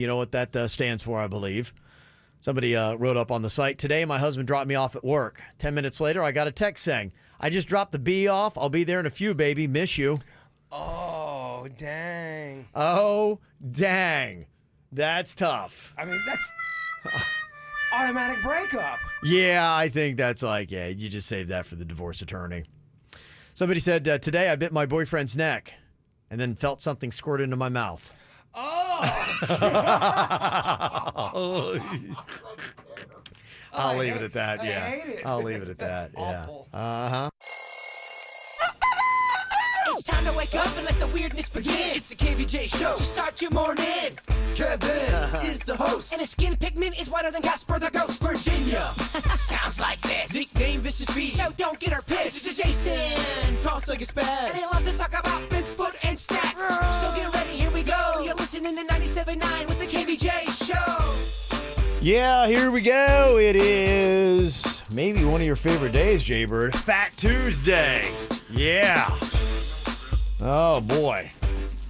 You know what that stands for, I believe. Somebody wrote up on the site, today my husband dropped me off at work. 10 minutes later, I got a text saying, I just dropped the B off. I'll be there in a few, baby. Miss you. Oh, dang. Oh, dang. That's tough. I mean, that's automatic breakup. Yeah, I think that's you just save that for the divorce attorney. Somebody said, today I bit my boyfriend's neck and then felt something squirt into my mouth. Oh! I'll leave it at that, yeah. I hate it. I'll leave it at that, yeah. Awful. Uh-huh. It's time to wake up and let the weirdness begin. It's the KVJ show to start your morning. Kevin is the host, and his skin pigment is whiter than Casper the Ghost. Virginia sounds like this. Nickname Vicious Beast. So don't get her pissed. Jason talks like a spaz, and he loves to talk about Bigfoot and stats. So get ready, here we go. You're listening to 97.9 with the KVJ show. Yeah, here we go. It is maybe one of your favorite days, Jaybird. Fat Tuesday. Yeah. Oh, boy.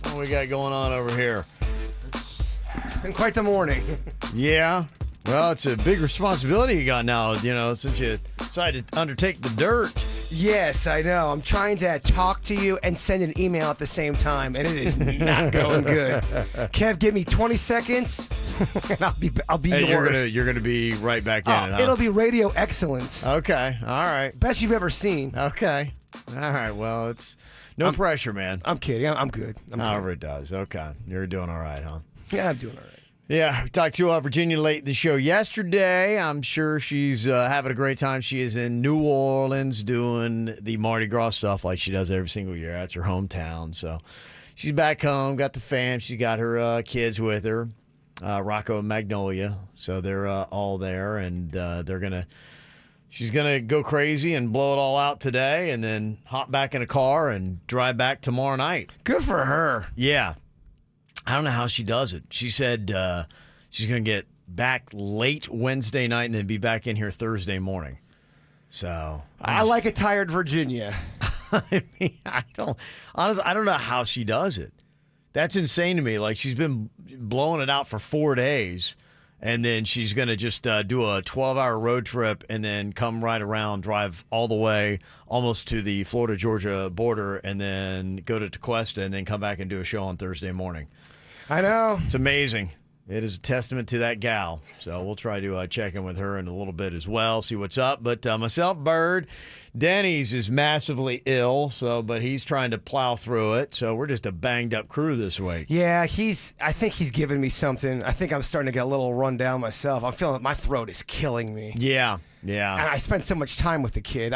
What we got going on over here? It's been quite the morning. Yeah. Well, it's a big responsibility you got now, since you decided to undertake the dirt. Yes, I know. I'm trying to talk to you and send an email at the same time, and it is not going good. Kev, give me 20 seconds, and I'll be Hey, yours. you're gonna be right back in it, huh? It'll be radio excellence. Okay. All right. Best you've ever seen. Okay. All right. Well, it's no pressure, man. I'm kidding. I'm good. However it does. Okay. You're doing all right, huh? Yeah, I'm doing all right. Yeah, we talked to Virginia late in the show yesterday. I'm sure she's having a great time. She is in New Orleans doing the Mardi Gras stuff like she does every single year. That's her hometown. So she's back home, got the fam. She's got her kids with her, Rocco and Magnolia. So they're all there, and she's going to go crazy and blow it all out today and then hop back in a car and drive back tomorrow night. Good for her. Yeah. I don't know how she does it. She said she's going to get back late Wednesday night and then be back in here Thursday morning. So I like a tired Virginia. I mean, I don't know how she does it. That's insane to me. Like, she's been blowing it out for 4 days, and then she's going to just do a 12-hour road trip and then come right around, drive all the way almost to the Florida-Georgia border, and then go to Tequesta and then come back and do a show on Thursday morning. I know. It's amazing. It is a testament to that gal. So we'll try to check in with her in a little bit as well, see what's up. But myself, Bird, Denny's is massively ill, but he's trying to plow through it. So we're just a banged up crew this week. Yeah, I think he's giving me something. I think I'm starting to get a little run down myself. I'm feeling that my throat is killing me. Yeah. And I spent so much time with the kid.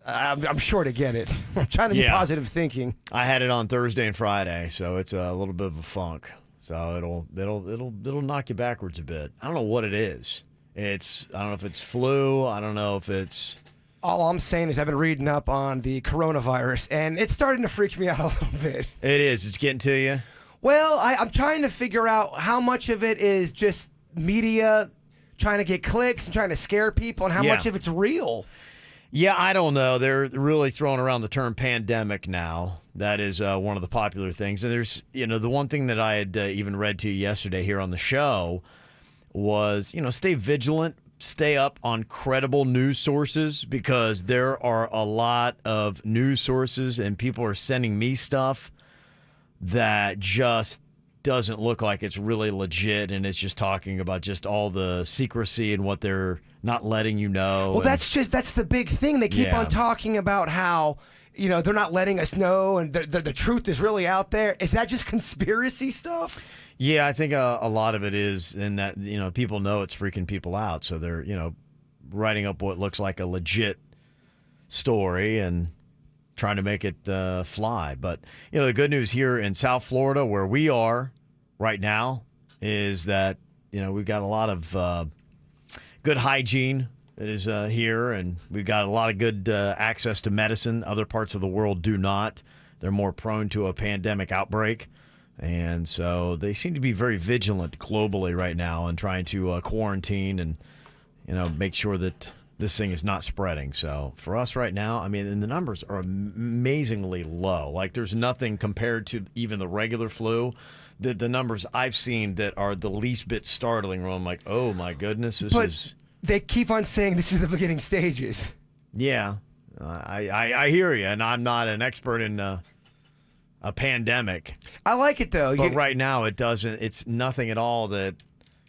I'm sure to get it. I'm trying to be positive thinking. I had it on Thursday and Friday, so it's a little bit of a funk. So it'll knock you backwards a bit. I don't know what it is. I don't know if it's flu. I don't know if it's. All I'm saying is I've been reading up on the coronavirus, and it's starting to freak me out a little bit. It is. It's getting to you. Well, I'm trying to figure out how much of it is just media trying to get clicks and trying to scare people, and how much of it's real. Yeah, I don't know. They're really throwing around the term pandemic now. That is one of the popular things. And there's, the one thing that I had even read to you yesterday here on the show was, stay vigilant, stay up on credible news sources, because there are a lot of news sources and people are sending me stuff that just doesn't look like it's really legit, and it's just talking about just all the secrecy and what they're not letting you know. Well, that's the big thing. They keep on talking about how, they're not letting us know, and the truth is really out there. Is that just conspiracy stuff? Yeah, I think a lot of it is in that, people know it's freaking people out. So they're, writing up what looks like a legit story and trying to make it fly. But, the good news here in South Florida, where we are right now, is that, we've got a lot of good hygiene that is here, and we've got a lot of good access to medicine. Other parts of the world do not. They're more prone to a pandemic outbreak. And so they seem to be very vigilant globally right now and trying to quarantine and, make sure that this thing is not spreading. So for us right now, and the numbers are amazingly low. Like, there's nothing compared to even the regular flu the numbers I've seen that are the least bit startling. Where I'm like, oh my goodness, this But is. they keep on saying this is the beginning stages. Yeah, I hear you, and I'm not an expert in a pandemic. I like it though. But right now, it doesn't. It's nothing at all that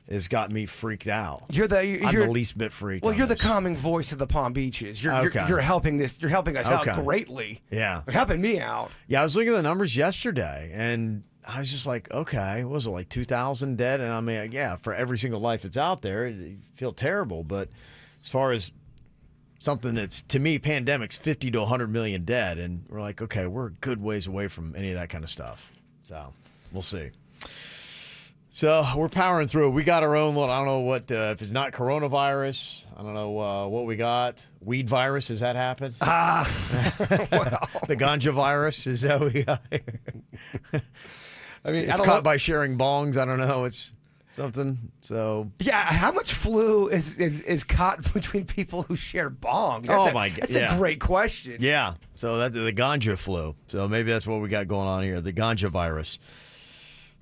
has got me freaked out. I'm the least bit freaked. Well, on you're the this. calming voice of the Palm Beaches. You're Okay. you're helping this. You're helping us out Okay. greatly. Yeah. You're helping me out. Yeah, I was looking at the numbers yesterday, and I was just like, okay, what was it, like 2,000 dead? And I mean, yeah, for every single life that's out there, you feel terrible. But as far as something that's, to me, pandemics, 50 to 100 million dead, and we're like, okay, we're a good ways away from any of that kind of stuff. So we'll see. So we're powering through. We got our own little, I don't know what, if it's not coronavirus, I don't know what we got. Weed virus, has that happened? Well, The ganja virus, is that what we got here? I mean, It's I don't caught know. by sharing bongs. I don't know. It's something. So. Yeah, how much flu is caught between people who share bong? My God. That's Yeah. a great question. Yeah. So that's the ganja flu. So maybe that's what we got going on here, the ganja virus.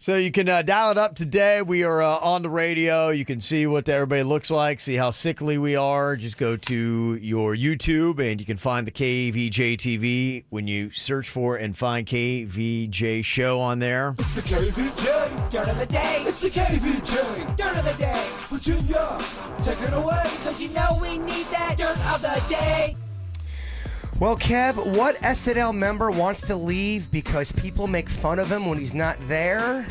So you can dial it up today. We are on the radio. You can see what everybody looks like, see how sickly we are. Just go to your YouTube and you can find the KVJ TV when you search for and find KVJ Show on there. It's the KVJ, dirt of the day. It's the KVJ, dirt of the day. Virginia, take it away. Cause you know we need that dirt of the day. Well, Kev, what SNL member wants to leave because people make fun of him when he's not there?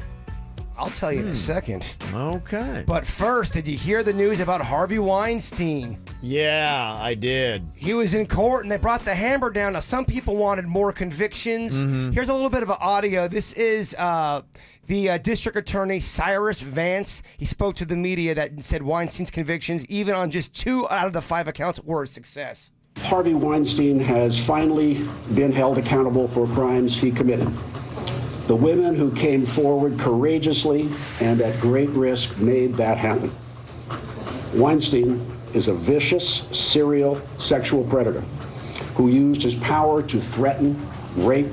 I'll tell you in a second. Okay. But first, did you hear the news about Harvey Weinstein? Yeah, I did. He was in court and they brought the hammer down. Now, some people wanted more convictions. Here's a little bit of an audio. This is the district attorney, Cyrus Vance. He spoke to the media that said Weinstein's convictions, even on just 2 out of the 5 accounts, were a success. Harvey Weinstein has finally been held accountable for crimes he committed. The women who came forward courageously and at great risk made that happen. Weinstein is a vicious serial sexual predator who used his power to threaten, rape,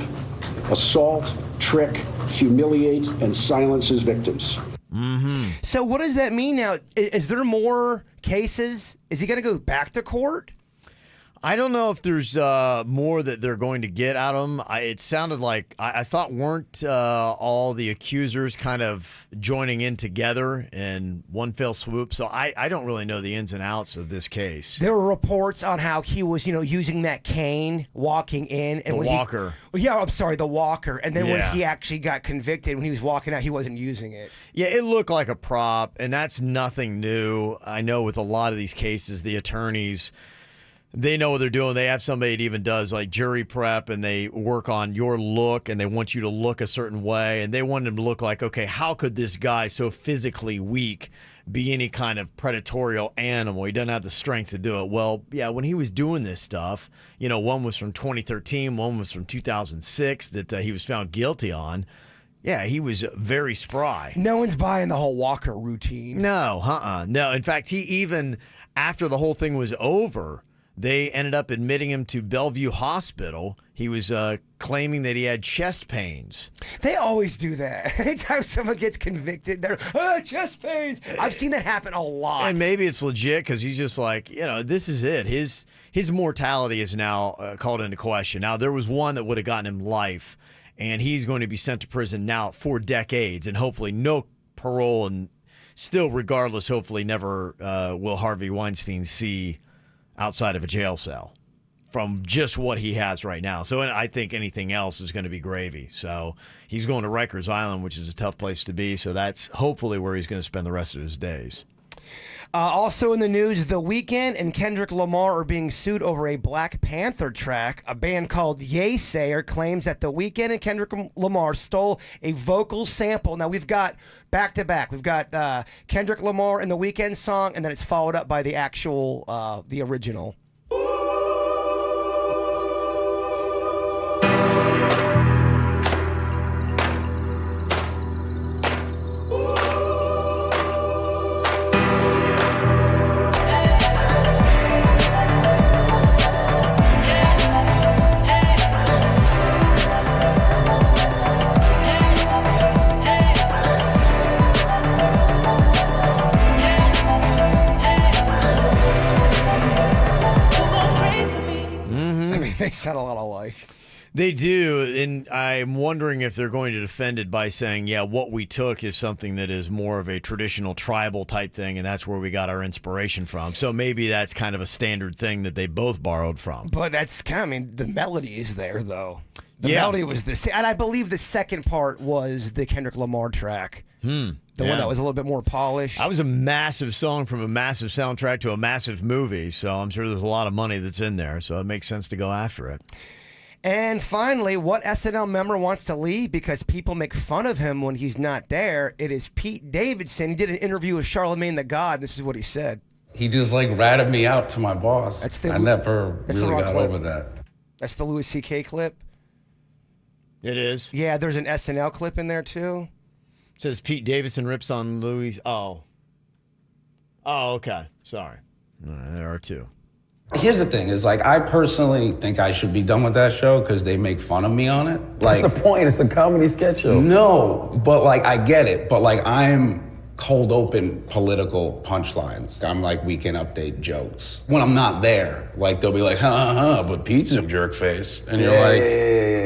assault, trick, humiliate, and silence his victims. So what does that mean now? Is there more cases? Is he going to go back to court? I don't know if there's more that they're going to get out of him. It sounded like, I thought weren't all the accusers kind of joining in together in one fell swoop. So I don't really know the ins and outs of this case. There were reports on how he was, using that cane, walking in. And The when walker. The walker. And then when Yeah. he actually got convicted, when he was walking out, he wasn't using it. Yeah, it looked like a prop, and that's nothing new. I know with a lot of these cases, the attorneys, they know what they're doing. They have somebody that even does like jury prep, and they work on your look, and they want you to look a certain way, and they want him to look like, okay, how could this guy so physically weak be any kind of predatorial animal? He doesn't have the strength to do it. Well, yeah, when he was doing this stuff, one was from 2013, one was from 2006 that he was found guilty on. Yeah, he was very spry. No one's buying the whole walker routine. No, no. In fact, he even, after the whole thing was over, they ended up admitting him to Bellevue Hospital. He was claiming that he had chest pains. They always do that. Anytime someone gets convicted, they're, chest pains. I've seen that happen a lot. And maybe it's legit because he's just like, this is it. His mortality is now called into question. Now, there was one that would have gotten him life, and he's going to be sent to prison now for decades, and hopefully no parole, and still, regardless, hopefully never will Harvey Weinstein see outside of a jail cell from just what he has right now. So I think anything else is going to be gravy. So he's going to Rikers Island, which is a tough place to be. So that's hopefully where he's going to spend the rest of his days. Also in the news, The Weeknd and Kendrick Lamar are being sued over a Black Panther track. A band called Yesayer claims that The Weeknd and Kendrick Lamar stole a vocal sample. Now we've got back-to-back. We've got Kendrick Lamar and The Weeknd song, and then it's followed up by the actual, the original. They sound a lot alike. They do, and I'm wondering if they're going to defend it by saying, yeah, what we took is something that is more of a traditional tribal type thing, and that's where we got our inspiration from. So maybe that's kind of a standard thing that they both borrowed from. But that's kind of, I mean, the melody is there, though. The melody was the same. And I believe the second part was the Kendrick Lamar track. The one that was a little bit more polished. That was a massive song from a massive soundtrack to a massive movie, so I'm sure there's a lot of money that's in there, so it makes sense to go after it. And finally, what SNL member wants to leave because people make fun of him when he's not there? It is Pete Davidson. He did an interview with Charlemagne the God. This is what he said. He just like ratted me out to my boss. I never really got over that. That's the Louis C.K. clip. It is? Yeah, there's an SNL clip in there too. It says Pete Davidson rips on Louis. Oh, okay. Sorry. There are two. Here's the thing, is like, I personally think I should be done with that show because they make fun of me on it. Like, that's the point, it's a comedy sketch show. No, but like, I get it, but like, I'm cold open political punchlines. I'm like Weekend Update jokes. When I'm not there, like, they'll be like, but Pete's a jerk face. And you're like,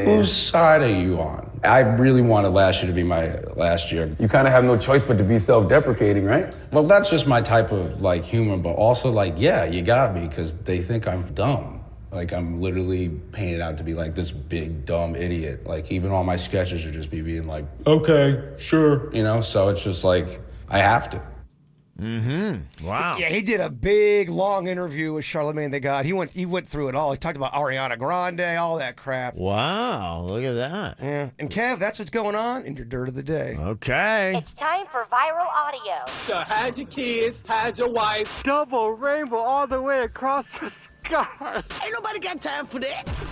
whose side are you on? I really wanted last year to be my last year. You kind of have no choice but to be self-deprecating, right? Well, that's just my type of like humor, but also like, yeah, you gotta be, because they think I'm dumb. Like, I'm literally painted out to be like this big, dumb idiot. Like, even all my sketches are just me being like, okay, sure. You know, so it's just like, I have to. Wow. Yeah, he did a big, long interview with Charlemagne the God. He went through it all. He talked about Ariana Grande, all that crap. Wow, look at that. Yeah. And Kev, that's what's going on in your Dirt of the Day. Okay. It's time for viral audio. So hide your kids, hide your wife. Double rainbow all the way across the sky. Ain't nobody got time for that.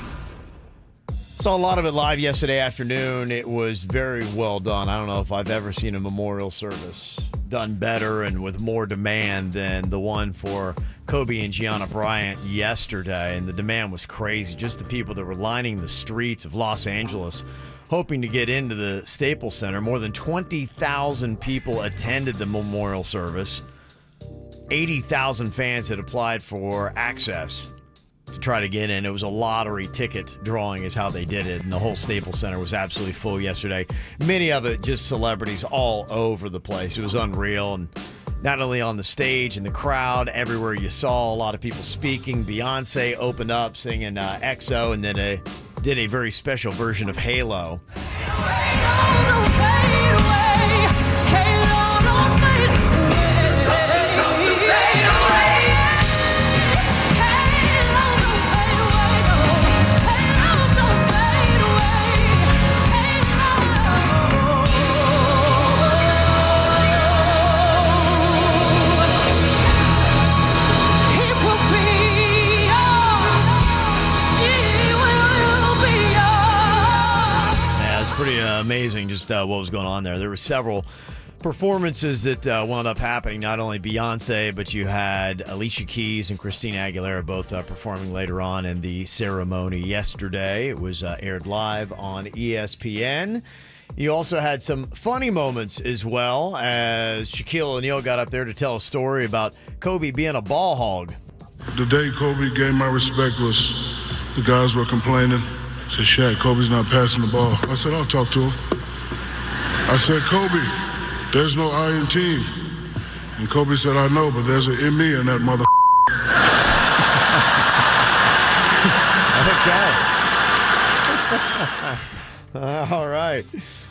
Saw a lot of it live yesterday afternoon. It was very well done. I don't know if I've ever seen a memorial service done better and with more demand than the one for Kobe and Gianna Bryant yesterday. And the demand was crazy. Just the people that were lining the streets of Los Angeles hoping to get into the Staples Center. More than 20,000 people attended the memorial service. 80,000 fans had applied for access to try to get in. It was a lottery ticket drawing is how they did it, and the whole Staples Center was absolutely full yesterday. Many of it just celebrities all over the place. It was unreal, and not only on the stage, in the crowd, everywhere you saw a lot of people speaking. Beyonce opened up singing EXO, and then did a very special version of Halo. Pretty amazing just what was going on there. There were several performances that wound up happening. Not only Beyonce, but you had Alicia Keys and Christina Aguilera both performing later on in the ceremony yesterday. It was aired live on ESPN. You also had some funny moments as well, as Shaquille O'Neal got up there to tell a story about Kobe being a ball hog. The day Kobe gained my respect was the guys were complaining. Said, Shaq, Kobe's not passing the ball. I said, I'll talk to him. I said, Kobe, there's no I in team. And Kobe said, I know, but there's an in me in that mother. Okay. All right.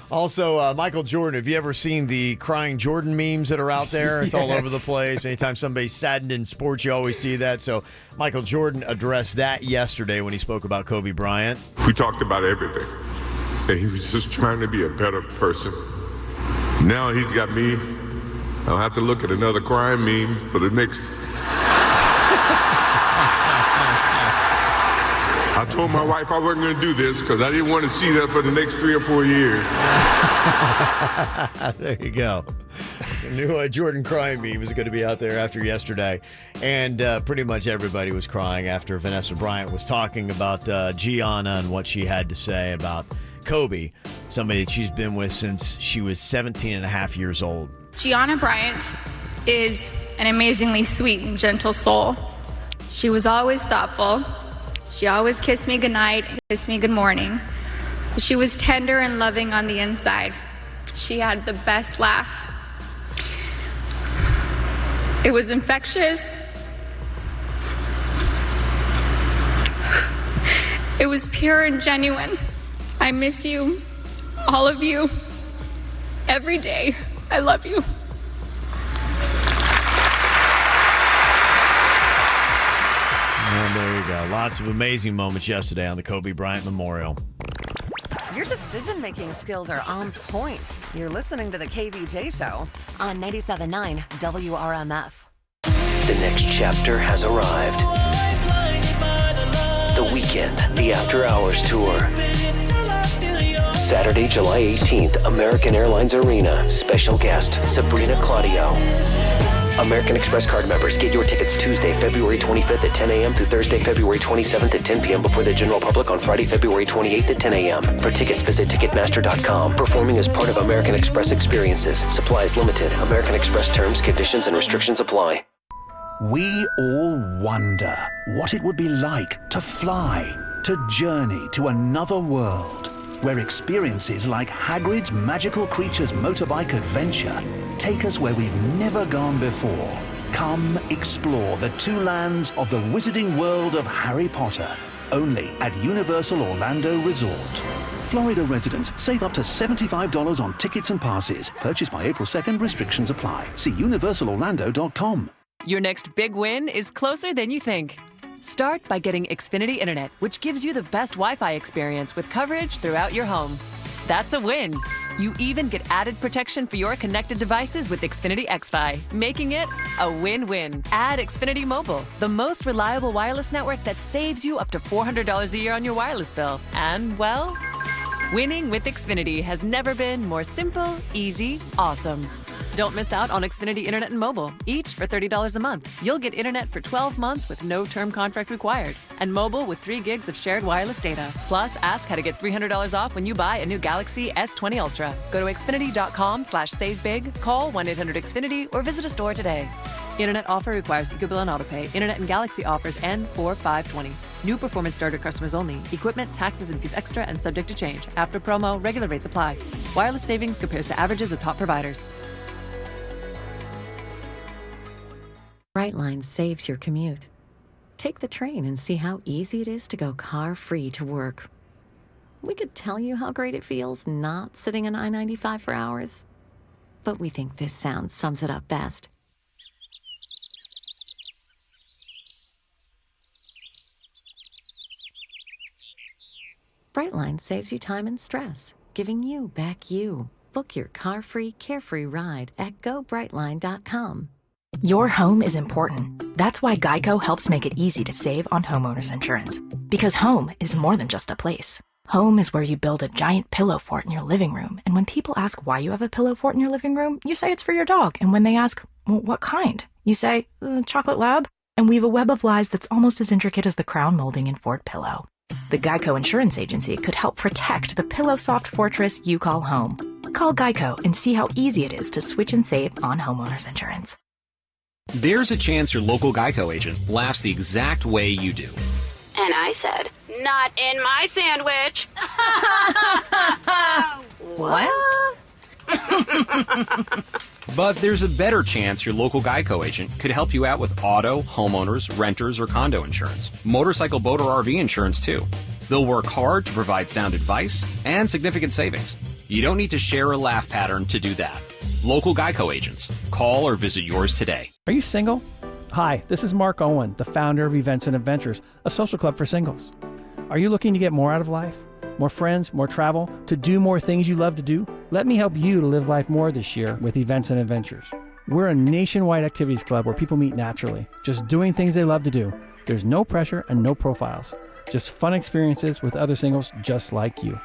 Also, Michael Jordan. Have you ever seen the crying Jordan memes that are out there? It's all over the place. Anytime somebody's saddened in sports, you always see that. So Michael Jordan addressed that yesterday when he spoke about Kobe Bryant. We talked about everything, and he was just trying to be a better person. Now he's got me. I'll have to look at another crying meme for the next... I told my wife I wasn't going to do this because I didn't want to see that for the next 3 or 4 years. There you go. The new Jordan crying meme was going to be out there after yesterday. And pretty much everybody was crying after Vanessa Bryant was talking about Gianna and what she had to say about Kobe, somebody that she's been with since she was 17 and a half years old. Gianna Bryant is an amazingly sweet and gentle soul. She was always thoughtful, She always kissed me goodnight and kissed me good morning. She was tender and loving on the inside. She had the best laugh. It was infectious. It was pure and genuine. I miss you, all of you, every day. I love you. And there you go. Lots of amazing moments yesterday on the Kobe Bryant Memorial. Your decision-making skills are on point. You're listening to the KVJ Show on 97.9 WRMF. The next chapter has arrived. The Weeknd, the After Hours Tour. Saturday, July 18th, American Airlines Arena. Special guest, Sabrina Claudio. American Express card members, get your tickets Tuesday, February 25th at 10 a.m. through Thursday, February 27th at 10 p.m. before the general public on Friday, February 28th at 10 a.m. For tickets, visit Ticketmaster.com. Performing as part of American Express Experiences. Supplies limited. American Express terms, conditions, and restrictions apply. We all wonder what it would be like to fly, to journey to another world, where experiences like Hagrid's Magical Creatures Motorbike Adventure take us where we've never gone before. Come explore the two lands of the wizarding world of Harry Potter, only at Universal Orlando Resort. Florida residents save up to $75 on tickets and passes. Purchased by April 2nd, restrictions apply. See universalorlando.com. Your next big win is closer than you think. Start by getting Xfinity Internet, which gives you the best Wi-Fi experience with coverage throughout your home. That's a win. You even get added protection for your connected devices with Xfinity XFi, making it a win-win. Add Xfinity Mobile, the most reliable wireless network that saves you up to $400 a year on your wireless bill. And, well, winning with Xfinity has never been more simple, easy, awesome. Don't miss out on Xfinity Internet and Mobile, each for $30 a month. You'll get Internet for 12 months with no term contract required, and mobile with 3 gigs of shared wireless data. Plus, ask how to get $300 off when you buy a new Galaxy S20 Ultra. Go to Xfinity.com/savebig, call 1-800-XFINITY, or visit a store today. Internet offer requires EcoBill and AutoPay. Internet and Galaxy offers end 4/5/20. New performance starter customers only. Equipment, taxes, and fees extra and subject to change. After promo, regular rates apply. Wireless savings compares to averages of top providers. Brightline saves your commute. Take the train and see how easy it is to go car-free to work. We could tell you how great it feels not sitting in I-95 for hours, but we think this sound sums it up best. Brightline saves you time and stress, giving you back you. Book your car-free, carefree ride at GoBrightline.com. Your home is important. That's why Geico helps make it easy to save on homeowners insurance. Because home is more than just a place. Home is where you build a giant pillow fort in your living room. And when people ask why you have a pillow fort in your living room, you say it's for your dog. And when they ask, well, what kind? You say, chocolate lab. And weave a web of lies that's almost as intricate as the crown molding in Fort Pillow. The Geico Insurance Agency could help protect the pillow-soft fortress you call home. Call Geico and see how easy it is to switch and save on homeowners insurance. There's a chance your local Geico agent laughs the exact way you do. And I said, not in my sandwich. What? But there's a better chance your local Geico agent could help you out with auto, homeowners, renters, or condo insurance, motorcycle, boat, or RV insurance, too. They'll work hard to provide sound advice and significant savings. You don't need to share a laugh pattern to do that. Local Geico agents. Call or visit yours today. Are you single? Hi, this is Mark Owen, the founder of Events and Adventures, a social club for singles. Are you looking to get more out of life? More friends, more travel, to do more things you love to do? Let me help you to live life more this year with Events and Adventures. We're a nationwide activities club where people meet naturally, just doing things they love to do. There's no pressure and no profiles, just fun experiences with other singles just like you.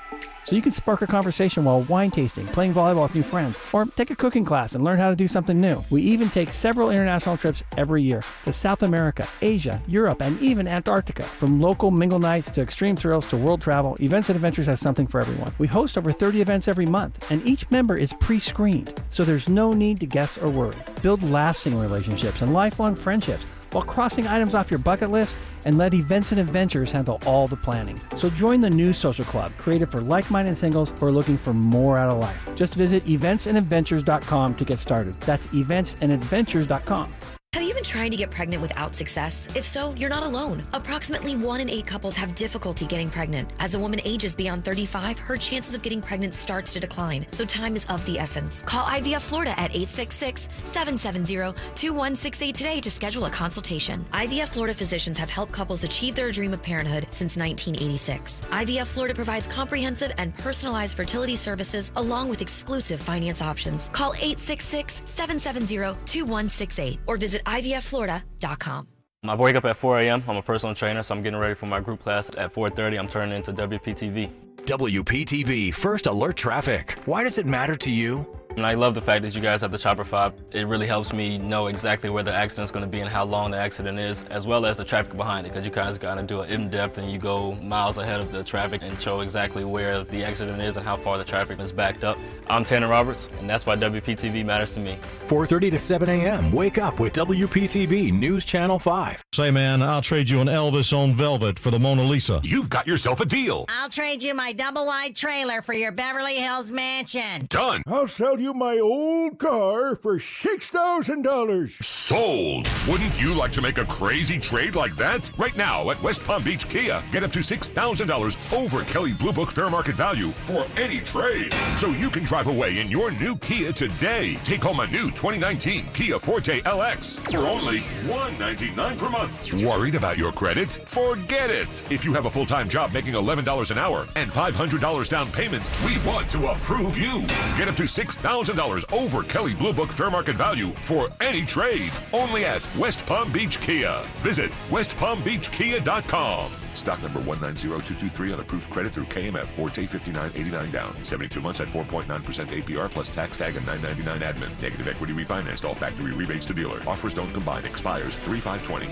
So you can spark a conversation while wine tasting, playing volleyball with new friends, or take a cooking class and learn how to do something new. We even take several international trips every year to South America, Asia, Europe, and even Antarctica. From local mingle nights to extreme thrills to world travel, Events and Adventures has something for everyone. We host over 30 events every month, and each member is pre-screened, so there's no need to guess or worry. Build lasting relationships and lifelong friendships. while crossing items off your bucket list, and let Events and Adventures handle all the planning. So join the new social club, created for like-minded singles who are looking for more out of life. Just visit eventsandadventures.com to get started. That's eventsandadventures.com. Have you been trying to get pregnant without success? If so, you're not alone. Approximately 1 in 8 couples have difficulty getting pregnant. As a woman ages beyond 35, her chances of getting pregnant starts to decline, so time is of the essence. Call IVF Florida at 866-770-2168 today to schedule a consultation. IVF Florida physicians have helped couples achieve their dream of parenthood since 1986. IVF Florida provides comprehensive and personalized fertility services along with exclusive finance options. Call 866-770-2168 or visit IVFFlorida.com. I wake up at 4 a.m. I'm a personal trainer, so I'm getting ready for my group class. At 4:30, I'm turning into WPTV. WPTV First Alert Traffic. Why does it matter to you? And I love the fact that you guys have the Chopper 5. It really helps me know exactly where the accident's going to be and how long the accident is, as well as the traffic behind it, because you guys got to do it in depth and you go miles ahead of the traffic and show exactly where the accident is and how far the traffic is backed up. I'm Tanner Roberts, and that's why WPTV matters to me. 4:30 to 7 a.m. Wake up with WPTV News Channel 5. Say, man, I'll trade you an Elvis on Velvet for the Mona Lisa. You've got yourself a deal. I'll trade you my double-wide trailer for your Beverly Hills mansion. Done. I'll sell you my old car for $6,000. Sold. Wouldn't you like to make a crazy trade like that? Right now at West Palm Beach Kia, get up to $6,000 over Kelley Blue Book fair market value for any trade. So you can drive away in your new Kia today. Take home a new 2019 Kia Forte LX for only $199 per month. Worried about your credit? Forget it. If you have a full-time job making $11 an hour and $500 down payment, we want to approve you. Get up to $6,000 over Kelley Blue Book fair market value for any trade. Only at West Palm Beach Kia. Visit westpalmbeachkia.com. Stock number 190223 on approved credit through KMF Forte 5989 down. 72 months at 4.9% APR plus tax tag and $9.99 admin. Negative equity refinanced. All factory rebates to dealer. Offers don't combine. Expires 3/5/20.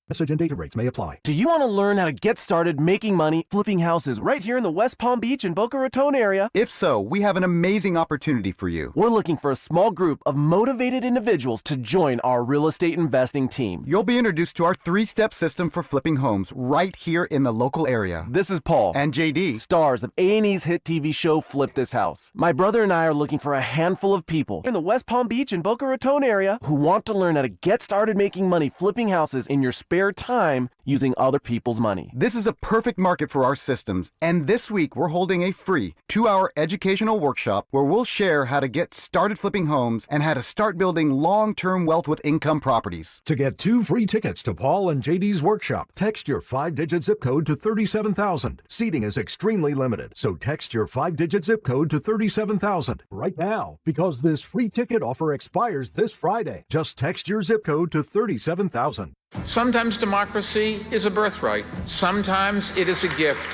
Message and data rates may apply. Do you want to learn how to get started making money flipping houses right here in the West Palm Beach and Boca Raton area? If so, we have an amazing opportunity for you. We're looking for a small group of motivated individuals to join our real estate investing team. You'll be introduced to our 3-step system for flipping homes right here in the local area. This is Paul. And JD. Stars of A&E's hit TV show Flip This House. My brother and I are looking for a handful of people in the West Palm Beach and Boca Raton area who want to learn how to get started making money flipping houses in your spare time using other people's money. This is a perfect market for our systems, and this week we're holding a free 2-hour educational workshop where we'll share how to get started flipping homes and how to start building long-term wealth with income properties. To get 2 free tickets to Paul and JD's workshop, text your 5-digit zip code to 37,000. Seating is extremely limited, so text your 5-digit zip code to 37,000 right now, because this free ticket offer expires this Friday. Just text your zip code to 37,000. Sometimes democracy is a birthright. Sometimes it is a gift.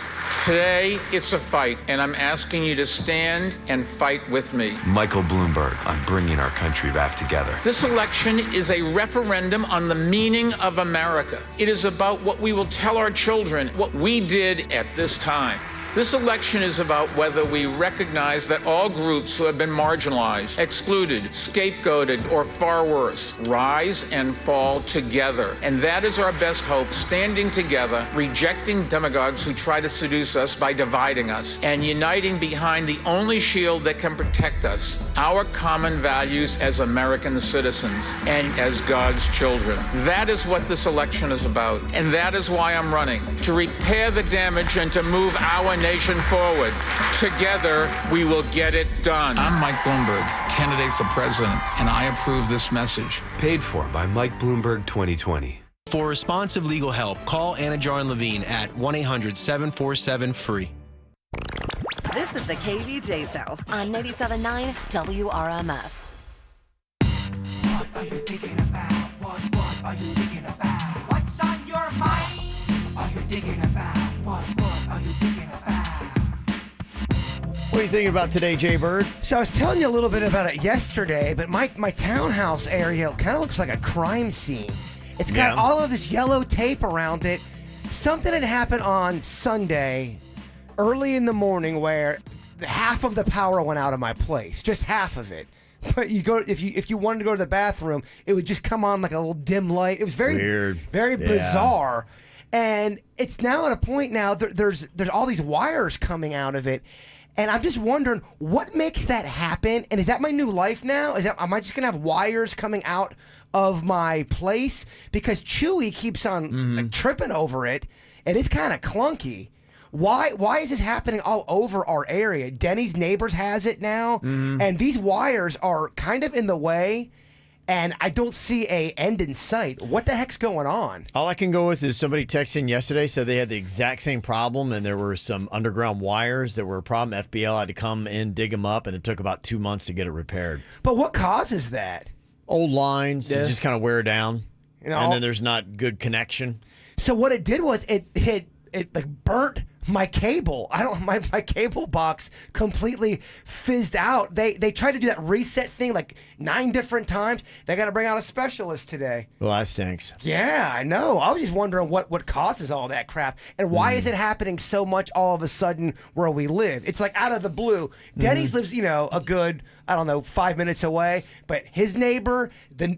Today, it's a fight, and I'm asking you to stand and fight with me. Michael Bloomberg on bringing our country back together. This election is a referendum on the meaning of America. It is about what we will tell our children, what we did at this time. This election is about whether we recognize that all groups who have been marginalized, excluded, scapegoated, or far worse, rise and fall together. And that is our best hope, standing together, rejecting demagogues who try to seduce us by dividing us, and uniting behind the only shield that can protect us, our common values as American citizens and as God's children. That is what this election is about, and that is why I'm running, to repair the damage and to move our nation forward. Together, we will get it done. I'm Mike Bloomberg, candidate for president, and I approve this message. Paid for by Mike Bloomberg 2020. For responsive legal help, call Anna Jarn Levine at 1-800-747-FREE. This is the KVJ Show on 97.9 WRMF. What are you thinking about? What are you thinking about? What's on your mind? Are you thinking about? What are you thinking about? What are you thinking about today, Jay Bird? So I was telling you a little bit about it yesterday, but my townhouse area kind of looks like a crime scene. It's got all of this yellow tape around it. Something had happened on Sunday, early in the morning, where half of the power went out of my place. Just half of it. but you go if you wanted to go to the bathroom, it would just come on like a little dim light. It was very weird, very bizarre. And it's now at a point now there's all these wires coming out of it. And I'm just wondering what makes that happen. And is that my new life now? Am I just gonna have wires coming out of my place? Because Chewy keeps on like, tripping over it, and it's kind of clunky. Why is this happening all over our area? Denny's Neighbors has it now, and these wires are kind of in the way. And I don't see a end in sight. What the heck's going on? All I can go with is somebody texted in yesterday, said they had the exact same problem, and there were some underground wires that were a problem. FBL had to come in, dig them up, and it took about 2 months to get it repaired. But what causes that? Old lines that just kind of wear down, You know, and then there's not good connection. So what it did was it like burnt my cable. My cable box completely fizzed out. They tried to do that reset thing like 9 different times. They got to bring out a specialist today. Well, that stinks. Yeah, I know. I was just wondering what causes all that crap and why is it happening so much all of a sudden where we live. It's like out of the blue. Denny's lives, a good 5 minutes away, but his neighbor,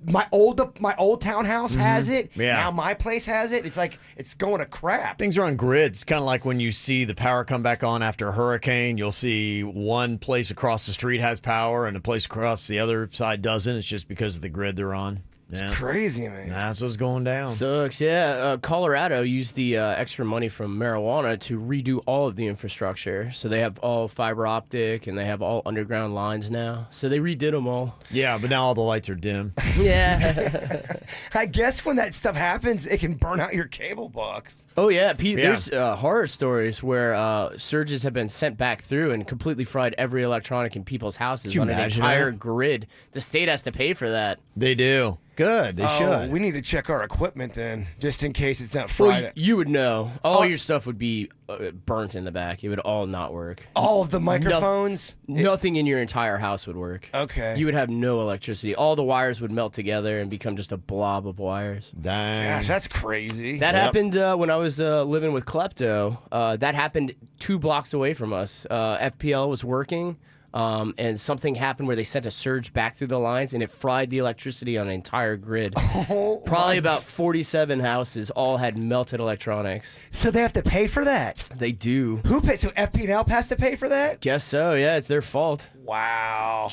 my old townhouse has it. Yeah. Now my place has it. It's like it's going to crap. Things are on grids, kind of like when you see the power come back on after a hurricane. You'll see one place across the street has power and the place across the other side doesn't. It's just because of the grid they're on. Yeah. It's crazy, man. That's what's going down. Sucks, yeah. Colorado used the extra money from marijuana to redo all of the infrastructure. So they have all fiber optic and they have all underground lines now. So they redid them all. Yeah, but now all the lights are dim. Yeah. I guess when that stuff happens, it can burn out your cable box. Oh, yeah. There's horror stories where surges have been sent back through and completely fried every electronic in people's houses on an entire grid. The state has to pay for that. They do. Good. They should. We need to check our equipment then, just in case it's not fried. Well, you would know. All your stuff would be burnt in the back. It would all not work. All of the microphones? Nothing in your entire house would work. Okay. You would have no electricity. All the wires would melt together and become just a blob of wires. Dang. Gosh, that's crazy. That happened when I was living with Klepto. That happened 2 blocks away from us. FPL was working. And something happened where they sent a surge back through the lines and it fried the electricity on an entire grid. Probably about 47 houses all had melted electronics. So they have to pay for that? They do. Who pays? So FP&L has to pay for that? Guess so, yeah. It's their fault. Wow.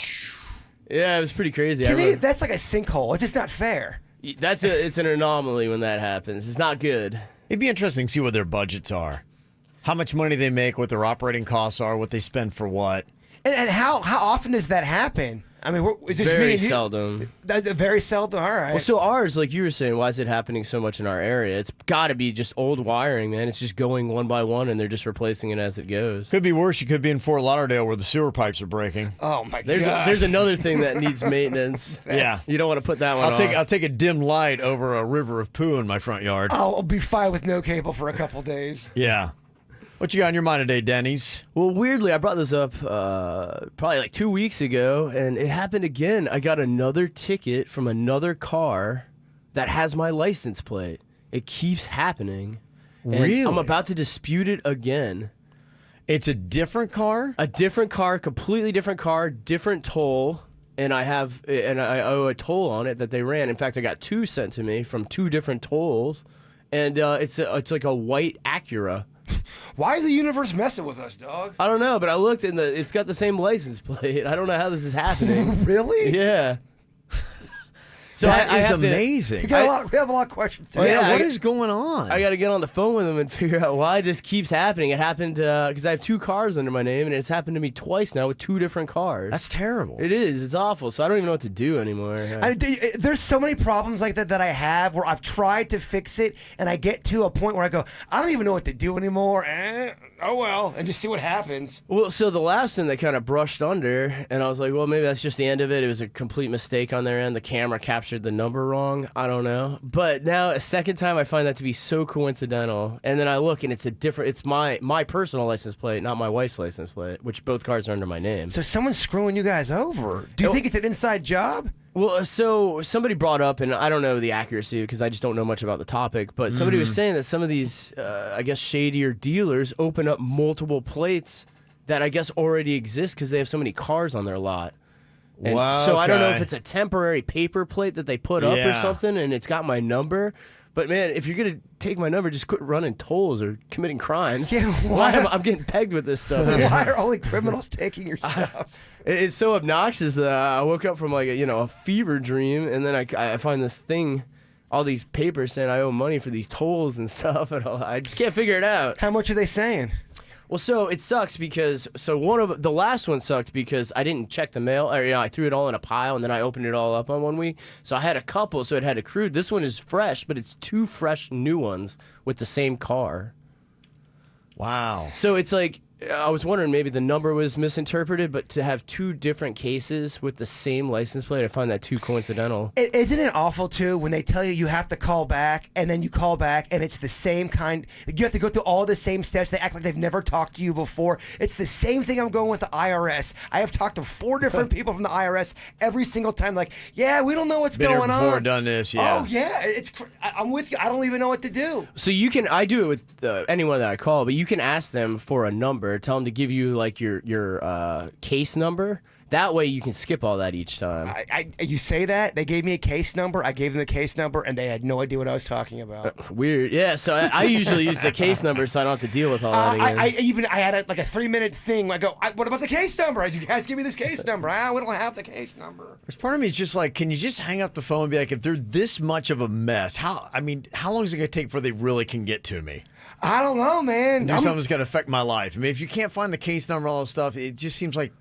Yeah, it was pretty crazy. To me, that's like a sinkhole. It's just not fair. It's an anomaly when that happens. It's not good. It'd be interesting to see what their budgets are. How much money they make, what their operating costs are, what they spend for what. And how often does that happen? I mean, it's just very seldom. That's very seldom. All right. Well, so ours, like you were saying, why is it happening so much in our area? It's got to be just old wiring, man. It's just going one by one, and they're just replacing it as it goes. Could be worse. You could be in Fort Lauderdale where the sewer pipes are breaking. Oh my god. There's another thing that needs maintenance. Yeah, you don't want to put that one. I'll take a dim light over a river of poo in my front yard. I'll be fine with no cable for a couple days. Yeah. What you got on your mind today, Denny's? Well, weirdly, I brought this up probably like 2 weeks ago, and it happened again. I got another ticket from another car that has my license plate. It keeps happening. Really? And I'm about to dispute it again. It's a different car? A different car, completely different car, different toll. And I owe a toll on it that they ran. In fact, I got 2 sent to me from 2 different tolls. And it's like a white Acura. Why is the universe messing with us, dog? I don't know, but I looked and it's got the same license plate. I don't know how this is happening. Really? Yeah. So that is have amazing. We have a lot of questions today. Well, yeah, what is going on? I got to get on the phone with them and figure out why this keeps happening. It happened because I have 2 cars under my name, and it's happened to me twice now with 2 different cars. That's terrible. It is. It's awful. So I don't even know what to do anymore. There's so many problems like that I have where I've tried to fix it, and I get to a point where I go, I don't even know what to do anymore. Oh well, and just see what happens. Well, so the last thing they kind of brushed under, and I was like, well, maybe that's just the end of it. It was a complete mistake on their end. The camera captured the number wrong. I don't know. But now, a second time, I find that to be so coincidental. And then I look, and it's my personal license plate, not my wife's license plate, which both cars are under my name. So someone's screwing you guys over. Do you think it's an inside job? Well, so somebody brought up, and I don't know the accuracy because I just don't know much about the topic, but somebody was saying that some of these, I guess, shadier dealers open up multiple plates that I guess already exist because they have so many cars on their lot. And Wow, so I don't know okay. if it's a temporary paper plate that they put up or Yeah. something, and it's got my number. But man, if you're gonna take my number, just quit running tolls or committing crimes. Yeah, why am I'm getting pegged with this stuff? Why are only criminals taking your stuff? It's so obnoxious that I woke up from like a fever dream, and then I find this thing, all these papers saying I owe money for these tolls and stuff, and I just can't figure it out. How much are they saying? Well, so it sucks because one of the last one sucked because I didn't check the mail, or I threw it all in a pile and then I opened it all up on one week. So I had a couple, so it had accrued. This one is fresh, but it's 2 fresh new ones with the same car. Wow. So it's like I was wondering maybe the number was misinterpreted, but to have 2 different cases with the same license plate, I find that too coincidental. Isn't it awful too when they tell you have to call back and then you call back and it's the same kind? You have to go through all the same steps. They act like they've never talked to you before. It's the same thing I'm going with the IRS. I have talked to 4 different people from the IRS every single time. Like, yeah, we don't know what's Been here going before, on. done this, yeah. Oh yeah, I'm with you. I don't even know what to do. So I do it with anyone that I call, but you can ask them for a number, tell them to give you like your case number. That way you can skip all that each time. You say that they gave me a case number. I gave them the case number, and they had no idea what I was talking about. Weird, yeah. So I usually use the case number, so I don't have to deal with all that again. I had like a 3-minute thing. I go, what about the case number? You guys give me this case number. We don't have the case number. There's part of me is just like, can you just hang up the phone and be like, if they're this much of a mess, how long is it going to take before they really can get to me? I don't know, man. Do something that's going to affect my life. I mean, if you can't find the case number, all that stuff, it just seems like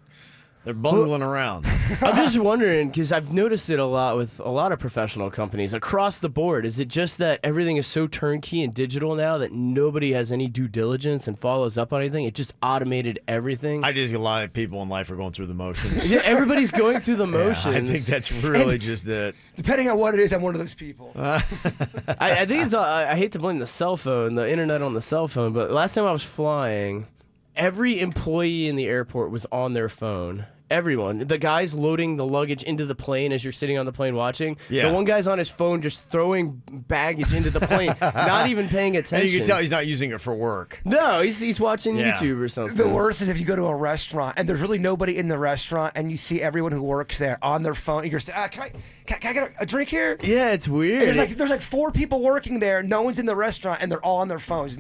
they're bungling around. I'm just wondering, because I've noticed it a lot with a lot of professional companies across the board. Is it just that everything is so turnkey and digital now that nobody has any due diligence and follows up on anything? It just automated everything. I just think a lot of people in life are going through the motions. Yeah, everybody's going through the motions. Yeah, I think that's really just it. Depending on what it is, I'm one of those people. I think it's. I hate to blame the cell phone, the internet on the cell phone, but last time I was flying, every employee in the airport was on their phone. Everyone. The guys loading the luggage into the plane as you're sitting on the plane watching. Yeah. The one guy's on his phone just throwing baggage into the plane, not even paying attention. And you can tell he's not using it for work. No, he's watching Yeah. YouTube or something. The worst is if you go to a restaurant and there's really nobody in the restaurant and you see everyone who works there on their phone. And you're saying, can I get a drink here? Yeah, it's weird. And there's like 4 people working there. No one's in the restaurant and they're all on their phones.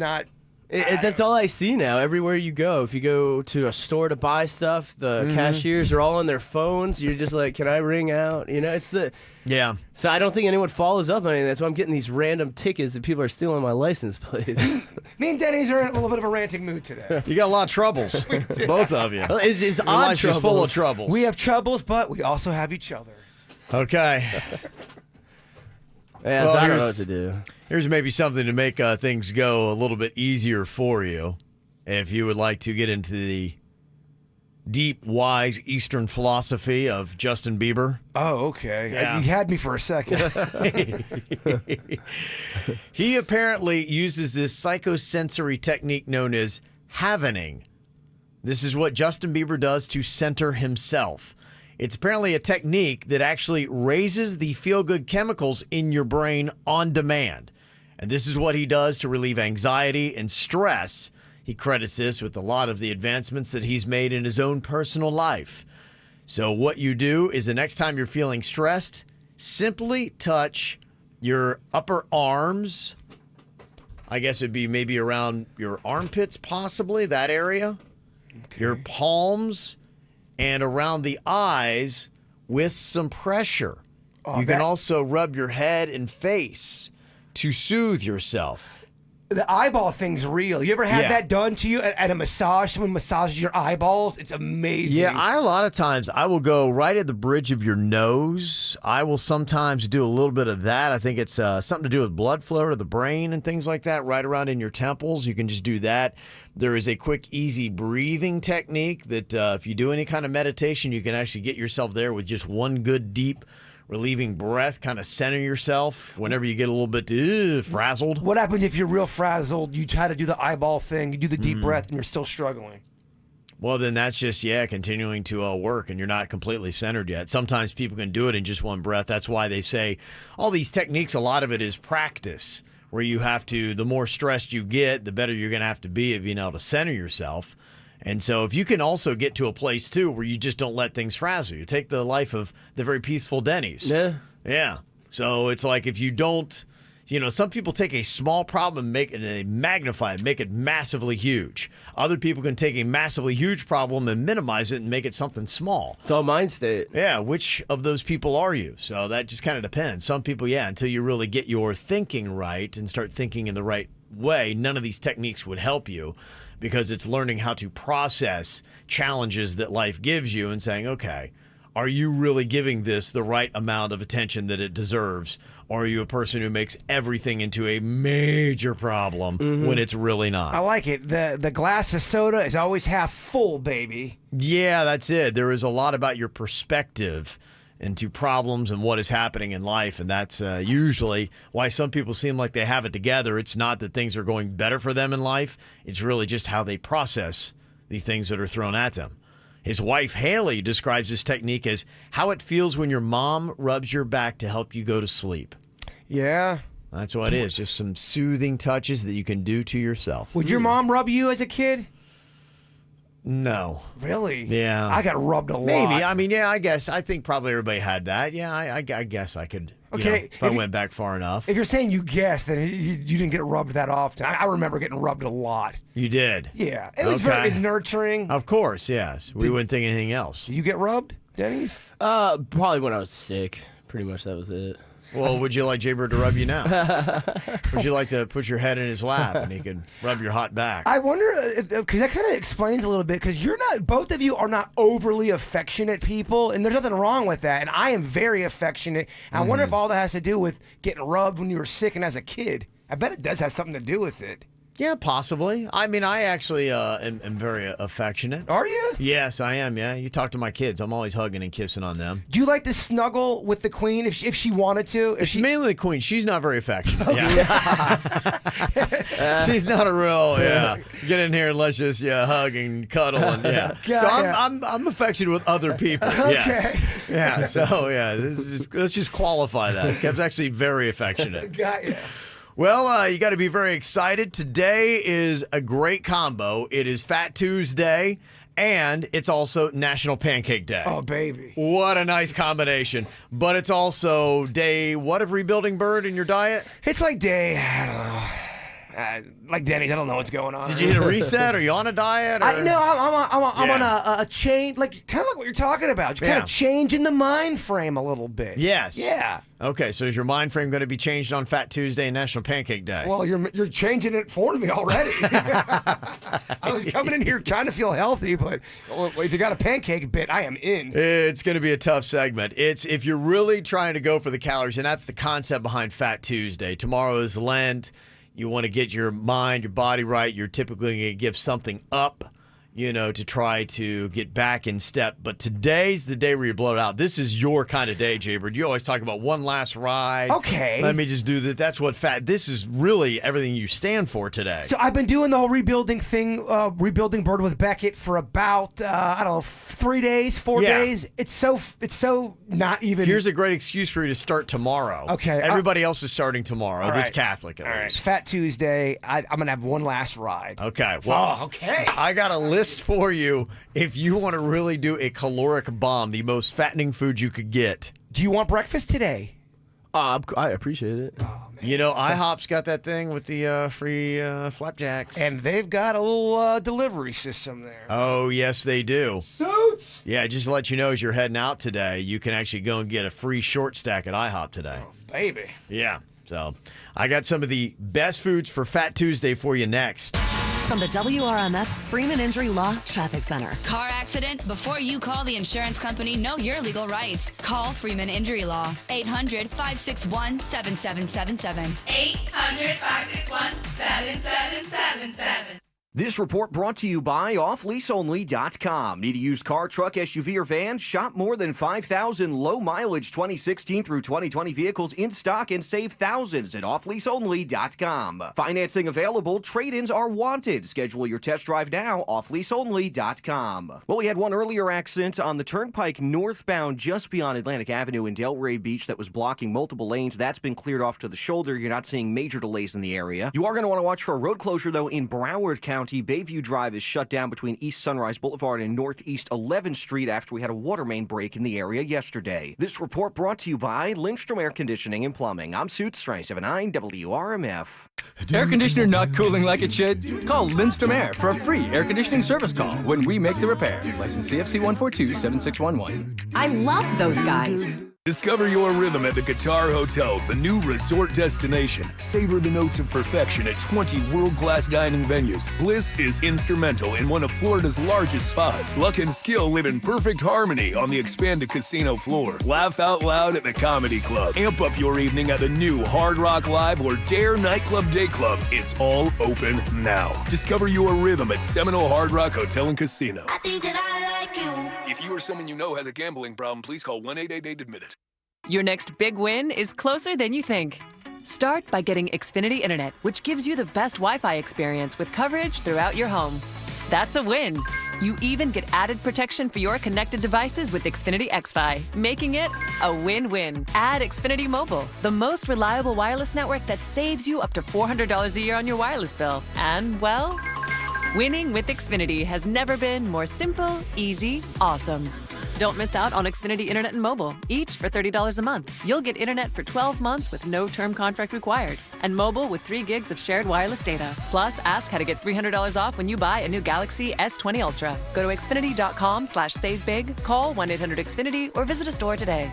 That's all I see now. Everywhere you go, if you go to a store to buy stuff, the cashiers are all on their phones. You're just like, can I ring out? It's the Yeah. So I don't think anyone follows up on anything. That's why I'm getting these random tickets that people are stealing my license plates. Me and Denny's are in a little bit of a ranting mood today. You got a lot of troubles, both of you. It's Your odd life's just full of troubles. We have troubles, but we also have each other. Okay. Yeah, so I don't know what to do. Here's maybe something to make things go a little bit easier for you. If you would like to get into the deep, wise Eastern philosophy of Justin Bieber. Oh, okay. Yeah. You had me for a second. He apparently uses this psychosensory technique known as havening. This is what Justin Bieber does to center himself. It's apparently a technique that actually raises the feel-good chemicals in your brain on demand. And this is what he does to relieve anxiety and stress. He credits this with a lot of the advancements that he's made in his own personal life. So what you do is the next time you're feeling stressed, simply touch your upper arms. I guess it'd be maybe around your armpits, possibly, that area. Okay. Your palms and around the eyes with some pressure. You can also rub your head and face to soothe yourself. The eyeball thing's real. You ever had that done to you at a massage? Someone massages your eyeballs? It's amazing. Yeah, a lot of times I will go right at the bridge of your nose. I will sometimes do a little bit of that. I think it's something to do with blood flow to the brain and things like that, right around in your temples. You can just do that. There is a quick, easy breathing technique that if you do any kind of meditation, you can actually get yourself there with just one good, deep, relieving breath, kind of center yourself whenever you get a little bit frazzled. What happens if you're real frazzled? You try to do the eyeball thing, you do the deep breath, and you're still struggling. Well, then that's just, continuing to work, and you're not completely centered yet. Sometimes people can do it in just one breath. That's why they say all these techniques, a lot of it is practice, where you have to, the more stressed you get, the better you're going to have to be at being able to center yourself. And so if you can also get to a place, too, where you just don't let things frazzle you. Take the life of the very peaceful Denny's. Yeah. Yeah. So it's like if you don't, some people take a small problem and they magnify it, make it massively huge. Other people can take a massively huge problem and minimize it and make it something small. It's all mind state. Yeah. Which of those people are you? So that just kind of depends. Some people, until you really get your thinking right and start thinking in the right way, none of these techniques would help you. Because it's learning how to process challenges that life gives you and saying, okay, are you really giving this the right amount of attention that it deserves? Or are you a person who makes everything into a major problem when it's really not? I like it. The glass of soda is always half full, baby. Yeah, that's it. There is a lot about your perspective into problems and what is happening in life, and that's usually why some people seem like they have it together. It's not that things are going better for them in life. It's really just how they process the things that are thrown at them. His wife, Haley, describes this technique as how it feels when your mom rubs your back to help you go to sleep. Yeah. That's what it is, just some soothing touches that you can do to yourself. Would your mom rub you as a kid? No. Really? Yeah. I got rubbed a lot. Maybe. I mean, yeah, I think probably everybody had that. Yeah, I guess I could, Okay, if I went back far enough. If you're saying you guessed, then you didn't get rubbed that often. I remember getting rubbed a lot. You did? Yeah. It was very nurturing. Of course, yes. We wouldn't think anything else. Do you get rubbed, Denny's? Probably when I was sick. Pretty much that was it. Well, would you like Jaybird to rub you now? Would you like to put your head in his lap and he could rub your hot back? I wonder because that kind of explains a little bit because both of you are not overly affectionate people, and there's nothing wrong with that. And I am very affectionate. I wonder if all that has to do with getting rubbed when you were sick and as a kid. I bet it does have something to do with it. Yeah, possibly. I mean, I actually am very affectionate. Are you? Yes, I am, yeah. You talk to my kids. I'm always hugging and kissing on them. Do you like to snuggle with the queen if she wanted to? It's mainly the queen. She's not very affectionate. Yeah. She's not a real, get in here and let's just, hug and cuddle. And So I'm affectionate with other people. Yes. Okay. Yeah, so, let's just qualify that. Kev's actually very affectionate. Got ya. Well, you got to be very excited. Today is a great combo. It is Fat Tuesday, and it's also National Pancake Day. Oh, baby. What a nice combination. But it's also day, what of rebuilding bird in your diet? It's like day, I don't know. Like Denny's, I don't know what's going on. Did you hit a reset? Are you on a diet? Or? I'm on a change, like kind of like what you're talking about. Just kind of changing the mind frame a little bit. Yes. Yeah. Okay, so is your mind frame going to be changed on Fat Tuesday and National Pancake Day? Well, you're changing it for me already. I was coming in here trying to feel healthy, but if you got a pancake bit, I am in. It's going to be a tough segment. It's if you're really trying to go for the calories, and that's the concept behind Fat Tuesday. Tomorrow is Lent. You want to get your mind, your body right. You're typically going to give something up, to try to get back in step. But today's the day where you blow it out. This is your kind of day, Jaybird. You always talk about one last ride. Okay. Let me just do that. That's what this is really everything you stand for today. So I've been doing the whole rebuilding thing, rebuilding bird with Beckett for about, 3 days, 4 days. It's so not even. Here's a great excuse for you to start tomorrow. Okay. Everybody else is starting tomorrow. That's right. Catholic at least. Right. Fat Tuesday. I'm going to have one last ride. Okay. Well, okay. I got a list for you if you want to really do a caloric bomb, the most fattening food you could get. Do you want breakfast today? I appreciate it. Oh, IHOP's got that thing with the free flapjacks. And they've got a little delivery system there. Oh, yes, they do. Suits! Yeah, just to let you know, as you're heading out today, you can actually go and get a free short stack at IHOP today. Oh, baby. Yeah, so I got some of the best foods for Fat Tuesday for you next. From the WRMF Freeman Injury Law Traffic Center. Car accident? Before you call the insurance company, know your legal rights. Call Freeman Injury Law. 800-561-7777. 800-561-7777. This report brought to you by OffLeaseOnly.com. Need a used car, truck, SUV, or van? Shop more than 5,000 low-mileage 2016 through 2020 vehicles in stock and save thousands at OffLeaseOnly.com. Financing available. Trade-ins are wanted. Schedule your test drive now. OffLeaseOnly.com. Well, we had one earlier accident on the Turnpike northbound just beyond Atlantic Avenue in Delray Beach that was blocking multiple lanes. That's been cleared off to the shoulder. You're not seeing major delays in the area. You are going to want to watch for a road closure, though, in Broward County County. Bayview Drive is shut down between East Sunrise Boulevard and Northeast 11th Street after we had a water main break in the area yesterday. This report brought to you by Lindstrom Air Conditioning and Plumbing. I'm Suits 979 WRMF. Air conditioner not cooling like it should? Call Lindstrom Air for a free air conditioning service call when we make the repair. License CFC 1427611. I love those guys. Discover your rhythm at the Qatar Hotel, the new resort destination. Savor the notes of perfection at 20 world-class dining venues. Bliss is instrumental in one of Florida's largest spas. Luck and skill live in perfect harmony on the expanded casino floor. Laugh out loud at the Comedy Club. Amp up your evening at the new Hard Rock Live or Dare Nightclub Day Club. It's all open now. Discover your rhythm at Seminole Hard Rock Hotel and Casino. I think that I like you. If you or someone you know has a gambling problem, please call 1-888-ADMIT-IT. Your next big win is closer than you think. Start by getting Xfinity Internet, which gives you the best Wi-Fi experience with coverage throughout your home. That's a win. You even get added protection for your connected devices with Xfinity XFi, making it a win-win. Add Xfinity Mobile, the most reliable wireless network that saves you up to $400 a year on your wireless bill. And, well, winning with Xfinity has never been more simple, easy, awesome. Don't miss out on Xfinity Internet and Mobile, each for $30 a month. You'll get internet for 12 months with no term contract required, and mobile with 3 gigs of shared wireless data. Plus, ask how to get $300 off when you buy a new Galaxy S20 Ultra. Go to Xfinity.com/savebig, call 1-800-XFINITY, or visit a store today.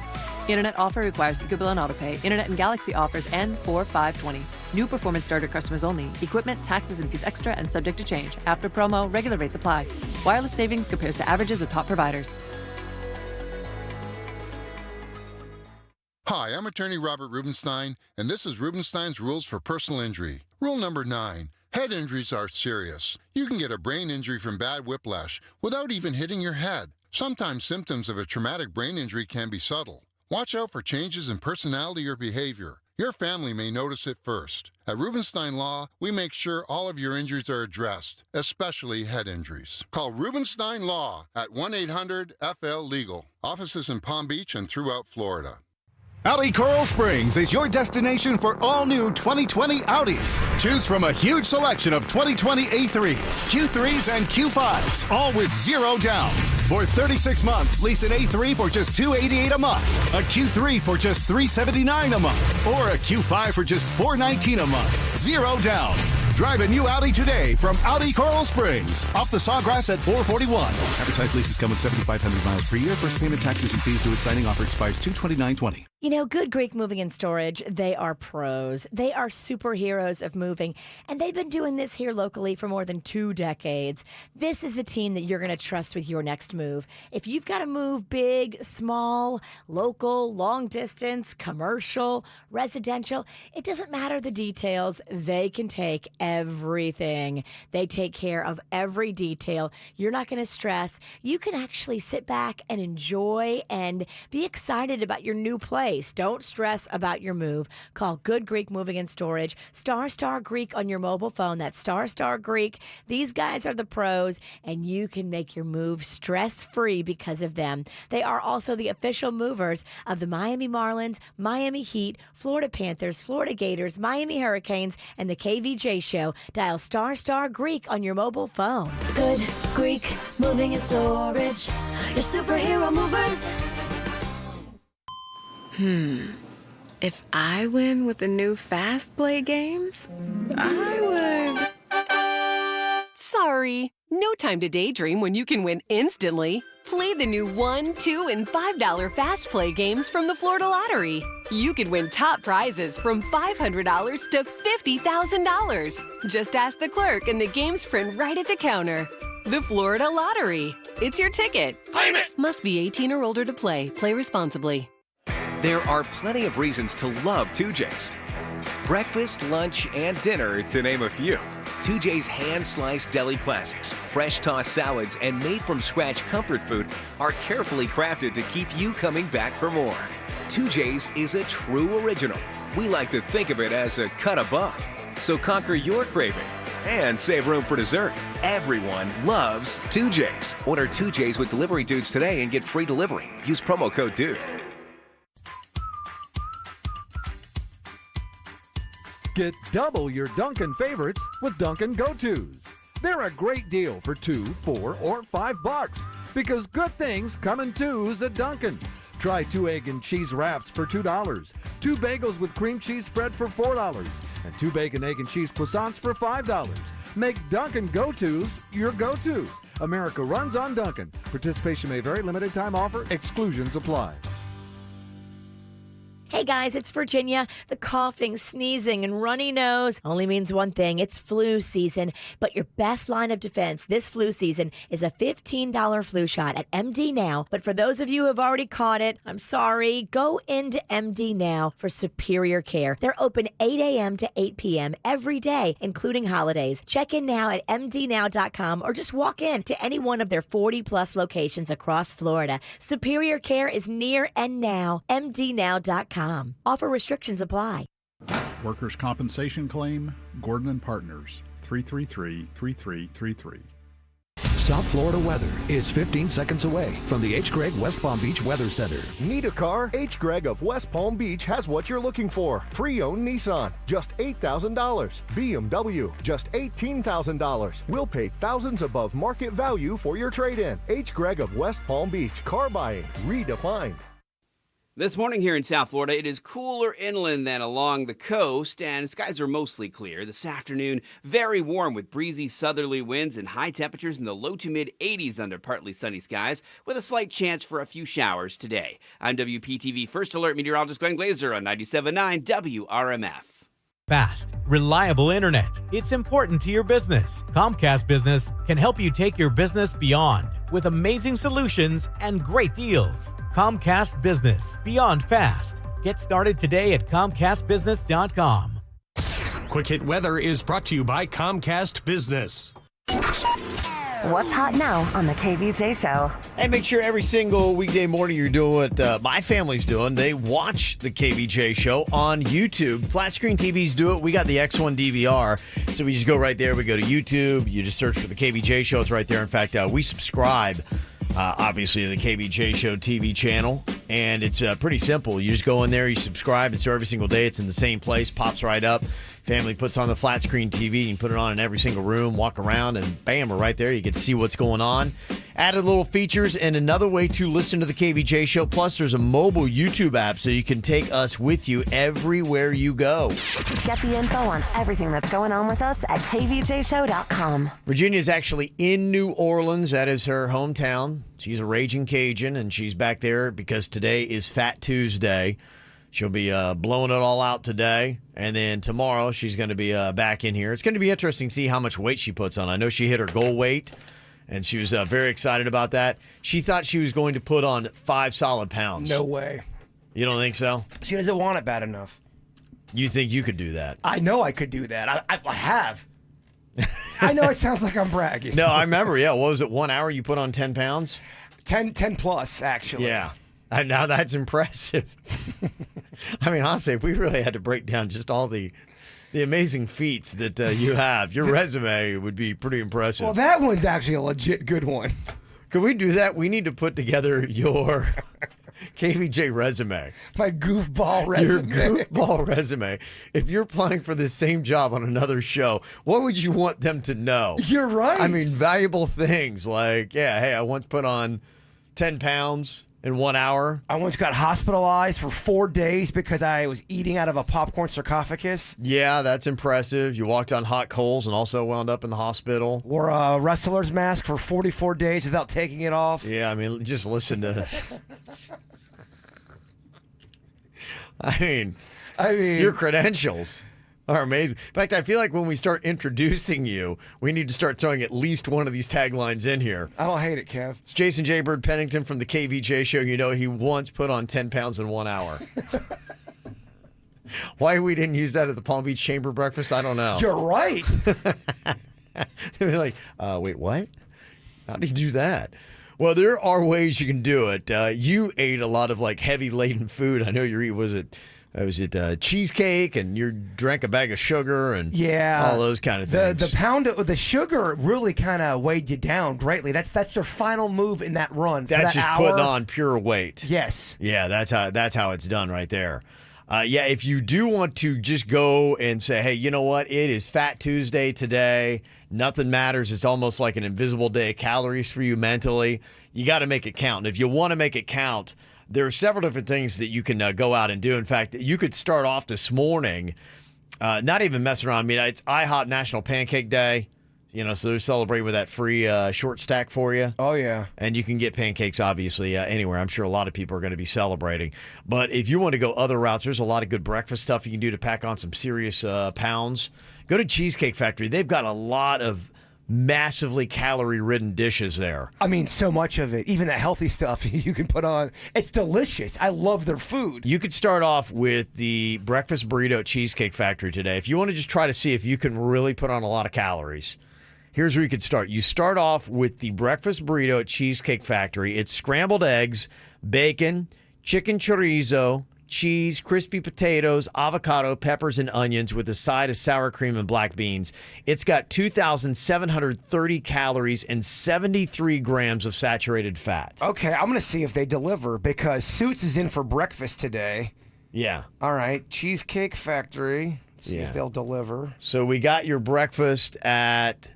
Internet offer requires Ecobill and AutoPay. Internet and Galaxy offers end 4/5/20. New performance starter customers only. Equipment, taxes, and fees extra and subject to change. After promo, regular rates apply. Wireless savings compares to averages of top providers. Hi, I'm attorney Robert Rubenstein, and this is Rubenstein's Rules for Personal Injury. Rule number 9. Head injuries are serious. You can get a brain injury from bad whiplash without even hitting your head. Sometimes symptoms of a traumatic brain injury can be subtle. Watch out for changes in personality or behavior. Your family may notice it first. At Rubenstein Law, we make sure all of your injuries are addressed, especially head injuries. Call Rubenstein Law at 1-800-FL-LEGAL. Offices in Palm Beach and throughout Florida. Audi Coral Springs is your destination for all new 2020 Audis. Choose from a huge selection of 2020 A3s, Q3s, and Q5s, all with zero down. For 36 months, lease an A3 for just $288 a month, a Q3 for just $379 a month, or a Q5 for just $419 a month. Zero down. Drive a new Audi today from Audi Coral Springs, off the Sawgrass at 441. Advertised leases come with 7,500 miles per year. First payment, taxes, and fees due at signing. Offer expires 2/29/20. You know, Good Greek Moving and Storage, they are pros. They are superheroes of moving, and they've been doing this here locally for more than 2 decades. This is the team that you're going to trust with your next move. If you've got to move big, small, local, long distance, commercial, residential, it doesn't matter the details. They can take everything. They take care of every detail. You're not going to stress. You can actually sit back and enjoy and be excited about your new place. Don't stress about your move. Call Good Greek Moving and Storage. Star Greek on your mobile phone. That's Star Greek. These guys are the pros, and you can make your move stress-free because of them. They are also the official movers of the Miami Marlins, Miami Heat, Florida Panthers, Florida Gators, Miami Hurricanes, and the KVJ Show. Dial Star Greek on your mobile phone. Good Greek Moving and Storage. Your superhero movers. If I win with the new Fast Play games, I would. Sorry, no time to daydream when you can win instantly. Play the new $1, $2, and $5 Fast Play games from the Florida Lottery. You could win top prizes from $500 to $50,000. Just ask the clerk and the games print right at the counter. The Florida Lottery. It's your ticket. Claim it! Must be 18 or older to play. Play responsibly. There are plenty of reasons to love 2J's. Breakfast, lunch, and dinner, to name a few. 2J's hand-sliced deli classics, fresh tossed salads, and made-from-scratch comfort food are carefully crafted to keep you coming back for more. 2J's is a true original. We like to think of it as a cut above. So conquer your craving and save room for dessert. Everyone loves 2J's. Order 2J's with Delivery Dudes today and get free delivery. Use promo code DUDE. Get double your Dunkin' favorites with Dunkin' Go-Tos. They're a great deal for $2, $4, or $5 because good things come in twos at Dunkin'. Try 2 egg and cheese wraps for $2, 2 bagels with cream cheese spread for $4, and 2 bacon, egg, and cheese croissants for $5. Make Dunkin' go-tos your go-to. America runs on Dunkin'. Participation may vary. Limited time offer. Exclusions apply. Hey guys, it's Virginia. The coughing, sneezing, and runny nose only means one thing. It's flu season. But your best line of defense this flu season is a $15 flu shot at MD Now. But for those of you who have already caught it, I'm sorry. Go into MD Now for superior care. They're open 8 a.m. to 8 p.m. every day, including holidays. Check in now at mdnow.com or just walk in to any one of their 40-plus locations across Florida. Superior care is near and now. mdnow.com. Offer restrictions apply. Workers' compensation claim, Gordon and Partners, 333-3333. South Florida weather is 15 seconds away from the H. Gregg West Palm Beach Weather Center. Need a car? H. Gregg of West Palm Beach has what you're looking for. Pre-owned Nissan, just $8,000. BMW, just $18,000. We'll pay thousands above market value for your trade-in. H. Gregg of West Palm Beach. Car buying redefined. This morning here in South Florida, it is cooler inland than along the coast, and skies are mostly clear. This afternoon, very warm with breezy southerly winds and high temperatures in the low to mid 80s under partly sunny skies, with a slight chance for a few showers today. I'm WPTV First Alert meteorologist Glenn Glazer on 97.9 WRMF. Fast, reliable internet. It's important to your business. Comcast Business can help you take your business beyond with amazing solutions and great deals. Comcast Business, beyond fast. Get started today at ComcastBusiness.com. Quick Hit Weather is brought to you by Comcast Business. What's hot now on the KVJ show? Hey, make sure every single weekday morning you're doing what my family's doing. They watch the KVJ show on YouTube. Flat screen TVs do it. We got the X1 DVR, so we just go right there. We go to YouTube. You just search for the KVJ show. It's right there. In fact, we subscribe, obviously, to the KVJ show TV channel, and it's pretty simple. You just go in there, you subscribe, and so every single day it's in the same place, pops right up. Family puts on the flat screen TV. You can put it on in every single room, walk around, and bam, we're right there. You can see what's going on. Added little features and another way to listen to the KVJ show. Plus, there's a mobile YouTube app so you can take us with you everywhere you go. Get the info on everything that's going on with us at kvjshow.com. Virginia's actually in New Orleans. That is her hometown. She's a raging Cajun, and she's back there because today is Fat Tuesday. She'll be blowing it all out today, and then tomorrow she's going to be back in here. It's going to be interesting to see how much weight she puts on. I know she hit her goal weight, and she was very excited about that. She thought she was going to put on 5 solid pounds. No way. You don't think so? She doesn't want it bad enough. You think you could do that? I know I could do that. I have. I know it sounds like I'm bragging. No, I remember, yeah. What was it, 1 hour you put on 10 pounds? 10 plus, actually. Yeah. Now that's impressive. I mean, honestly, if we really had to break down just all the amazing feats that you have, your resume would be pretty impressive. Well, that one's actually a legit good one. Could we do that? We need to put together your KVJ resume. My goofball resume. Your goofball resume. If you're applying for the same job on another show, what would you want them to know? You're right. I mean, valuable things like, yeah, hey, I once put on 10 pounds. In 1 hour? I once got hospitalized for 4 days because I was eating out of a popcorn sarcophagus. Yeah, that's impressive. You walked on hot coals and also wound up in the hospital. Wore a wrestler's mask for 44 days without taking it off. Yeah, I mean, just listen to... I mean, your credentials are amazing. In fact, I feel like when we start introducing you, we need to start throwing at least one of these taglines in here. I don't hate it, Kev. It's Jason J. Bird Pennington from the KVJ show. You know, he once put on 10 pounds in 1 hour. Why we didn't use that at the Palm Beach Chamber breakfast, I don't know. You're right. They're like, wait, what? How do you do that? Well, there are ways you can do it. You ate a lot of like heavy laden food. I know you eat, was it cheesecake, and you drank a bag of sugar and all those kind of things. The pound of the sugar really kind of weighed you down greatly. That's their final move in that run. That's that just hour. putting on pure weight. Yes. Yeah, that's how it's done right there. Yeah, if you do want to just go and say, hey, you know what? It is Fat Tuesday today. Nothing matters. It's almost like an invisible day of calories for you mentally. You got to make it count. And if you want to make it count, there are several different things that you can go out and do. In fact, you could start off this morning, not even messing around. I mean, it's IHOP National Pancake Day. So they're celebrating with that free short stack for you. Oh, yeah. And you can get pancakes, obviously, anywhere. I'm sure a lot of people are going to be celebrating. But if you want to go other routes, there's a lot of good breakfast stuff you can do to pack on some serious pounds. Go to Cheesecake Factory. They've got a lot of massively calorie-ridden dishes there. I mean, so much of it. Even the healthy stuff you can put on. It's delicious. I love their food. You could start off with the breakfast burrito at Cheesecake Factory today. If you want to just try to see if you can really put on a lot of calories, here's where you could start. You start off with the breakfast burrito at Cheesecake Factory. It's scrambled eggs, bacon, chicken chorizo, cheese, crispy potatoes, avocado, peppers, and onions with a side of sour cream and black beans. It's got 2,730 calories and 73 grams of saturated fat. Okay, I'm going to see if they deliver because Suits is in for breakfast today. Yeah. All right, Cheesecake Factory. Let's see if they'll deliver. So we got your breakfast at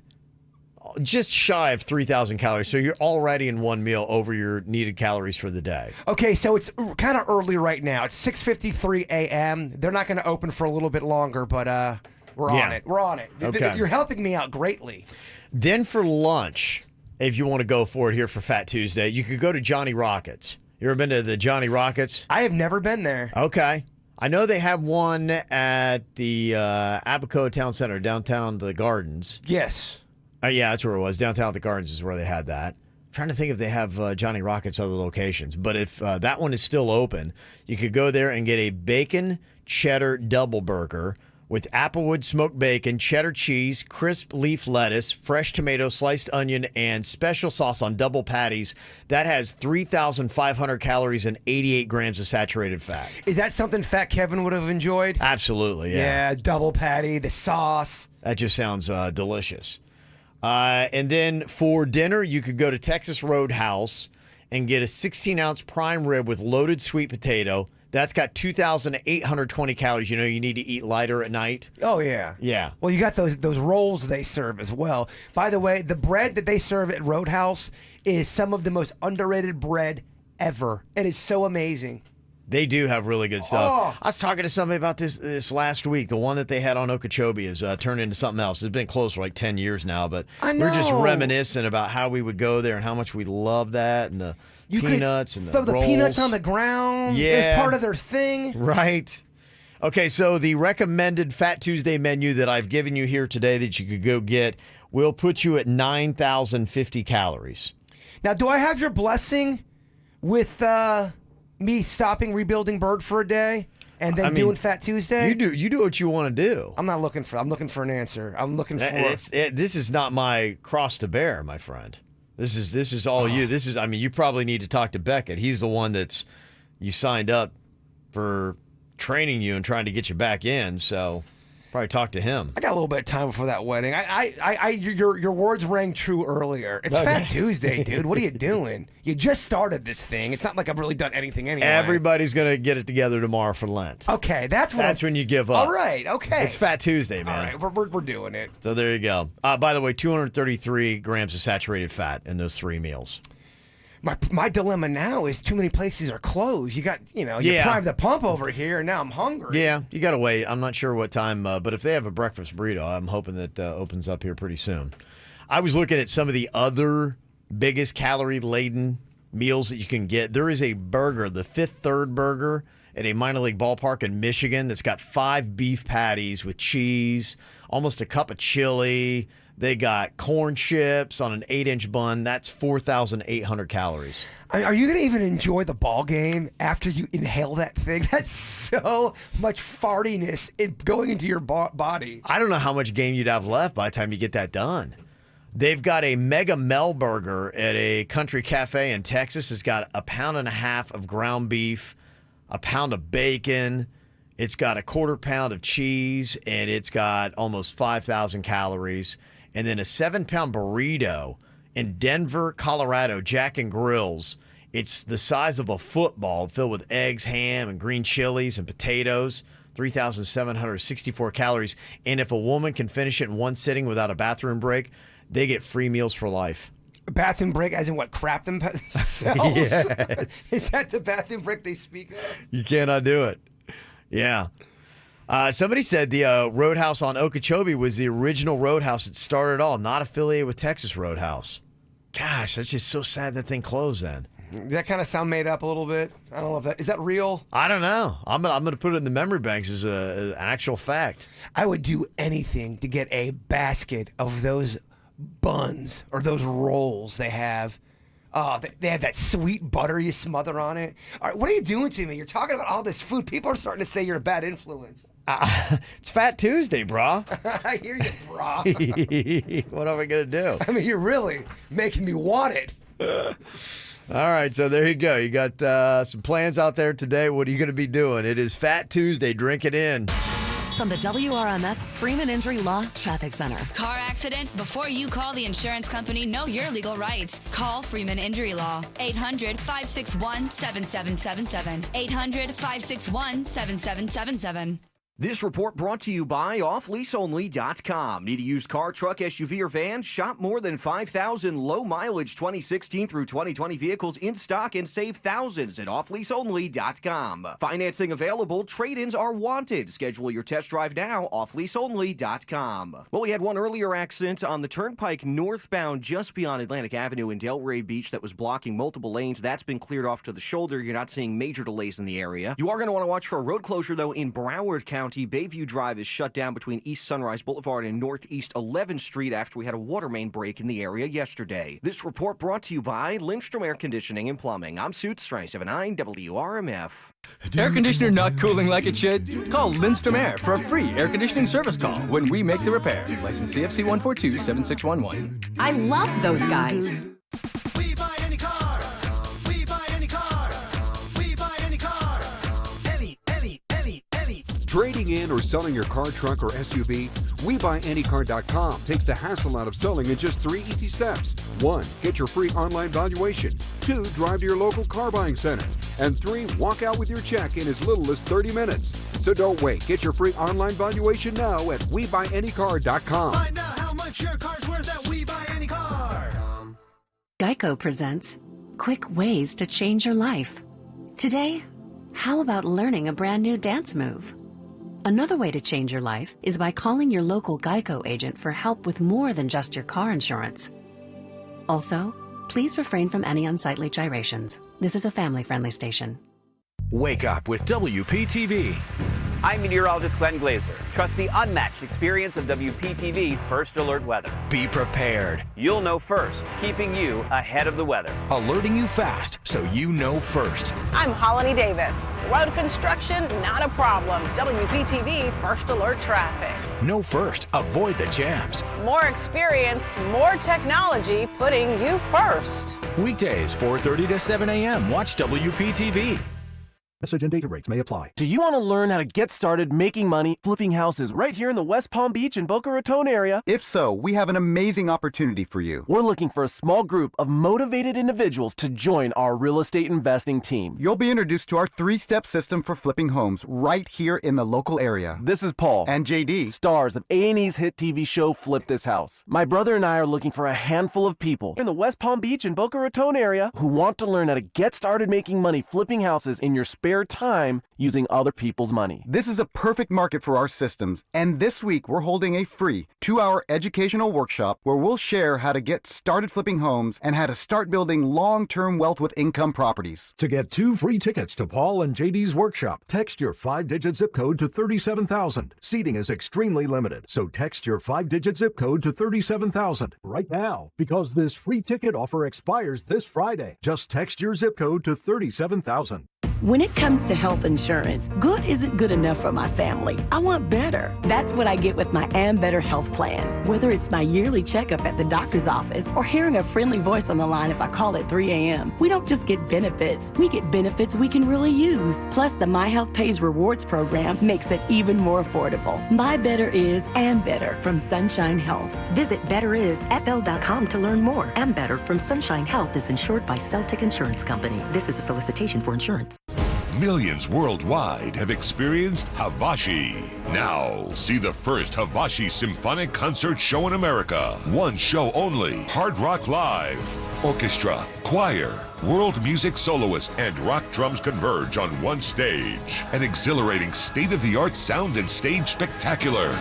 just shy of 3,000 calories. So you're already in one meal over your needed calories for the day. Okay, so it's kind of early right now. It's 6:53 a.m. They're not going to open for a little bit longer, but we're on it. We're on it. Okay. You're helping me out greatly. Then for lunch, if you want to go for it here for Fat Tuesday, you could go to Johnny Rockets. You ever been to the Johnny Rockets? I have never been there. Okay. I know they have one at the Abaco Town Center, downtown the Gardens. Yes. Yeah, that's where it was. Downtown at the Gardens is where they had that. I'm trying to think if they have Johnny Rockets other locations. But if that one is still open, you could go there and get a bacon cheddar double burger with applewood smoked bacon, cheddar cheese, crisp leaf lettuce, fresh tomato, sliced onion, and special sauce on double patties. That has 3,500 calories and 88 grams of saturated fat. Is that something Fat Kevin would have enjoyed? Absolutely, Yeah, double patty, the sauce. That just sounds delicious. And then for dinner, you could go to Texas Roadhouse and get a 16-ounce prime rib with loaded sweet potato. That's got 2,820 calories. You need to eat lighter at night. Oh, yeah. Yeah. Well, you got those rolls they serve as well. By the way, the bread that they serve at Roadhouse is some of the most underrated bread ever. It is so amazing. They do have really good stuff. I was talking to somebody about this last week. The one that they had on Okeechobee has turned into something else. It's been closed for like 10 years now, but we're just reminiscing about how we would go there and how much we love that and the peanuts and the rolls. Throw the peanuts on the ground. Yeah. It was part of their thing. Right. Okay, so the recommended Fat Tuesday menu that I've given you here today that you could go get will put you at 9,050 calories. Now, do I have your blessing with me stopping Rebuilding Bird for a day and then doing Fat Tuesday? You do what you want to do. I'm looking for an answer. I'm looking for this is not my cross to bear, my friend. This is all you. This is you probably need to talk to Beckett. He's the one that's you signed up for training you and trying to get you back in, so probably talk to him. I got a little bit of time before that wedding. Your words rang true earlier. It's Fat Tuesday, dude. What are you doing? You just started this thing. It's not like I've really done anything anyway. Everybody's gonna get it together tomorrow for Lent. Okay, that's when you give up. All right, okay. It's Fat Tuesday, man. All right, we're doing it. So there you go. By the way, 233 grams of saturated fat in those 3 meals. My dilemma now is too many places are closed. You got, you primed the pump over here, and now I'm hungry. Yeah, you got to wait. I'm not sure what time, but if they have a breakfast burrito, I'm hoping that opens up here pretty soon. I was looking at some of the other biggest calorie-laden meals that you can get. There is a burger, the Fifth Third Burger, at a minor league ballpark in Michigan that's got 5 beef patties with cheese, almost a cup of chili. They got corn chips on an 8-inch bun. That's 4,800 calories. Are you going to even enjoy the ball game after you inhale that thing? That's so much fartiness going into your body. I don't know how much game you'd have left by the time you get that done. They've got a Mega Mel Burger at a country cafe in Texas. It's got 1.5 pounds of ground beef, a pound of bacon. It's got 1/4 pound of cheese, and it's got almost 5,000 calories. And then a 7-pound burrito in Denver, Colorado, Jack and Grills. It's the size of a football, filled with eggs, ham, and green chilies and potatoes. 3,764 calories. And if a woman can finish it in one sitting without a bathroom break, they get free meals for life. A bathroom break, as in what, crap themselves? Yes. Is that the bathroom break they speak of? You cannot do it. Yeah. Somebody said the Roadhouse on Okeechobee was the original Roadhouse that started it all, not affiliated with Texas Roadhouse. Gosh, that's just so sad that thing closed then. Does that kind of sound made up a little bit? I don't know if that is that real. I don't know. I'm gonna put it in the memory banks as an actual fact. I would do anything to get a basket of those buns or those rolls they have. Oh, they have that sweet butter you smother on it. All right, what are you doing to me? You're talking about all this food. People are starting to say you're a bad influence. It's Fat Tuesday, brah. I hear you, brah. What am I gonna do? I mean, you're really making me want it. All right, so there you go. You got some plans out there today. What are you going to be doing? It is Fat Tuesday. Drink it in. From the WRMF Freeman Injury Law Traffic Center. Car accident? Before you call the insurance company, know your legal rights. Call Freeman Injury Law. 800-561-7777. 800-561-7777. This report brought to you by offleaseonly.com. Need a used car, truck, SUV, or van? Shop more than 5,000 low-mileage 2016 through 2020 vehicles in stock and save thousands at offleaseonly.com. Financing available. Trade-ins are wanted. Schedule your test drive now. offleaseonly.com. Well, we had one earlier accident on the Turnpike northbound just beyond Atlantic Avenue in Delray Beach that was blocking multiple lanes. That's been cleared off to the shoulder. You're not seeing major delays in the area. You are going to want to watch for a road closure, though, in Broward County. Bayview Drive is shut down between East Sunrise Boulevard and Northeast 11th Street after we had a water main break in the area yesterday. This report brought to you by Lindstrom Air Conditioning and Plumbing. I'm Suits 379 WRMF. Air conditioner not cooling like it should? Call Lindstrom Air for a free air conditioning service call when we make the repair. License CFC 1427611. I love those guys. We buy any car. We buy any car. We buy any car. Any. Trading in or selling your car, truck, or SUV? WeBuyAnyCar.com takes the hassle out of selling in just 3 easy steps. 1. Get your free online valuation. 2. Drive to your local car buying center. And 3. Walk out with your check in as little as 30 minutes. So don't wait. Get your free online valuation now at WeBuyAnyCar.com. Find out how much your car's worth at We Buy Any Car. Geico presents quick ways to change your life. Today, how about learning a brand new dance move? Another way to change your life is by calling your local Geico agent for help with more than just your car insurance. Also, please refrain from any unsightly gyrations. This is a family-friendly station. Wake up with WPTV. I'm meteorologist Glenn Glazer. Trust the unmatched experience of WPTV First Alert Weather. Be prepared. You'll know first, keeping you ahead of the weather. Alerting you fast so you know first. I'm Holly Davis. Road construction, not a problem. WPTV First Alert Traffic. Know first. Avoid the jams. More experience, more technology, putting you first. Weekdays, 4:30 to 7 a.m. Watch WPTV. Message and data rates may apply. Do you want to learn how to get started making money flipping houses right here in the West Palm Beach and Boca Raton area? If so, we have an amazing opportunity for you. We're looking for a small group of motivated individuals to join our real estate investing team. You'll be introduced to our 3-step system for flipping homes right here in the local area. This is Paul. And JD. Stars of A&E's hit TV show Flip This House. My brother and I are looking for a handful of people in the West Palm Beach and Boca Raton area who want to learn how to get started making money flipping houses in your spare time using other people's money. This is a perfect market for our systems, and this week we're holding a free 2-hour educational workshop where we'll share how to get started flipping homes and how to start building long-term wealth with income properties. To get 2 free tickets to Paul and JD's workshop, text your 5-digit zip code to 37,000. Seating is extremely limited, so text your 5-digit zip code to 37,000 right now because this free ticket offer expires this Friday. Just text your zip code to 37,000. When it comes to health insurance, good isn't good enough for my family. I want better. That's what I get with my Am Better health plan. Whether it's my yearly checkup at the doctor's office or hearing a friendly voice on the line if I call at 3 a.m., we don't just get benefits. We get benefits we can really use. Plus, the My Health Pays Rewards program makes it even more affordable. My Better is Am Better from Sunshine Health. Visit betterisfl.com to learn more. Am Better from Sunshine Health is insured by Celtic Insurance Company. This is a solicitation for insurance. Millions worldwide have experienced Havashi. Now, see the first Havashi symphonic concert show in America. One show only. Hard Rock Live. Orchestra, choir, world music soloists, and rock drums converge on one stage. An exhilarating state-of-the-art sound and stage spectacular.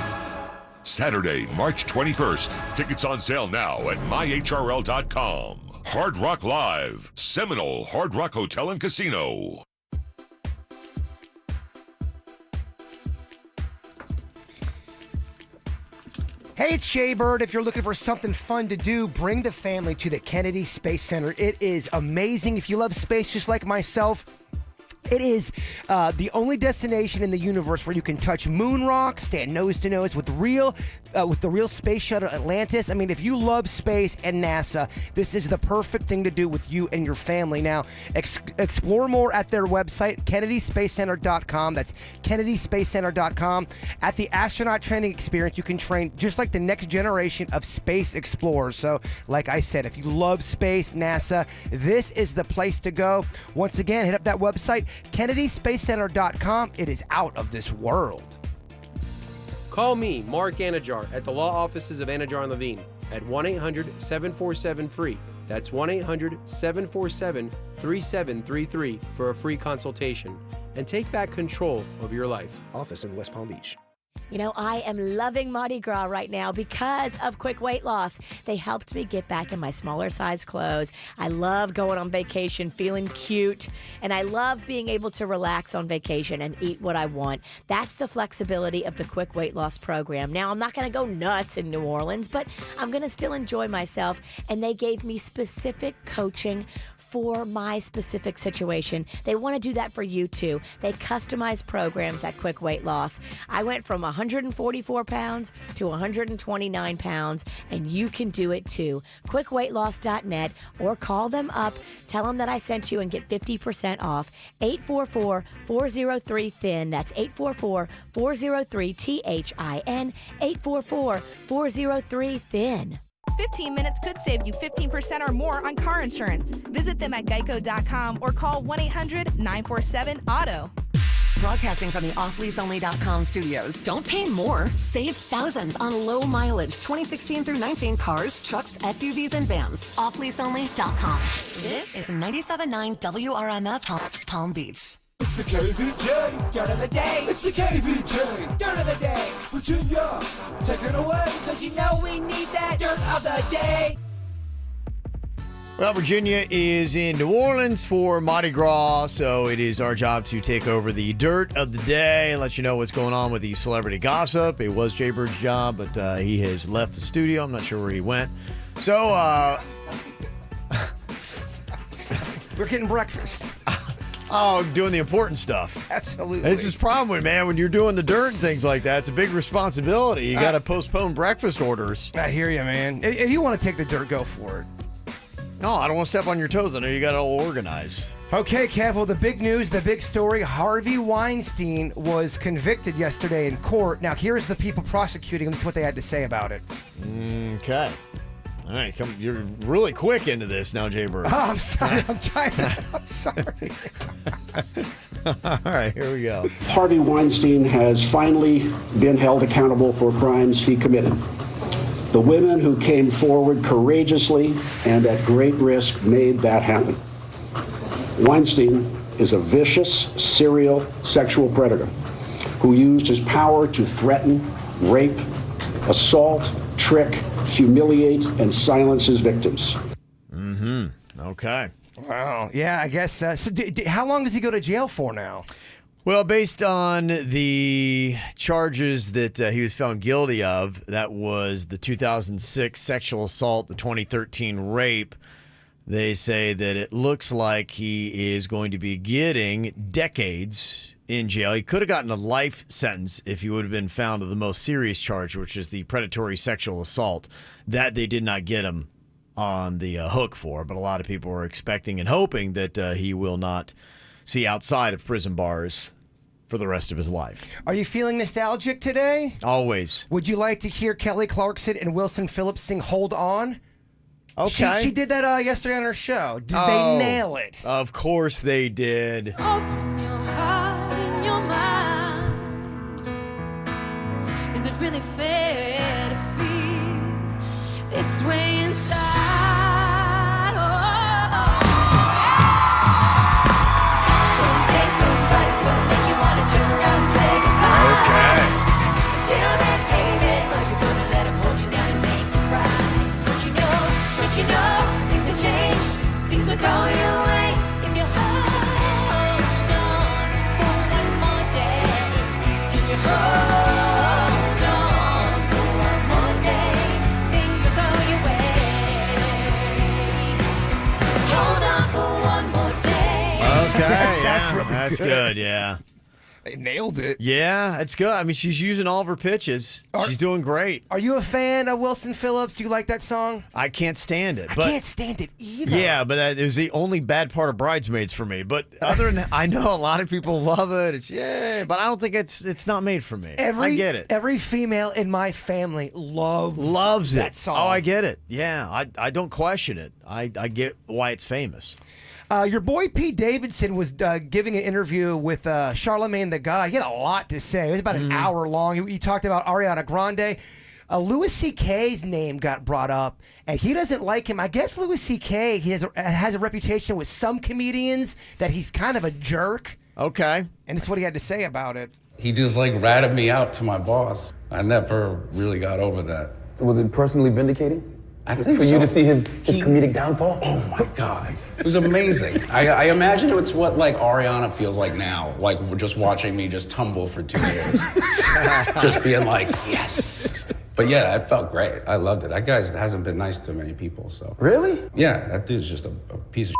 Saturday, March 21st. Tickets on sale now at myhrl.com. Hard Rock Live. Seminole Hard Rock Hotel and Casino. Hey, it's Jay Bird. If you're looking for something fun to do, bring the family to the Kennedy Space Center. It is amazing. If you love space just like myself, it is the only destination in the universe where you can touch moon rock, stand nose to nose with the real space shuttle Atlantis. I mean, if you love space and NASA, this is the perfect thing to do with you and your family. Now, explore more at their website, KennedySpaceCenter.com. That's KennedySpaceCenter.com. At the astronaut training experience, you can train just like the next generation of space explorers. So, like I said, if you love space, NASA, this is the place to go. Once again, hit up that website, KennedySpaceCenter.com. It is out of this world. Call me, Mark Anajar, at the law offices of Anajar and Levine at 1-800-747-FREE. That's 1-800-747-3733 for a free consultation and take back control of your life. Office in West Palm Beach. You know, I am loving Mardi Gras right now because of Quick Weight Loss. They helped me get back in my smaller size clothes. I love going on vacation, feeling cute, and I love being able to relax on vacation and eat what I want. That's the flexibility of the Quick Weight Loss program. Now, I'm not going to go nuts in New Orleans, but I'm going to still enjoy myself, and they gave me specific coaching for my specific situation. They want to do that for you too. They customize programs at Quick Weight Loss. I went from 144 pounds to 129 pounds, and you can do it too. QuickWeightLoss.net or call them up. Tell them that I sent you and get 50% off. 844-403-THIN. That's 844-403-THIN. 844-403-THIN. 15 minutes could save you 15% or more on car insurance. Visit them at geico.com or call 1-800-947-AUTO. Broadcasting from the offleaseonly.com studios. Don't pay more. Save thousands on low mileage 2016 through 19 cars, trucks, SUVs, and vans. Offleaseonly.com. This is 97.9 WRMF Palm Beach. It's the KVJ Dirt of the Day. It's the KVJ Dirt of the Day. Virginia, take it away, because you know we need that Dirt of the Day. Well, Virginia is in New Orleans for Mardi Gras, so it is our job to take over the Dirt of the Day and let you know what's going on with the celebrity gossip. It was Jay Bird's job, but he has left the studio. I'm not sure where he went. So, we're getting breakfast. Oh, doing the important stuff. Absolutely. This is the problem with, man, when you're doing the dirt and things like that, it's a big responsibility. You got to postpone breakfast orders. I hear you, man. If you want to take the dirt, go for it. No, I don't want to step on your toes. I know you got it all organized. Okay, Kev, well, the big news, the big story, Harvey Weinstein was convicted yesterday in court. Now, here's the people prosecuting him. This is what they had to say about it. Okay. All right, you're really quick into this now, Jay Bird. Oh, I'm sorry. I'm sorry. All right, here we go. Harvey Weinstein has finally been held accountable for crimes he committed. The women who came forward courageously and at great risk made that happen. Weinstein is a vicious serial sexual predator who used his power to threaten, rape, assault, trick, humiliate, and silence his victims. Mm-hmm. Okay. Wow. Yeah, I guess. So how long does he go to jail for now? Well, based on the charges that he was found guilty of, that was the 2006 sexual assault, the 2013 rape, They say that it looks like he is going to be getting decades in jail. He could have gotten a life sentence if he would have been found of the most serious charge, which is the predatory sexual assault. That they did not get him on the hook for, but a lot of people are expecting and hoping that he will not see outside of prison bars for the rest of his life. Are you feeling nostalgic today? Always. Would you like to hear Kelly Clarkson and Wilson Phillips sing Hold On? Okay. She did that yesterday on her show. Did they nail it? Of course they did. Open your heart and your mind. Is it really fair to feel this way inside? Someday somebody's gonna make you wanna turn around and say goodbye. Okay. Till then, baby, are you gonna let him hold you down and make you cry? Don't you know, things will change, things will go your way if you hold on for one more day. Can you hold on for one more day? Things will go your way. Hold on for one more day. Okay, That's yeah, really that's good. good, yeah. They nailed it. Yeah, it's good. I mean, she's using all of her pitches. She's doing great. Are you a fan of Wilson Phillips? Do you like that song? I can't stand it. I But can't stand it either. yeah, but that is the only bad part of Bridesmaids for me. But other than that, I know a lot of people love it. It's but I don't think it's not made for me. I get it. Every female in my family Loves that it. song. Oh, I get it. Yeah, I don't question it. I get why it's famous. Your boy Pete Davidson was giving an interview with Charlemagne the God. He had a lot to say. It was about an hour long. He talked about Ariana Grande. Louis C.K.'s name got brought up, and he doesn't like him. I guess Louis C.K. has a reputation with some comedians that he's kind of a jerk. Okay. And this is what he had to say about it. He just like ratted me out to my boss. I never really got over that. Was it personally vindicating? I think For so. you to see his comedic downfall? Oh my God. It was amazing. I imagine it's what like Ariana feels like now. Like just watching me just tumble for 2 years. Just being like, yes. But yeah, it felt great. I loved it. That guy hasn't been nice to many people, so. Really? Yeah, that dude's just a piece of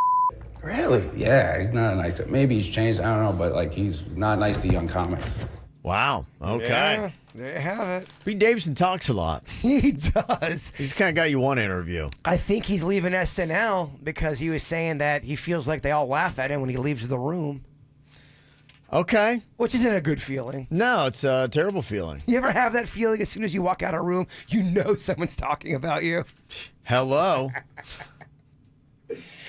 Really? Yeah, he's not nice to, maybe he's changed, I don't know, but like he's not nice to young comics. Wow. Okay. Yeah, there you have it. Pete Davidson talks a lot. He does. He's the kind of guy you want to interview. I think he's leaving SNL because he was saying that he feels like they all laugh at him when he leaves the room. Okay. Which isn't a good feeling. No, it's a terrible feeling. You ever have that feeling as soon as you walk out of a room, you know someone's talking about you? Hello.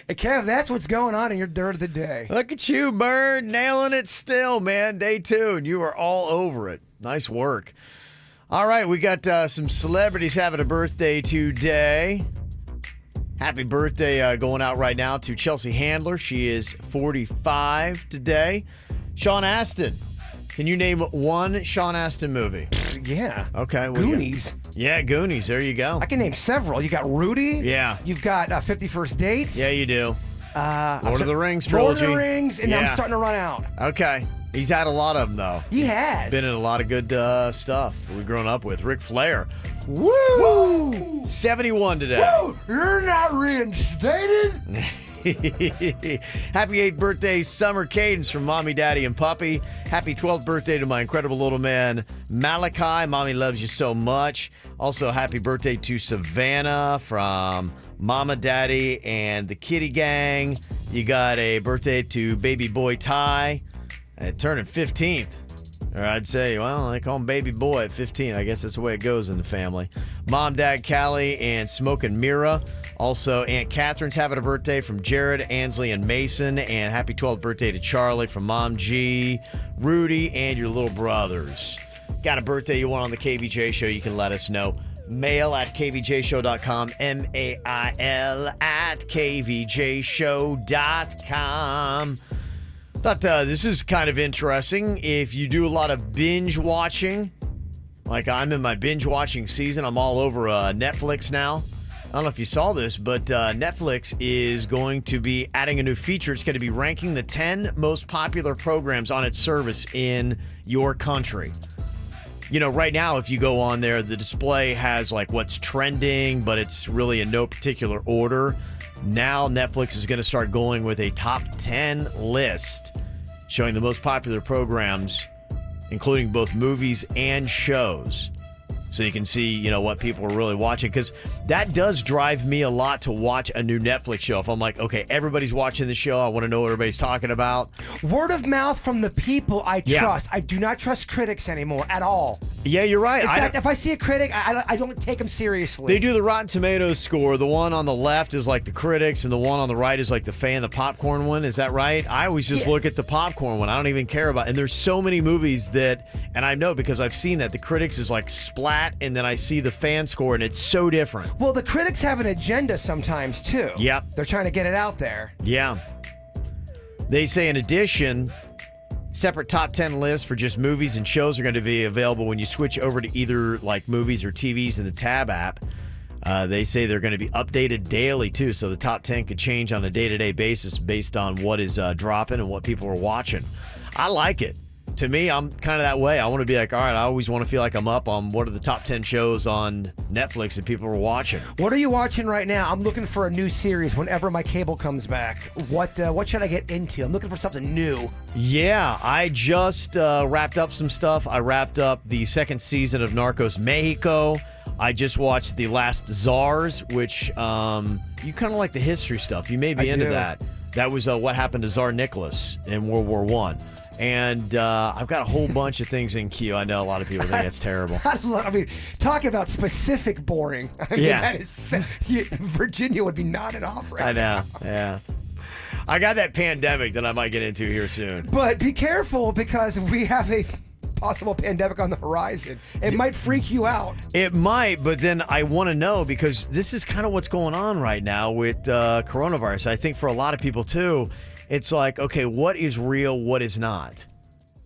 Hey, Kev, that's what's going on in your dirt of the day. Look at you, Bird, nailing it still, man. Day 2, and you are all over it. Nice work. All right, we got some celebrities having a birthday today. Happy birthday going out right now to Chelsea Handler. She is 45 today. Sean Astin. Can you name one Sean Astin movie? Yeah. Okay. Goonies. Yeah, Goonies. There you go. I can name several. You got Rudy. Yeah. You've got 50 First Dates. Yeah, you do. Lord of the Rings Lord trilogy. of the Rings, and I'm starting to run out. Okay. He's had a lot of them, though. He has. Been in a lot of good stuff we've grown up with. Ric Flair. Woo! 71 today. Woo! You're not reinstated? Happy 8th birthday, Summer Cadence from Mommy, Daddy, and Puppy. Happy 12th birthday to my incredible little man, Malachi. Mommy loves you so much. Also, happy birthday to Savannah from Mama, Daddy, and the Kitty Gang. You got a birthday to baby boy Ty, turning 15th. Or I'd say, well, they call him baby boy at 15. I guess that's the way it goes in the family. Mom, Dad, Callie, and Smokin' Mira. Also, Aunt Catherine's having a birthday from Jared, Ansley, and Mason. And happy 12th birthday to Charlie from Mom G, Rudy, and your little brothers. Got a birthday you want on the KVJ show, you can let us know. Mail at kvjshow.com, mail at kvjshow.com. Thought this is kind of interesting. If you do a lot of binge watching, like I'm in my binge watching season, I'm all over Netflix now. I don't know if you saw this, but Netflix is going to be adding a new feature. It's going to be ranking the 10 most popular programs on its service in your country. You know, right now, if you go on there, the display has like what's trending, but it's really in no particular order. Now Netflix is going to start going with a top 10 list showing the most popular programs, including both movies and shows. So you can see, what people are really watching. Because that does drive me a lot to watch a new Netflix show. If I'm like, okay, everybody's watching the show. I want to know what everybody's talking about. Word of mouth from the people I trust. I do not trust critics anymore at all. Yeah, you're right. In fact, if I see a critic, I don't take them seriously. They do the Rotten Tomatoes score. The one on the left is like the critics, and the one on the right is like the fan, the popcorn one. Is that right? I always just look at the popcorn one. I don't even care about it. And there's so many movies that, and I know because I've seen that, the critics is like splat, and then I see the fan score, and it's so different. Well, the critics have an agenda sometimes, too. Yep. They're trying to get it out there. Yeah. They say, in addition, separate top 10 lists for just movies and shows are going to be available when you switch over to either like movies or TVs in the Tab app. They say they're going to be updated daily, too, so the top 10 could change on a day-to-day basis based on what is dropping and what people are watching. I like it. To me, I'm kind of that way. I want to be like, all right, I always want to feel like I'm up on what are the top 10 shows on Netflix that people are watching. What are you watching right now? I'm looking for a new series whenever my cable comes back. What should I get into? I'm looking for something new. Yeah, I just wrapped up some stuff. I wrapped up the second season of Narcos Mexico. I just watched The Last Czars, which you kind of like the history stuff. You may be into that. That was what happened to Tsar Nicholas in World War I. And I've got a whole bunch of things in queue. I know a lot of people think that's terrible. I mean, talking about specific boring. I mean, that is, Virginia would be nodding off right now. I know, yeah. I got that pandemic that I might get into here soon. But be careful because we have a possible pandemic on the horizon. It might freak you out. It might, but then I want to know because this is kind of what's going on right now with coronavirus. I think for a lot of people, too, it's like, okay, what is real? What is not?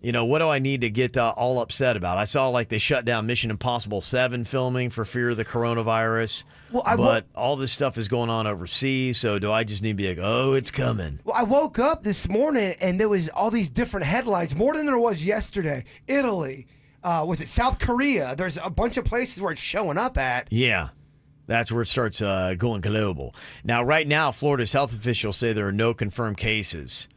What do I need to get all upset about? I saw like they shut down Mission Impossible 7 filming for fear of the coronavirus. But all this stuff is going on overseas, so do I just need to be like, oh, it's coming? Well, I woke up this morning and there was all these different headlines, more than there was yesterday. Italy, was it South Korea? There's a bunch of places where it's showing up at. Yeah. That's where it starts going global. Now, right now, Florida's health officials say there are no confirmed cases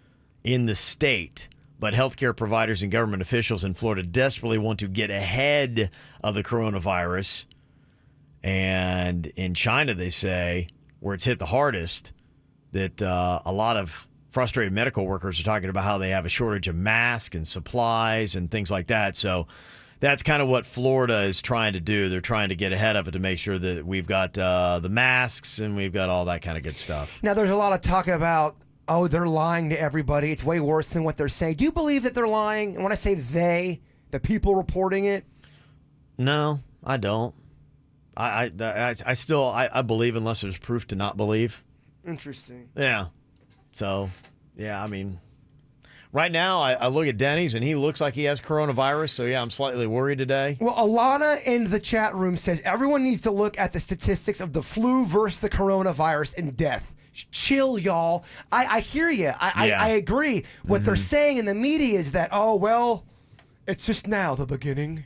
in the state, but healthcare providers and government officials in Florida desperately want to get ahead of the coronavirus. And in China, they say, where it's hit the hardest, that a lot of frustrated medical workers are talking about how they have a shortage of masks and supplies and things like that. So that's kind of what Florida is trying to do. They're trying to get ahead of it to make sure that we've got the masks and we've got all that kind of good stuff. Now, there's a lot of talk about, oh, they're lying to everybody. It's way worse than what they're saying. Do you believe that they're lying? And when I say they, the people reporting it? No, I don't. I still believe unless there's proof to not believe. Interesting. Yeah. So, yeah, I mean, right now I look at Denny's and he looks like he has coronavirus. So, yeah, I'm slightly worried today. Well, Alana in the chat room says everyone needs to look at the statistics of the flu versus the coronavirus and death. Chill, y'all. I hear you. I agree. What they're saying in the media is that, oh, well, it's just now the beginning.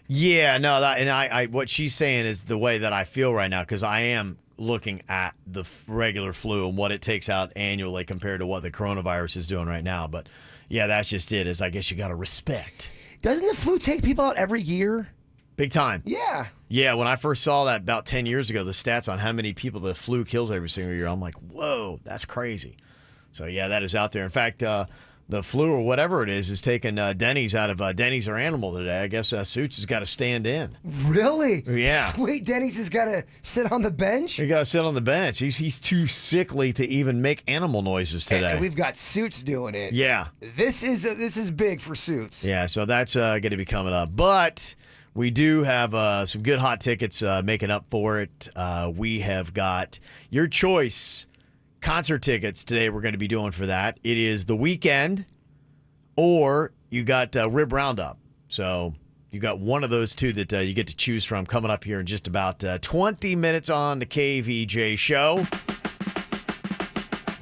Yeah, no, I what she's saying is the way that I feel right now because I am looking at the regular flu and what it takes out annually compared to what the coronavirus is doing right now. But yeah, that's just it. Is I guess you got to respect. Doesn't the flu take people out every year? Big time. Yeah. Yeah, when I first saw that about 10 years ago, the stats on how many people the flu kills every single year, I'm like, whoa, that's crazy. So yeah, that is out there. In fact, the flu or whatever it is taking Denny's out of Denny's or Animal today. I guess Suits has got to stand in. Really? Yeah. Sweet Denny's has got to sit on the bench? He got to sit on the bench. He's too sickly to even make animal noises today. And we've got Suits doing it. Yeah. This is big for Suits. Yeah, so that's going to be coming up. But we do have some good hot tickets making up for it. We have got your choice concert tickets today we're going to be doing for that. It is The Weeknd or you got Rib Roundup. So you got one of those two that you get to choose from coming up here in just about 20 minutes on the KVJ show.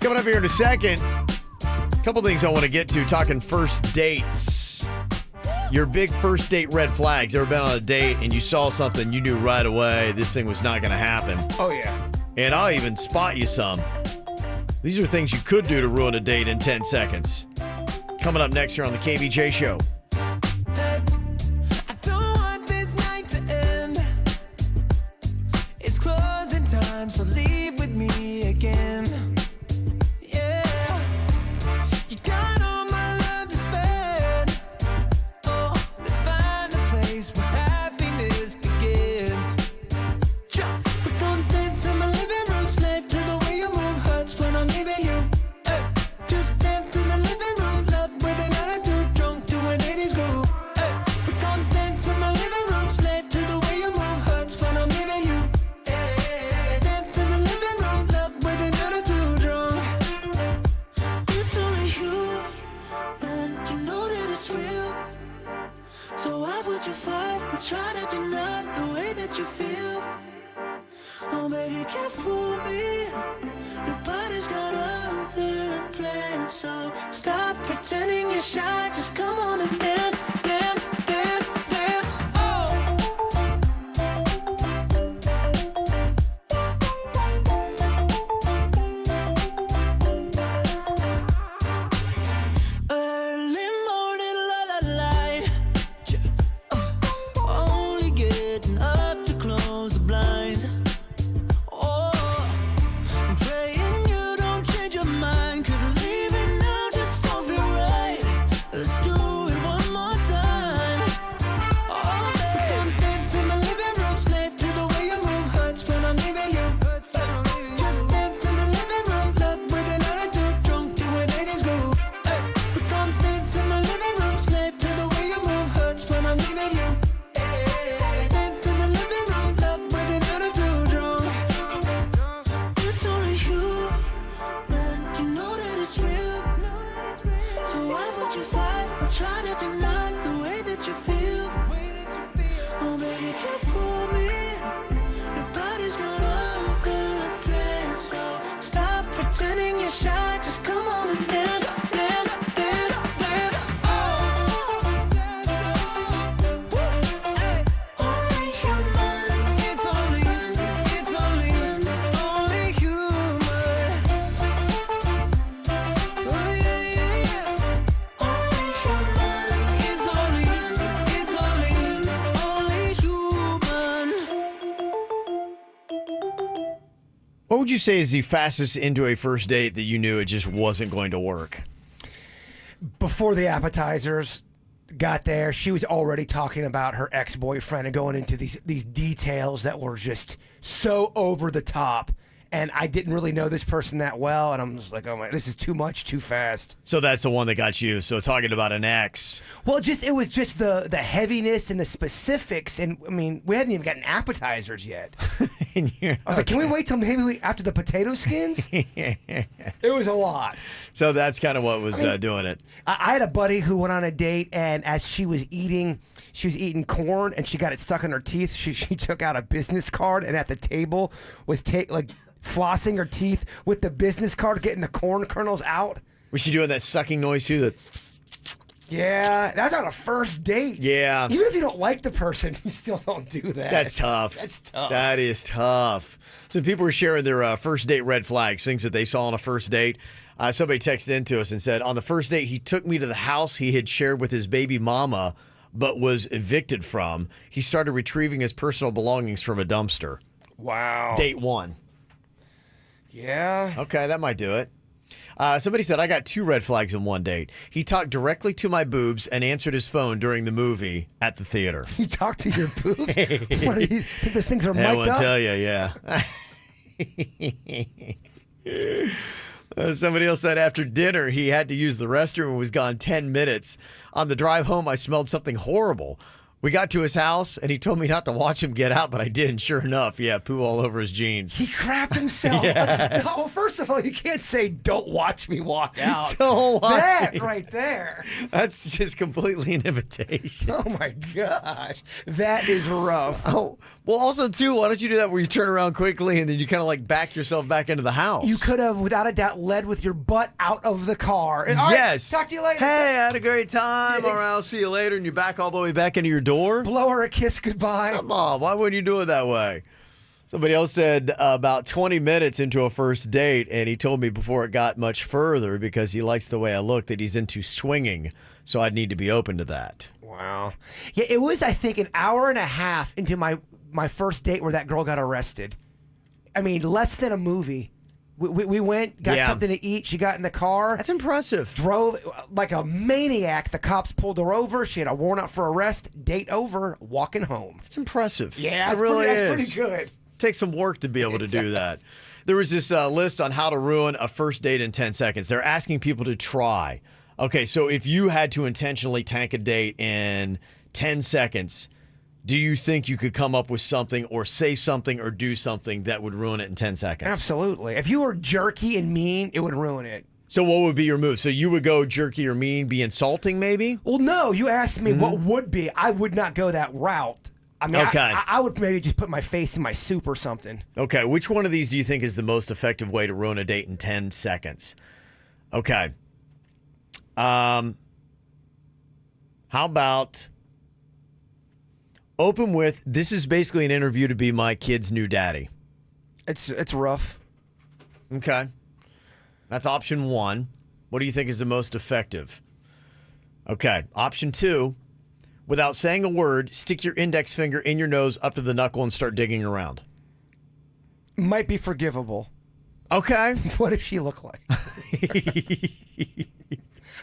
Coming up here in a second, a couple things I want to get to, talking first dates. Your big first date red flags. Ever been on a date and you saw something you knew right away this thing was not going to happen? Oh, yeah. And I'll even spot you some. These are things you could do to ruin a date in 10 seconds. Coming up next here on the KVJ Show. I don't want this night to end. It's closing time, so leave with me again. Yeah, you got all my love to spend. Oh, let's find a place where happiness begins. We're gonna dance in my living room, slave to the way you move, hurts when I'm leaving you. Just dance in the living room, love with an attitude, drunk to an 80s groove. We're gonna dance in my living room, slave to the way you move, hurts when I'm leaving you. Dance in the living room, love with an attitude, drunk. It's only you, man, you know that it's real. So why would you fight and try to deny the way that you feel? Oh baby, can't fool me. Your body's got other plans, so stop pretending you're shy. Just come on and dance, dance, dance, dance. Oh. Early morning, la la light. Only getting up to close the blinds. I'm praying you don't change your mind, 'cause leaving now just don't feel right. Let's do it one more time. Oh, baby, come dance in my living room, slave to the way you move, hurts when I'm leaving you. Just dance in the living room, love with an attitude, drunk to an 80s groove. We come dance in my living room, slave to the way you move, hurts when I'm leaving you. Dance in the living room, love with an attitude, drunk. It's only you, man, you know that it's real. So why would you fight and try to deny the way that you feel? Oh baby, can't fool me. Your body's got other plans, so stop pretending you're shy. Just come on and dance, dance, dance, dance. Only human. It's only human. Oh yeah, yeah, yeah. Only human. It's only human. What would you say is the fastest into a first date that you knew it just wasn't going to work? Before the appetizers got there, she was already talking about her ex-boyfriend and going into these details that were just so over the top. And I didn't really know this person that well, and I'm just like, oh my, this is too much, too fast. So that's the one that got you. So talking about an ex. Well, it was just the heaviness and the specifics, and I mean, we hadn't even gotten appetizers yet. I was like, can we wait till maybe after the potato skins? It was a lot. So that's kind of what was doing it. I had a buddy who went on a date, and as she was eating corn, and she got it stuck in her teeth. She took out a business card, and at the table was flossing her teeth with the business card, getting the corn kernels out. Was she doing that sucking noise too? Yeah, that's on a first date. Yeah. Even if you don't like the person, you still don't do that. That's tough. That is tough. So people were sharing their first date red flags, things that they saw on a first date. Somebody texted into us and said, on the first date, he took me to the house he had shared with his baby mama, but was evicted from. He started retrieving his personal belongings from a dumpster. Wow. Date one. Yeah. Okay, that might do it. Somebody said, I got 2 red flags in one date. He talked directly to my boobs and answered his phone during the movie at the theater. He talked to your boobs? What, do you think those things are mic'd I up? won't tell you, yeah. Somebody else said after dinner he had to use the restroom and was gone 10 minutes. On the drive home, I smelled something horrible. We got to his house, and he told me not to watch him get out, but I did, and sure enough, yeah, poo all over his jeans. He crapped himself. Yeah. Well, first of all, you can't say, don't watch me walk out. Don't watch that me. right there. That's just completely an invitation. Oh, my gosh. That is rough. Oh, well, also, too, why don't you do that where you turn around quickly, and then you kind of like back yourself back into the house? You could have, without a doubt, led with your butt out of the car. And, all yes. Right, talk to you later. Hey, I had a great time. All right, I'll see you later. And you're back all the way back into your door. Blow her a kiss goodbye. Come on. Why wouldn't you do it that way? Somebody else said about 20 minutes into a first date, and he told me before it got much further, because he likes the way I look, that he's into swinging. So I'd need to be open to that. Wow. Yeah, it was, I think, an hour and a half into my first date where that girl got arrested. I mean, less than a movie. We went, got something to eat. She got in the car. That's impressive. Drove like a maniac. The cops pulled her over. She had a warrant out for arrest. Date over. Walking home. That's impressive. Yeah, it really is. That's pretty good. Takes some work to be able to do that. There was this list on how to ruin a first date in 10 seconds. They're asking people to try. Okay, so if you had to intentionally tank a date in 10 seconds, do you think you could come up with something or say something or do something that would ruin it in 10 seconds? Absolutely. If you were jerky and mean, it would ruin it. So what would be your move? So you would go jerky or mean, be insulting maybe? Well, no. You asked me what would be. I would not go that route. I mean, okay. I would maybe just put my face in my soup or something. Okay, which one of these do you think is the most effective way to ruin a date in 10 seconds? Okay. How about open with, this is basically an interview to be my kid's new daddy. It's rough. Okay. That's option one. What do you think is the most effective? Okay. Option two, without saying a word, stick your index finger in your nose up to the knuckle and start digging around. Might be forgivable. Okay. What does she look like?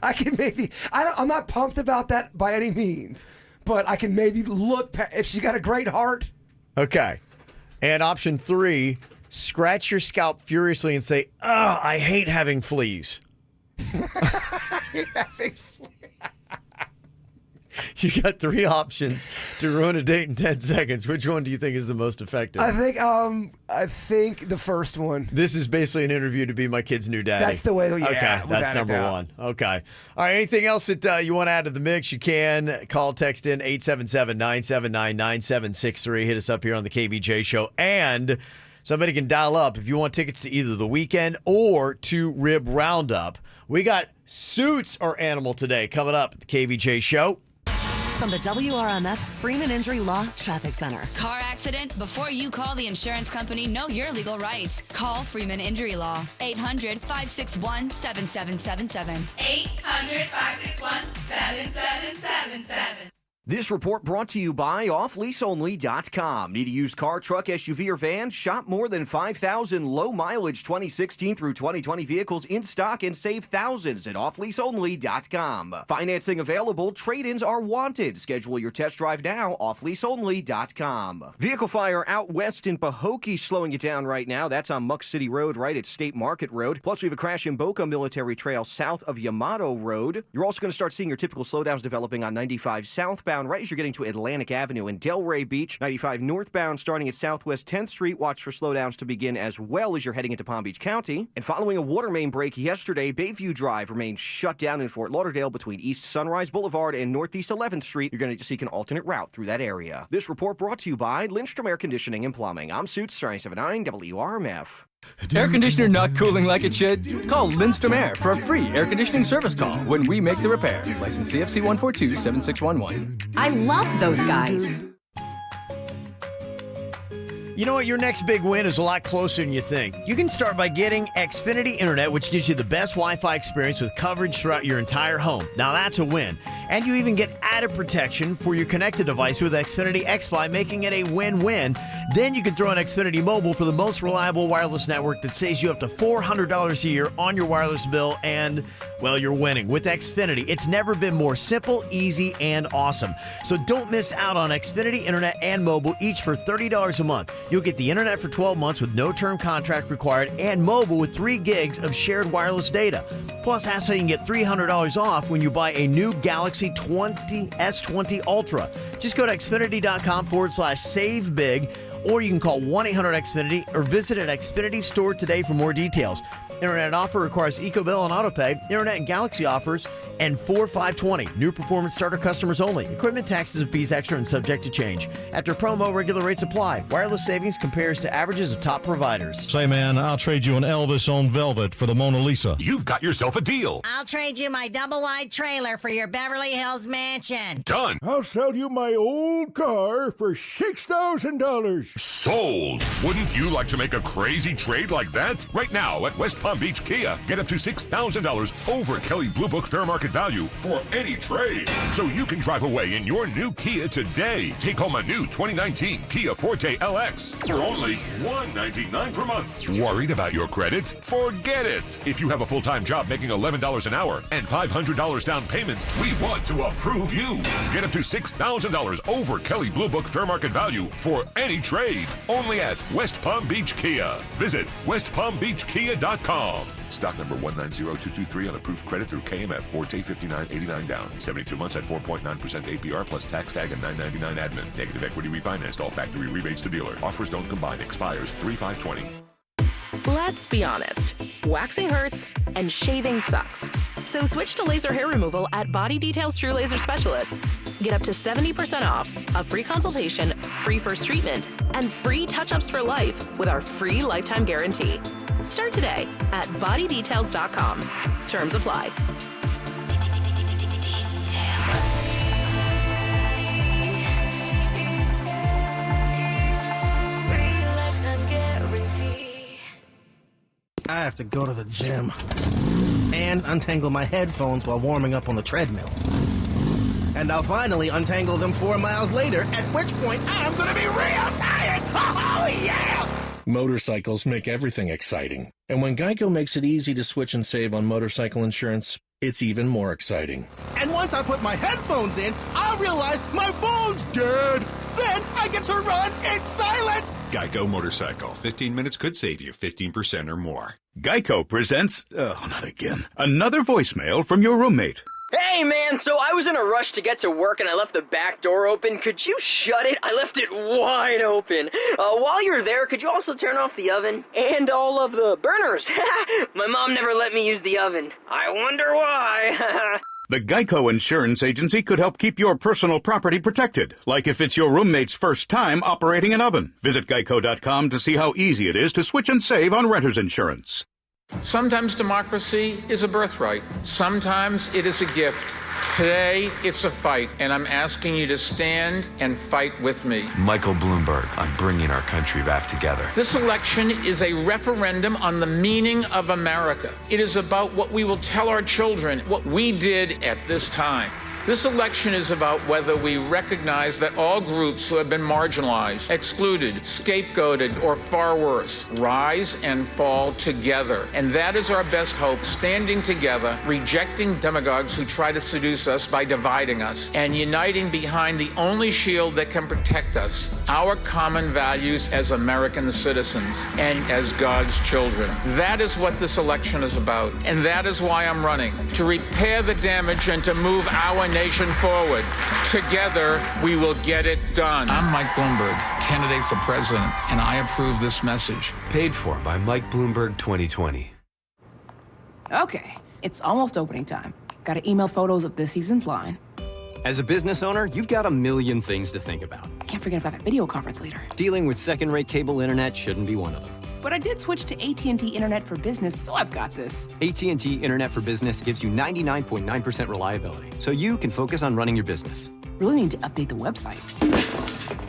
I can maybe, I'm not pumped about that by any means, but I can maybe look, if she's got a great heart. Okay. And option three, scratch your scalp furiously and say, "Oh, I hate having fleas." You got three options to ruin a date in 10 seconds. Which one do you think is the most effective? I think the first one. This is basically an interview to be my kid's new daddy. That's the way. Yeah, okay, that's number one. Okay. All right. Anything else that you want to add to the mix? You can call, text in 877-979-9763. Hit us up here on the KVJ Show, and somebody can dial up if you want tickets to either the weekend or to Rib Roundup. We got Suits or Animal today coming up at the KVJ Show. From the WRMF Freeman Injury Law Traffic Center. Car accident? Before you call the insurance company, know your legal rights. Call Freeman Injury Law. 800-561-7777. 800-561-7777. This report brought to you by OffLeaseOnly.com. Need a used car, truck, SUV, or van? Shop more than 5,000 low-mileage 2016 through 2020 vehicles in stock and save thousands at OffLeaseOnly.com. Financing available. Trade-ins are wanted. Schedule your test drive now. OffLeaseOnly.com. Vehicle fire out west in Pahokee slowing you down right now. That's on Muck City Road right at State Market Road. Plus, we have a crash in Boca Military Trail south of Yamato Road. You're also going to start seeing your typical slowdowns developing on 95 southbound right as you're getting to Atlantic Avenue and Delray Beach. 95 northbound starting at Southwest 10th Street. Watch for slowdowns to begin as well as you're heading into Palm Beach County. And following a water main break yesterday, Bayview Drive remains shut down in Fort Lauderdale between East Sunrise Boulevard and Northeast 11th Street. You're going to need to seek an alternate route through that area. This report brought to you by Lindstrom Air Conditioning and Plumbing. I'm Suits 979 WRMF. Air conditioner not cooling like it should? Call Lindstrom Air for a free air conditioning service call when we make the repair. License CFC 142-7611. I love those guys. You know what? Your next big win is a lot closer than you think. You can start by getting Xfinity Internet, which gives you the best Wi-Fi experience with coverage throughout your entire home. Now that's a win. And you even get added protection for your connected device with Xfinity XFi, making it a win-win. Then you can throw in Xfinity Mobile for the most reliable wireless network that saves you up to $400 a year on your wireless bill, and, well, you're winning. With Xfinity, it's never been more simple, easy, and awesome. So don't miss out on Xfinity Internet and Mobile, each for $30 a month. You'll get the Internet for 12 months with no term contract required, and Mobile with 3 gigs of shared wireless data. Plus, that's how you can get $300 off when you buy a new Galaxy S20 Ultra. Just go to Xfinity.com/save big, or you can call 1-800-XFINITY or visit an Xfinity store today for more details. Internet offer requires EcoBill and AutoPay. Internet and Galaxy offers and 4520. New performance starter customers only. Equipment taxes and fees extra and subject to change. After promo, regular rates apply. Wireless savings compares to averages of top providers. Say, man, I'll trade you an Elvis on Velvet for the Mona Lisa. You've got yourself a deal. I'll trade you my double-wide trailer for your Beverly Hills mansion. Done. I'll sell you my old car for $6,000. Sold. Wouldn't you like to make a crazy trade like that? Right now at West Palm Beach Kia, get up to $6,000 over Kelley Blue Book fair market value for any trade. So you can drive away in your new Kia today. Take home a new 2019 Kia Forte LX for only $199 per month. Worried about your credit? Forget it. If you have a full-time job making $11 an hour and $500 down payment, we want to approve you. Get up to $6,000 over Kelley Blue Book fair market value for any trade. Only at West Palm Beach Kia. Visit westpalmbeachkia.com. Stock number 190223 on approved credit through KMF. Forte 59.89 down. 72 months at 4.9% APR plus tax tag and $9.99 admin. Negative equity refinanced. All factory rebates to dealer. Offers don't combine. Expires 3/5/20. Let's be honest. Waxing hurts and shaving sucks. So switch to laser hair removal at Body Details True Laser Specialists. Get up to 70% off, a free consultation, free first treatment, and free touch-ups for life with our free lifetime guarantee. Start today at bodydetails.com. Terms apply. I have to go to the gym and untangle my headphones while warming up on the treadmill. And I'll finally untangle them 4 miles later, at which point I'm going to be real tired. Oh, yeah! Motorcycles make everything exciting. And when Geico makes it easy to switch and save on motorcycle insurance, it's even more exciting. And once I put my headphones in, I realize my phone's dead. Then I get to run in silence. Geico Motorcycle. 15 minutes could save you 15% or more. Geico presents, not again, another voicemail from your roommate. Hey, man, so I was in a rush to get to work and I left the back door open. Could you shut it? I left it wide open. While you're there, could you also turn off the oven? And all of the burners. My mom never let me use the oven. I wonder why. The Geico Insurance Agency could help keep your personal property protected, like if it's your roommate's first time operating an oven. Visit geico.com to see how easy it is to switch and save on renter's insurance. Sometimes democracy is a birthright. Sometimes it is a gift. Today, it's a fight, and I'm asking you to stand and fight with me. Michael Bloomberg on bringing our country back together. This election is a referendum on the meaning of America. It is about what we will tell our children, what we did at this time. This election is about whether we recognize that all groups who have been marginalized, excluded, scapegoated, or far worse, rise and fall together. And that is our best hope, standing together, rejecting demagogues who try to seduce us by dividing us, and uniting behind the only shield that can protect us, our common values as American citizens and as God's children. That is what this election is about, and that is why I'm running, to repair the damage and to move our nation forward. Together, we will get it done. I'm Mike Bloomberg, candidate for president, and I approve this message. Paid for by Mike Bloomberg 2020. Okay, it's almost opening time. Gotta email photos of this season's line. As a business owner, you've got a million things to think about. Can't forget about that video conference later. Dealing with second-rate cable internet shouldn't be one of them. But I did switch to AT&T Internet for Business, so I've got this. AT&T Internet for Business gives you 99.9% reliability, so you can focus on running your business. Really need to update the website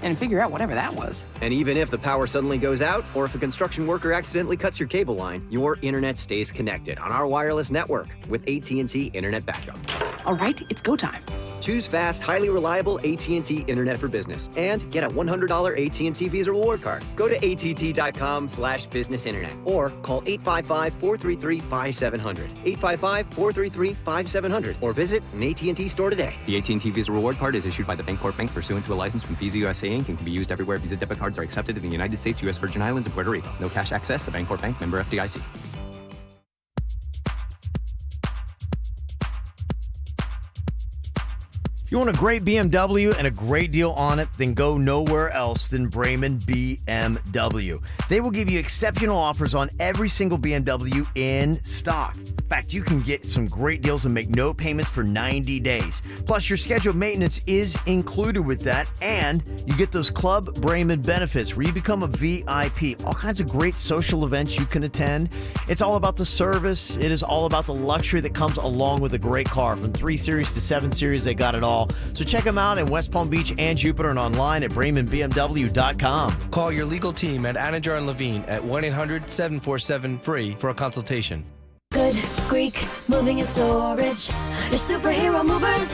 and figure out whatever that was. And even if the power suddenly goes out, or if a construction worker accidentally cuts your cable line, your internet stays connected on our wireless network with AT&T Internet Backup. All right, it's go time. Choose fast, highly reliable AT&T Internet for Business and get a $100 AT&T Visa reward card. Go to att.com/business internet or call 855-433-5700. 855-433-5700 or visit an AT&T store today. The AT&T Visa reward card is issued by the Bancorp Bank pursuant to a license from Visa USA Inc. and can be used everywhere Visa debit cards are accepted in the United States, U.S. Virgin Islands, and Puerto Rico. No cash access. The Bancorp Bank, member FDIC. You want a great BMW and a great deal on it? Then go nowhere else than Bremen BMW. They will give you exceptional offers on every single BMW in stock. In fact, you can get some great deals and make no payments for 90 days. Plus, your scheduled maintenance is included with that, and you get those Club Bremen benefits where you become a VIP. All kinds of great social events you can attend. It's all about the service. It is all about the luxury that comes along with a great car. From 3 Series to 7 Series, they got it all. So check them out in West Palm Beach and Jupiter and online at BremenBMW.com. Call your legal team at Anajar and Levine at 1-800-747-FREE for a consultation. Good Greek moving and storage. Your superhero movers.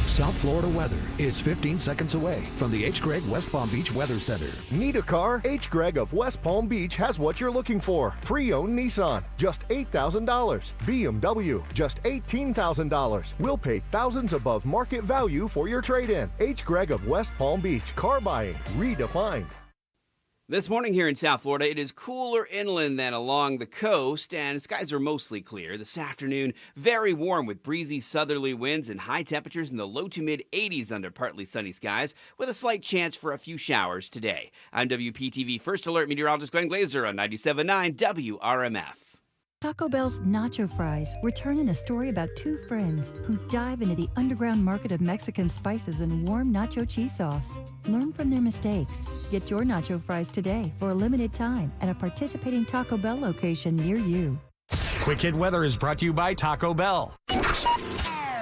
South Florida weather is 15 seconds away from the H. Gregg West Palm Beach Weather Center. Need a car? H. Gregg of West Palm Beach has what you're looking for. Pre-owned Nissan, just $8,000. BMW, just $18,000. We'll pay thousands above market value for your trade-in. H. Gregg of West Palm Beach. Car buying redefined. This morning here in South Florida, it is cooler inland than along the coast, and skies are mostly clear. This afternoon, very warm with breezy southerly winds and high temperatures in the low to mid 80s under partly sunny skies, with a slight chance for a few showers today. I'm WPTV First Alert meteorologist Glenn Glazer on 97.9 WRMF. Taco Bell's Nacho Fries return in a story about two friends who dive into the underground market of Mexican spices and warm nacho cheese sauce. Learn from their mistakes. Get your Nacho Fries today for a limited time at a participating Taco Bell location near you. Quick Hit Weather is brought to you by Taco Bell.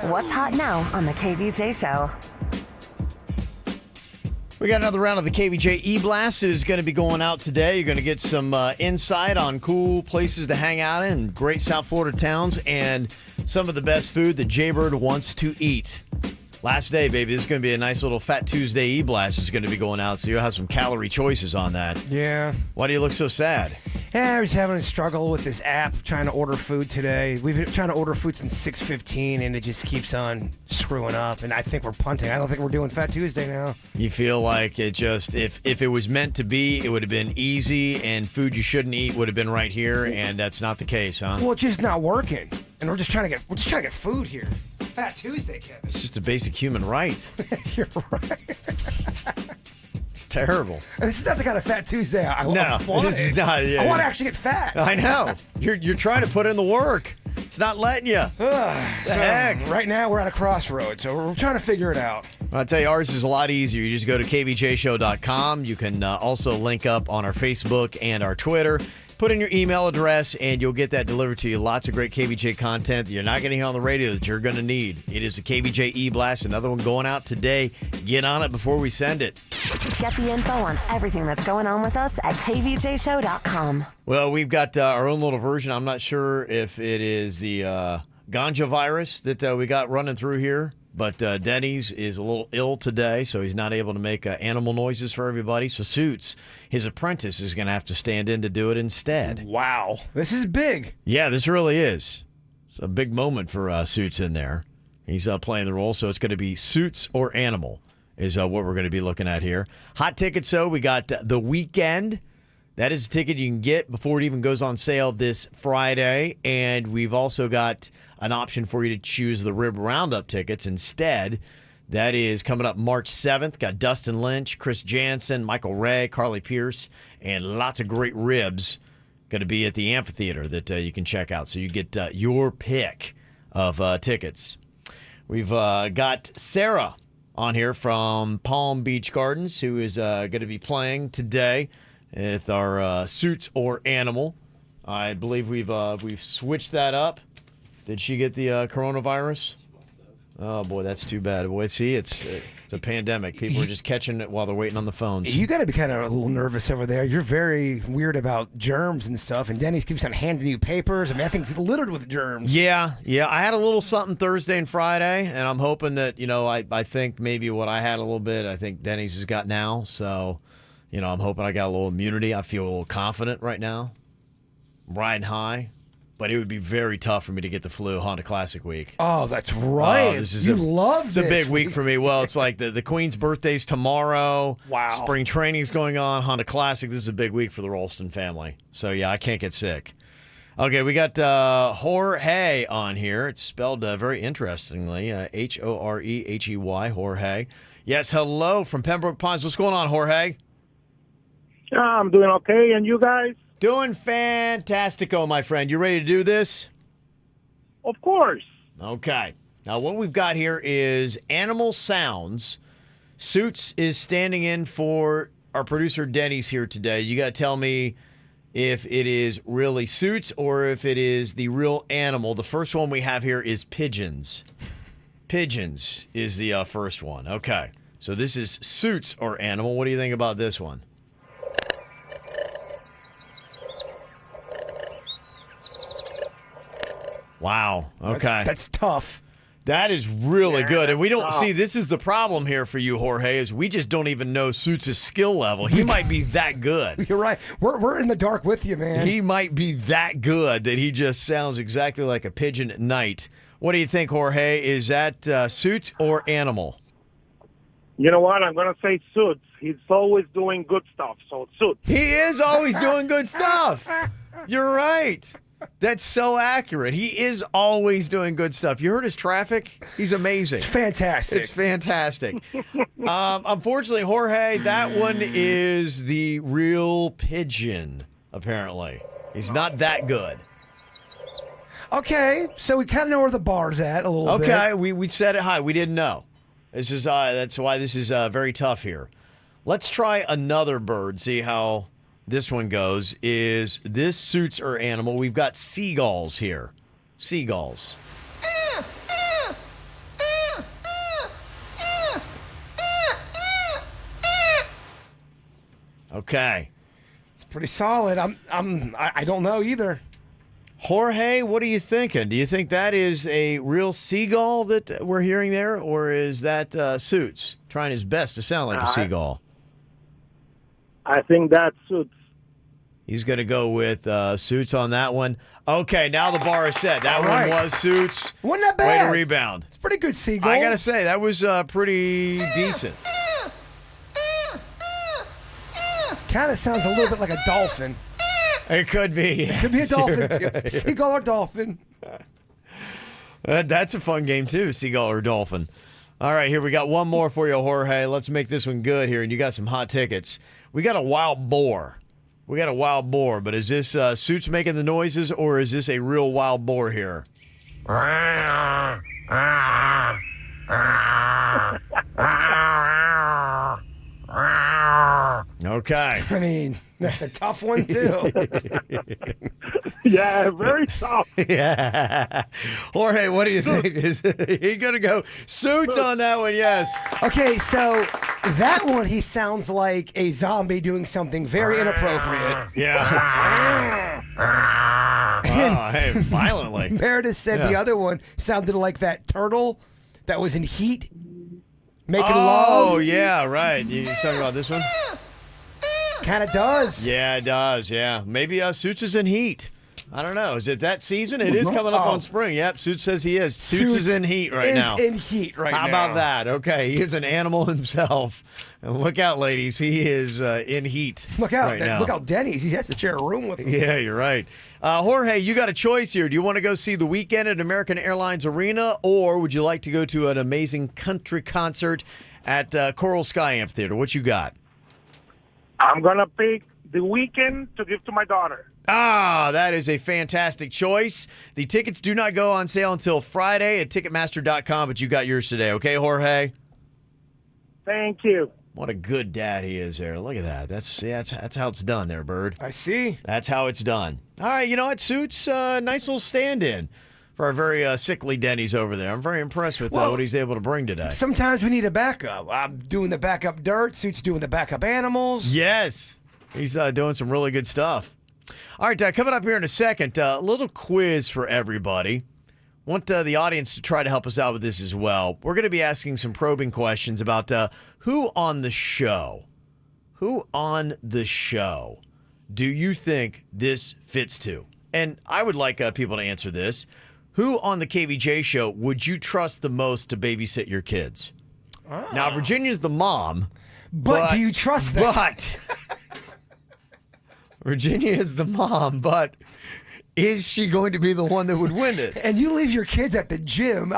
What's hot now on the KVJ Show? We got another round of the KVJ E-Blast. It is going to be going out today. You're going to get some insight on cool places to hang out in, great South Florida towns, and some of the best food that Jaybird wants to eat. Last day, baby. This is going to be a nice little Fat Tuesday E-Blast. Is going to be going out, so you'll have some calorie choices on that. Yeah. Why do you look so sad? Yeah, I was having a struggle with this app trying to order food today. We've been trying to order food since 6:15, and it just keeps on screwing up. And I think we're punting. I don't think we're doing Fat Tuesday now. You feel like it just, if it was meant to be, it would have been easy, and food you shouldn't eat would have been right here, and that's not the case, huh? Well, it's just not working, and we're just trying to get food here. Fat Tuesday, Kevin. It's just a basic human right. You're right. It's terrible. And this is not the kind of Fat Tuesday I want. This is not. Yeah, I want to actually get fat. I know. You're trying to put in the work. It's not letting you. The heck? Right now we're at a crossroads, so we're trying to figure it out. I'll tell you, ours is a lot easier. You just go to kvjshow.com. You can also link up on our Facebook and our Twitter. Put in your email address, and you'll get that delivered to you. Lots of great KVJ content that you're not getting on the radio that you're going to need. It is the KVJ E-Blast, another one going out today. Get on it before we send it. Get the info on everything that's going on with us at kvjshow.com. Well, we've got our own little version. I'm not sure if it is the ganja virus that we got running through here. But Denny's is a little ill today, so he's not able to make animal noises for everybody. So Suits, his apprentice, is going to have to stand in to do it instead. Wow. This is big. Yeah, this really is. It's a big moment for Suits in there. He's playing the role, so it's going to be Suits or Animal is what we're going to be looking at here. Hot tickets, so we got The Weekend. That is a ticket you can get before it even goes on sale this Friday. And we've also got an option for you to choose the Rib Roundup tickets instead. That is coming up March 7th. Got Dustin Lynch, Chris Jansen, Michael Ray, Carly Pierce, and lots of great ribs going to be at the amphitheater that you can check out. So you get your pick of tickets. We've got Sarah on here from Palm Beach Gardens, who is going to be playing today with our Suits or Animal. I believe we've switched that up. Did she get the coronavirus? Oh boy, that's too bad. Boy, see, it's a pandemic. People are just catching it while they're waiting on the phones. You got to be kind of a little nervous over there. You're very weird about germs and stuff. And Denny's keeps on handing you papers. I mean, I think it's littered with germs. Yeah. I had a little something Thursday and Friday, and I'm hoping that I think maybe what I had a little bit, I think Denny's has got now. So, I'm hoping I got a little immunity. I feel a little confident right now. I'm riding high. But it would be very tough for me to get the flu Honda Classic Week. Oh, that's right. You love this. It's a big week for me. Well, it's like the Queen's birthday's tomorrow. Wow. Spring training's going on. Honda Classic. This is a big week for the Rolston family. So, yeah, I can't get sick. Okay, we got Jorge on here. It's spelled very interestingly, Horehey, Jorge. Yes, hello from Pembroke Pines. What's going on, Jorge? I'm doing okay, and you guys? Doing fantastico, my friend. You ready to do this? Of course. Okay. Now, what we've got here is animal sounds. Suits is standing in for our producer, Denny's, here today. You got to tell me if it is really Suits or if it is the real animal. The first one we have here is pigeons. Pigeons is the first one. Okay. So this is Suits or animal. What do you think about this one? Wow. Okay. That's tough. That is really good. And we don't see, this is the problem here for you, Jorge, is we just don't even know Suits' skill level. He might be that good. You're right. We're in the dark with you, man. He might be that good that he just sounds exactly like a pigeon at night. What do you think, Jorge? Is that Suits or animal? You know what? I'm going to say Suits. He's always doing good stuff, so Suits. He is always doing good stuff. You're right. That's so accurate. He is always doing good stuff. You heard his traffic? He's amazing. It's fantastic. It's fantastic. Unfortunately, Jorge, that one is the real pigeon, apparently. He's not that good. Okay, so we kind of know where the bar's at a little bit. Okay, we said it high. We didn't know. This is that's why this is very tough here. Let's try another bird, see how this one goes. Is this Suits or animal? We've got seagulls here. Seagulls. Okay. It's pretty solid. I don't know either. Jorge, what are you thinking? Do you think that is a real seagull that we're hearing there, or is that Suits trying his best to sound like a seagull? I think that Suits. He's going to go with Suits on that one. Okay, now the bar is set. That one was Suits. Wasn't that bad? Way to rebound. It's pretty good seagull. I got to say, that was pretty decent. Kind of sounds a little bit like a dolphin. It could be. It could be a dolphin, too. Seagull or dolphin. That's a fun game, too, seagull or dolphin. All right, here we got one more for you, Jorge. Let's make this one good here, and you got some hot tickets. We got a wild boar. But is this Suits making the noises, or is this a real wild boar here? Okay. I mean, that's a tough one, too. Yeah, very tough. Yeah. Jorge, what do you think? Is he going to go Suits on that one? Yes. Okay, so that one, he sounds like a zombie doing something very inappropriate. Yeah. Oh, hey, violently. Meredith said the other one sounded like that turtle that was in heat making love. Oh, yeah, right. You talking about this one? Kind of does. Yeah, it does, yeah. Maybe Suits is in heat. I don't know. Is it that season? It is coming up on spring. Yep, Suits says he is. Suits is in heat right now. In heat right now. How about that? Okay, he is an animal himself. And look out, ladies. He is in heat. Look out. Right now. Look out, Denny's. He has to share a room with him. Yeah, you're right. Jorge, you got a choice here. Do you want to go see The Weeknd at American Airlines Arena, or would you like to go to an amazing country concert at Coral Sky Amphitheater? What you got? I'm going to pick The Weeknd to give to my daughter. Ah, that is a fantastic choice. The tickets do not go on sale until Friday at Ticketmaster.com, but you got yours today. Okay, Jorge? Thank you. What a good dad he is there. Look at that. That's how it's done there, Bird. I see. That's how it's done. All right, you know what? Suits nice little stand-in for our very sickly Denny's over there. I'm very impressed with what he's able to bring today. Sometimes we need a backup. I'm doing the backup dirt. Suits doing the backup animals. Yes. He's doing some really good stuff. All right, coming up here in a second, a little quiz for everybody. Want the audience to try to help us out with this as well. We're going to be asking some probing questions about who on the show do you think this fits to? And I would like people to answer this. Who on the KVJ show would you trust the most to babysit your kids? Oh. Now, Virginia's the mom. But do you trust them? But Virginia is the mom, but is she going to be the one that would win it? And you leave your kids at the gym.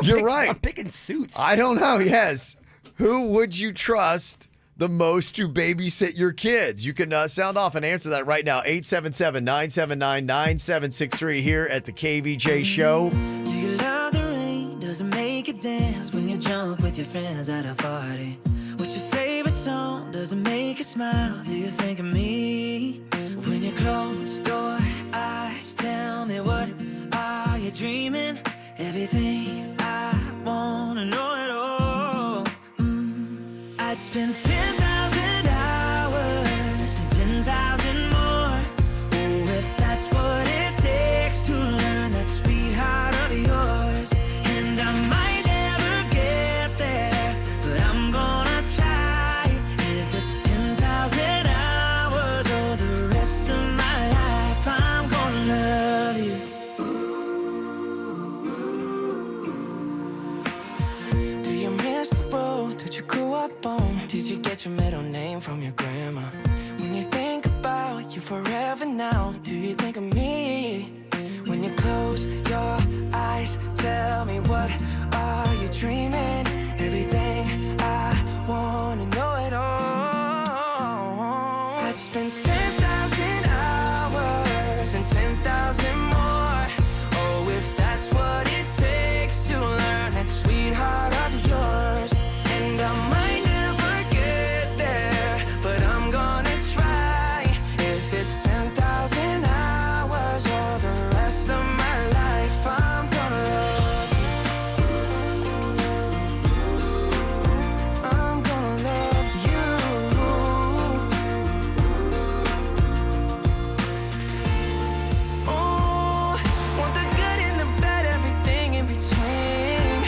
You're right. I'm picking Suits. I don't know. Yes. Who would you trust the most to babysit your kids? You can sound off and answer that right now. 877-979-9763 here at the KVJ Show. Do you love the rain? Does it make you dance when you're drunk with your friends at a party? What's your favorite song? Does it make you smile? Do you think of me? When you close your eyes, tell me, what are you dreaming? Everything I wanna know it all. I'd spend 10,000 hours and 10,000 more. Oh, if that's what it takes to learn that sweetheart of yours. And I might never get there, but I'm gonna try. If it's 10,000 hours or the rest of my life, I'm gonna love you. Do you miss the road that you grew up on? Did you get your middle name from your grandma? When you think about you forever now, do you think of me? When you close your eyes, tell me, what are you dreaming? Everything I wanna know it all. I'd spend 10,000 hours and 10,000 more. Oh, if that's what it takes to learn that sweetheart of yours. And I might never get there, but I'm gonna try. If it's 10,000 hours or the rest of my life, I'm gonna love you. I'm gonna love you. Oh, want the good and the bad, everything in between.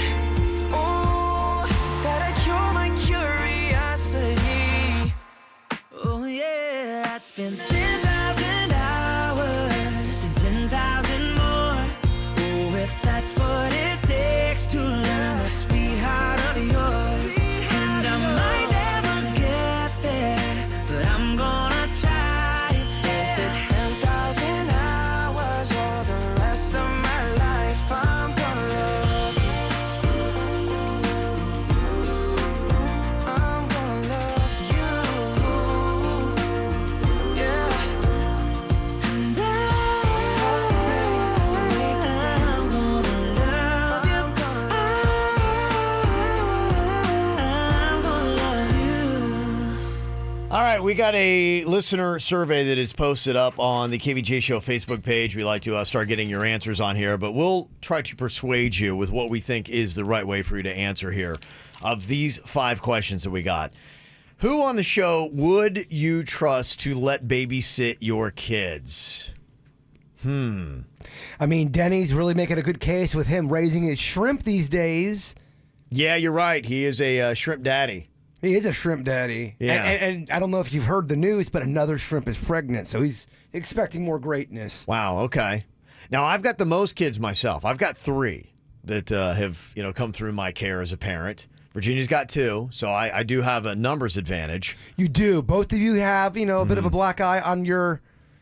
Oh, that'll cure my curiosity. Oh yeah, I'd spend 10,000 hours and 10,000 more. Oh, if that's what it takes to learn that sweetheart of yours. And I might never get there, but I'm gonna try. If it's 10,000 hours or the rest of my life, I'm gonna love you. I'm gonna love you. Yeah. And I'm gonna love you. I'm gonna love you. All right, we got a listener survey that is posted up on the KVJ Show Facebook page. We like to start getting your answers on here, but we'll try to persuade you with what we think is the right way for you to answer here of these 5 questions that we got. Who on the show would you trust to let babysit your kids? I mean, Denny's really making a good case with him raising his shrimp these days. Yeah, you're right. He is a shrimp daddy. He is a shrimp daddy. Yeah. And I don't know if you've heard the news, but another shrimp is pregnant, so he's expecting more greatness. Wow, okay. Now, I've got the most kids myself. I've got 3 that have come through my care as a parent. Virginia's got 2, so I do have a numbers advantage. You do. Both of you have, a bit of a black eye on your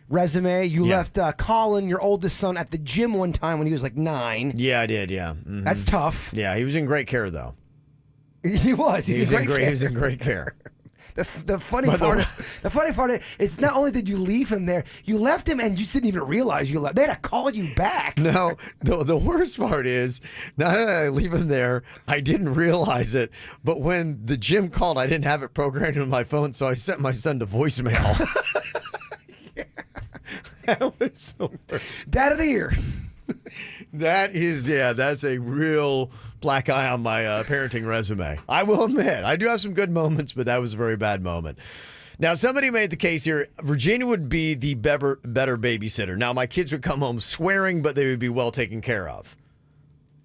resume. You left Colin, your oldest son, at the gym one time when he was like 9. Yeah, I did, yeah. Mhm. That's tough. Yeah, he was in great care, though. He was. He was in great care. The funny part is not only did you leave him there, you left him and you didn't even realize you left. They had to call you back. No, the worst part is, not only did I leave him there, I didn't realize it, but when the gym called, I didn't have it programmed on my phone, so I sent my son to voicemail. That was the worst. Dad of the year. That's a real black eye on my parenting resume. I will admit, I do have some good moments, but that was a very bad moment. Now, somebody made the case here, Virginia would be the better babysitter. Now, my kids would come home swearing, but they would be well taken care of.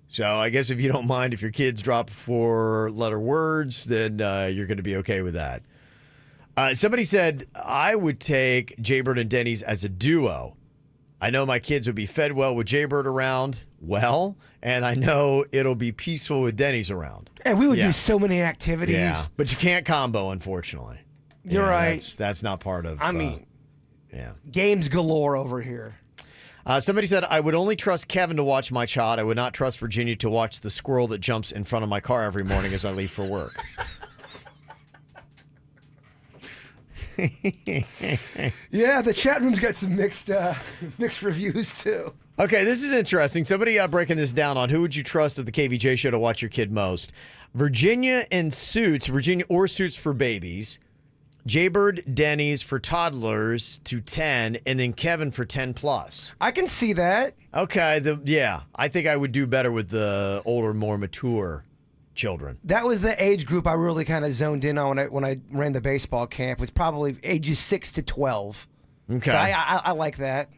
So I guess if you don't mind if your kids drop 4-letter words, then you're going to be okay with that. Somebody said, I would take Jaybird and Denny's as a duo. I know my kids would be fed well with Jaybird around, and I know it'll be peaceful with Denny's around. And we would do so many activities. Yeah, but you can't combo, unfortunately. You're right. That's not part of... games galore over here. Somebody said, I would only trust Kevin to watch my child. I would not trust Virginia to watch the squirrel that jumps in front of my car every morning as I leave for work. Yeah, the chat room's got some mixed reviews, too. Okay, this is interesting. Somebody breaking this down on who would you trust at the KVJ show to watch your kid most. Virginia and Suits, Virginia or Suits for babies. Jaybird, Denny's for toddlers to 10, and then Kevin for 10 plus. I can see that. Okay, yeah. I think I would do better with the older, more mature children. That was the age group I really kind of zoned in on when I ran the baseball camp. It was probably ages 6 to 12. Okay. So I like that.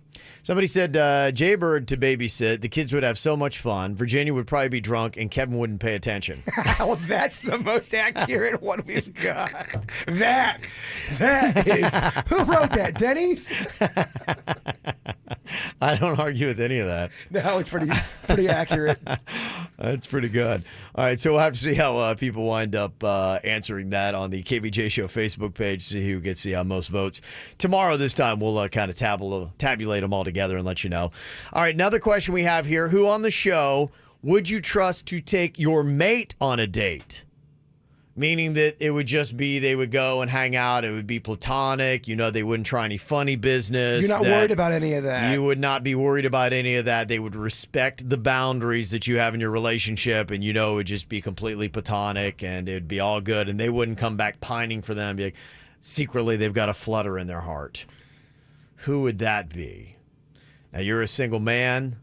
Somebody said Jaybird to babysit. The kids would have so much fun. Virginia would probably be drunk, and Kevin wouldn't pay attention. Well, that's the most accurate one we've got. That is. Who wrote that? Denny's? I don't argue with any of that. No, it's pretty accurate. That's pretty good. All right, so we'll have to see how people wind up answering that on the KVJ Show Facebook page, see who gets the most votes. Tomorrow, this time, we'll kind of tabulate them all together and let you know. All right, another question we have here. Who on the show would you trust to take your mate on a date? Meaning that it would just be they would go and hang out. It would be platonic. You know, they wouldn't try any funny business. You're not worried about any of that. You would not be worried about any of that. They would respect the boundaries that you have in your relationship, and you know it would just be completely platonic, and it would be all good, and they wouldn't come back pining for them. Be like, secretly, they've got a flutter in their heart. Who would that be? Now, you're a single man.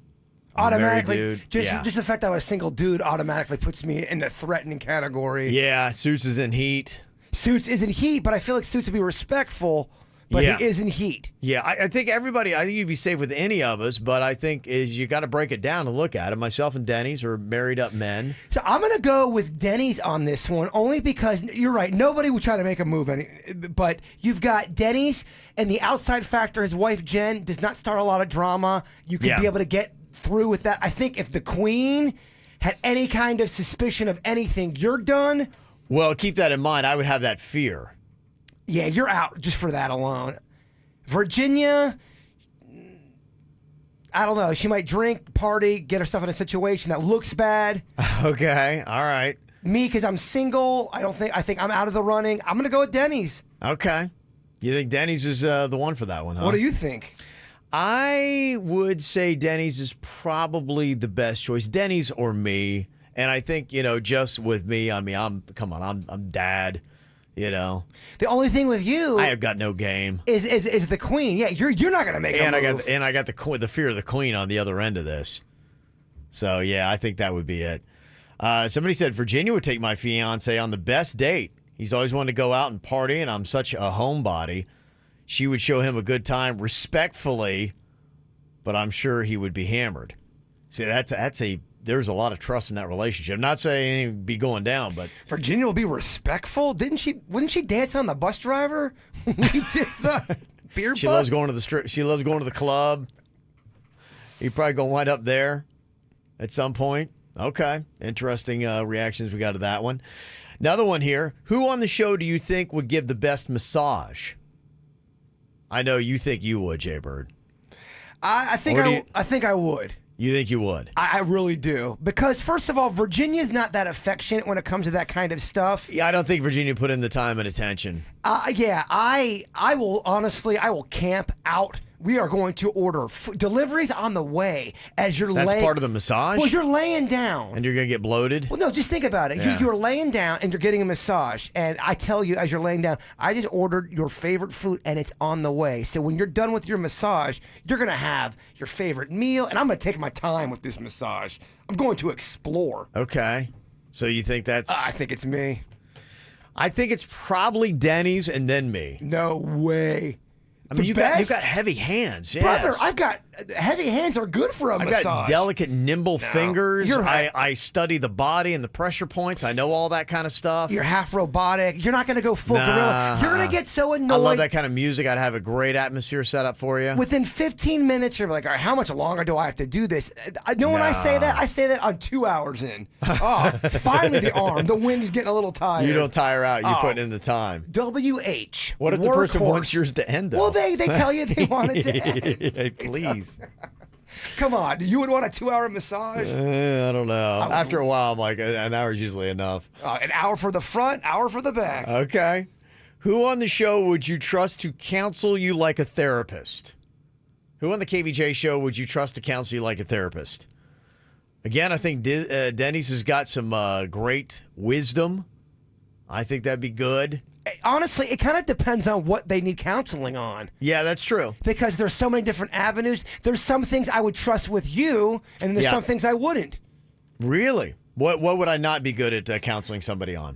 Automatically, just the fact that I'm a single dude automatically puts me in the threatening category. Yeah, Suits is in heat. Suits is in heat, but I feel like Suits would be respectful, but he is in heat. Yeah, I think I think you'd be safe with any of us, but I think you got to break it down and look at it. Myself and Denny's are married up men. So I'm going to go with Denny's on this one, only because you're right. Nobody would try to make a move, but you've got Denny's, and the outside factor, his wife Jen, does not start a lot of drama. You could be able to get through with that. I think if the Queen had any kind of suspicion of anything, you're done. Well, keep that in mind. I would have that fear. Yeah, you're out just for that alone. Virginia, I don't know. She might drink, party, get herself in a situation that looks bad. Okay, all right. Me, because I'm single, I think I'm out of the running. I'm going to go with Denny's. Okay. You think Denny's is the one for that one, huh? What do you think? I would say Denny's is probably the best choice. Denny's or me. And I think, just with me, I mean, I'm dad, The only thing with you, I have got no game. Is the Queen. Yeah, you're not going to make a move. I got the fear of the Queen on the other end of this. So, yeah, I think that would be it. Somebody said Virginia would take my fiance on the best date. He's always wanted to go out and party, and I'm such a homebody. She would show him a good time respectfully, but I'm sure he would be hammered. See, there's a lot of trust in that relationship. I'm not saying it would be going down, but Virginia will be respectful. Wasn't she dancing on the bus driver? We did the beer bus. She loves going to the strip. She loves going to the club. You're probably gonna wind up there at some point. Okay, interesting reactions we got to that one. Another one here. Who on the show do you think would give the best massage? I know you think you would, Jaybird. I think I would. You think you would? I really do. Because, first of all, Virginia's not that affectionate when it comes to that kind of stuff. Yeah, I don't think Virginia put in the time and attention. I will camp out. We are going to order deliveries on the way as you're laying. That's part of the massage? Well, you're laying down. And you're going to get bloated? Well, no, just think about it. Yeah. You're laying down and you're getting a massage. And I tell you, as you're laying down, I just ordered your favorite food and it's on the way. So when you're done with your massage, you're going to have your favorite meal. And I'm going to take my time with this massage. I'm going to explore. Okay. So you think that's... I think it's me. I think it's probably Denny's and then me. No way. I mean, you've got heavy hands. Yes. Brother, I've got heavy hands are good for a massage. I've got delicate, nimble fingers. You're right. I study the body and the pressure points. I know all that kind of stuff. You're half robotic. You're not going to go full gorilla. You're going to get so annoyed. I love that kind of music. I'd have a great atmosphere set up for you. Within 15 minutes, you're like, all right, how much longer do I have to do this? When I say that on 2 hours in. Oh, finally the arm. The wind's getting a little tired. You don't tire out. You put in the time. WH. What if the person wants yours to end, though? Well, they tell you they want it to end. Please. Come on, you would want a 2-hour massage? I don't know. After a while, I'm like, an hour is usually enough. An hour for the front, hour for the back. Okay. Who on the show would you trust to counsel you like a therapist? Who on the KVJ show would you trust to counsel you like a therapist? Again, I think Denny's has got some great wisdom. I think that'd be good. Honestly, it kind of depends on what they need counseling on. Yeah, that's true. Because there's so many different avenues. There's some things I would trust with you, and there's some things I wouldn't. Really? What would I not be good at counseling somebody on?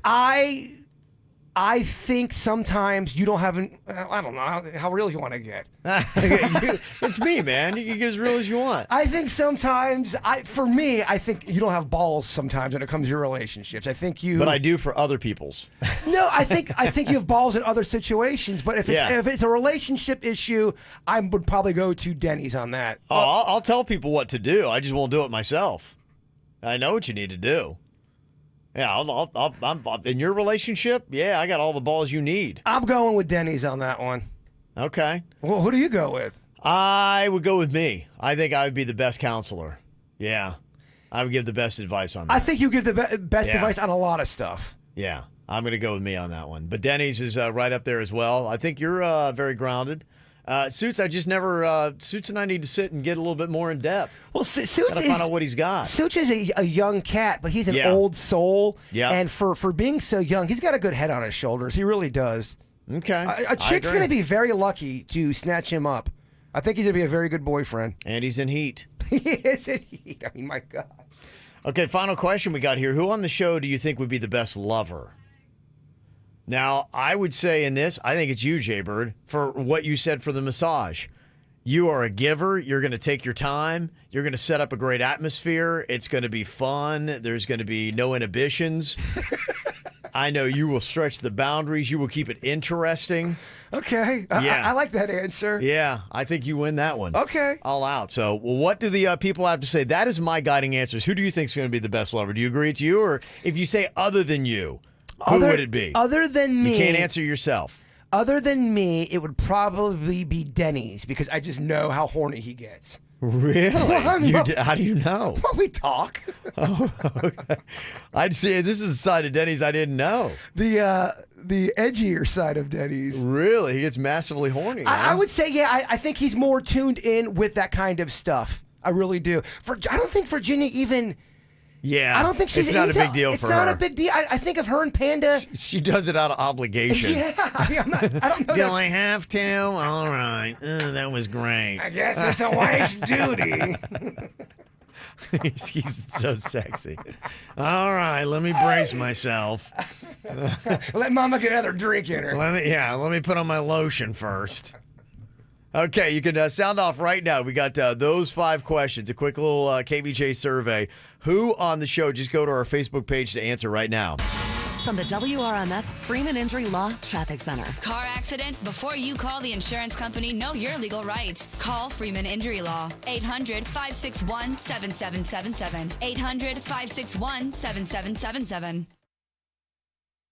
I think sometimes you don't have I don't know how real you want to get. It's me, man. You can get as real as you want. I think sometimes, I think you don't have balls sometimes when it comes to your relationships. I think you... But I do for other people's. No, I think you have balls in other situations, but if it's a relationship issue, I would probably go to Denny's on that. Oh, I'll tell people what to do. I just won't do it myself. I know what you need to do. Yeah, I'm in your relationship. Yeah, I got all the balls you need. I'm going with Denny's on that one. Okay. Well, who do you go with? I would go with me. I think I would be the best counselor. Yeah, I would give the best advice on that. I think you give the best advice on a lot of stuff. Yeah, I'm going to go with me on that one. But Denny's is right up there as well. I think you're very grounded. Suits, I just never. Suits and I need to sit and get a little bit more in depth. Well, Suits gotta find out what he's got. Suits is a young cat, but he's an old soul. Yeah. And for being so young, he's got a good head on his shoulders. He really does. Okay. A chick's going to be very lucky to snatch him up. I think he's going to be a very good boyfriend. And he's in heat. He is in heat. I mean, my God. Okay, final question we got here. Who on the show do you think would be the best lover? Now, I would say in this, I think it's you, Jaybird, for what you said for the massage. You are a giver. You're going to take your time. You're going to set up a great atmosphere. It's going to be fun. There's going to be no inhibitions. I know you will stretch the boundaries. You will keep it interesting. Okay. Yeah. I like that answer. Yeah, I think you win that one. Okay. All out. So, what do the people have to say? That is my guiding answers. Who do you think is going to be the best lover? Do you agree it's you? Or if you say other than you, who would it be? Other than me. You can't answer yourself. Other than me, it would probably be Denny's because I just know how horny he gets. Really? How do you know? Well, we talk. Oh, okay. I'd say this is a side of Denny's I didn't know. The edgier side of Denny's. Really? He gets massively horny. I would say, yeah, I think he's more tuned in with that kind of stuff. I really do. I don't think Virginia even... Yeah. I don't think she's It's not a big deal it's for her. not a big deal. I think of her and Panda... She does it out of obligation. Yeah. I don't know. Do I have to? All right. That was great. I guess it's a wife's duty. He keeps it so sexy. All right, let me brace myself. Let Mama get another drink in her. Let me put on my lotion first. Okay, you can sound off right now. We got those 5 questions, a quick little KVJ survey. Who on the show? Just go to our Facebook page to answer right now. From the WRMF Freeman Injury Law Traffic Center. Car accident? Before you call the insurance company, know your legal rights. Call Freeman Injury Law. 800-561-7777. 800-561-7777.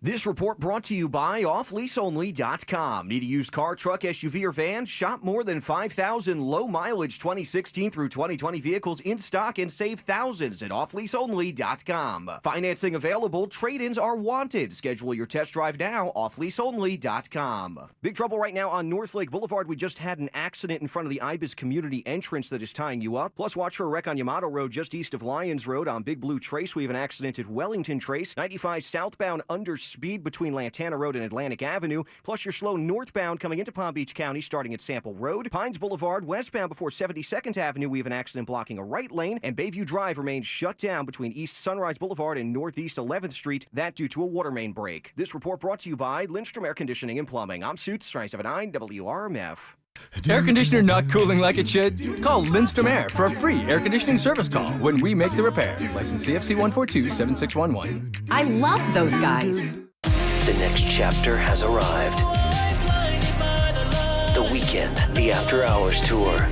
This report brought to you by offleaseonly.com. Need a used car, truck, SUV, or van? Shop more than 5,000 low-mileage 2016 through 2020 vehicles in stock and save thousands at offleaseonly.com. Financing available. Trade-ins are wanted. Schedule your test drive now. offleaseonly.com. Big trouble right now on North Lake Boulevard. We just had an accident in front of the Ibis community entrance that is tying you up. Plus, watch for a wreck on Yamato Road just east of Lyons Road on Big Blue Trace. We have an accident at Wellington Trace. 95 southbound under speed between Lantana Road and Atlantic Avenue. Plus, you're slow northbound coming into Palm Beach County starting at Sample Road. Pines Boulevard westbound before 72nd Avenue. We have an accident blocking a right lane. And Bayview Drive remains shut down between East Sunrise Boulevard and Northeast 11th Street. That due to a water main break. This report brought to you by Lindstrom Air Conditioning and Plumbing. I'm Suits, 979 WRMF. Air conditioner not cooling like it should? Call Lindstrom Air for a free air conditioning service call when we make the repair. License CFC 1427611. I love those guys. The next chapter has arrived. The Weekend, the After Hours Tour.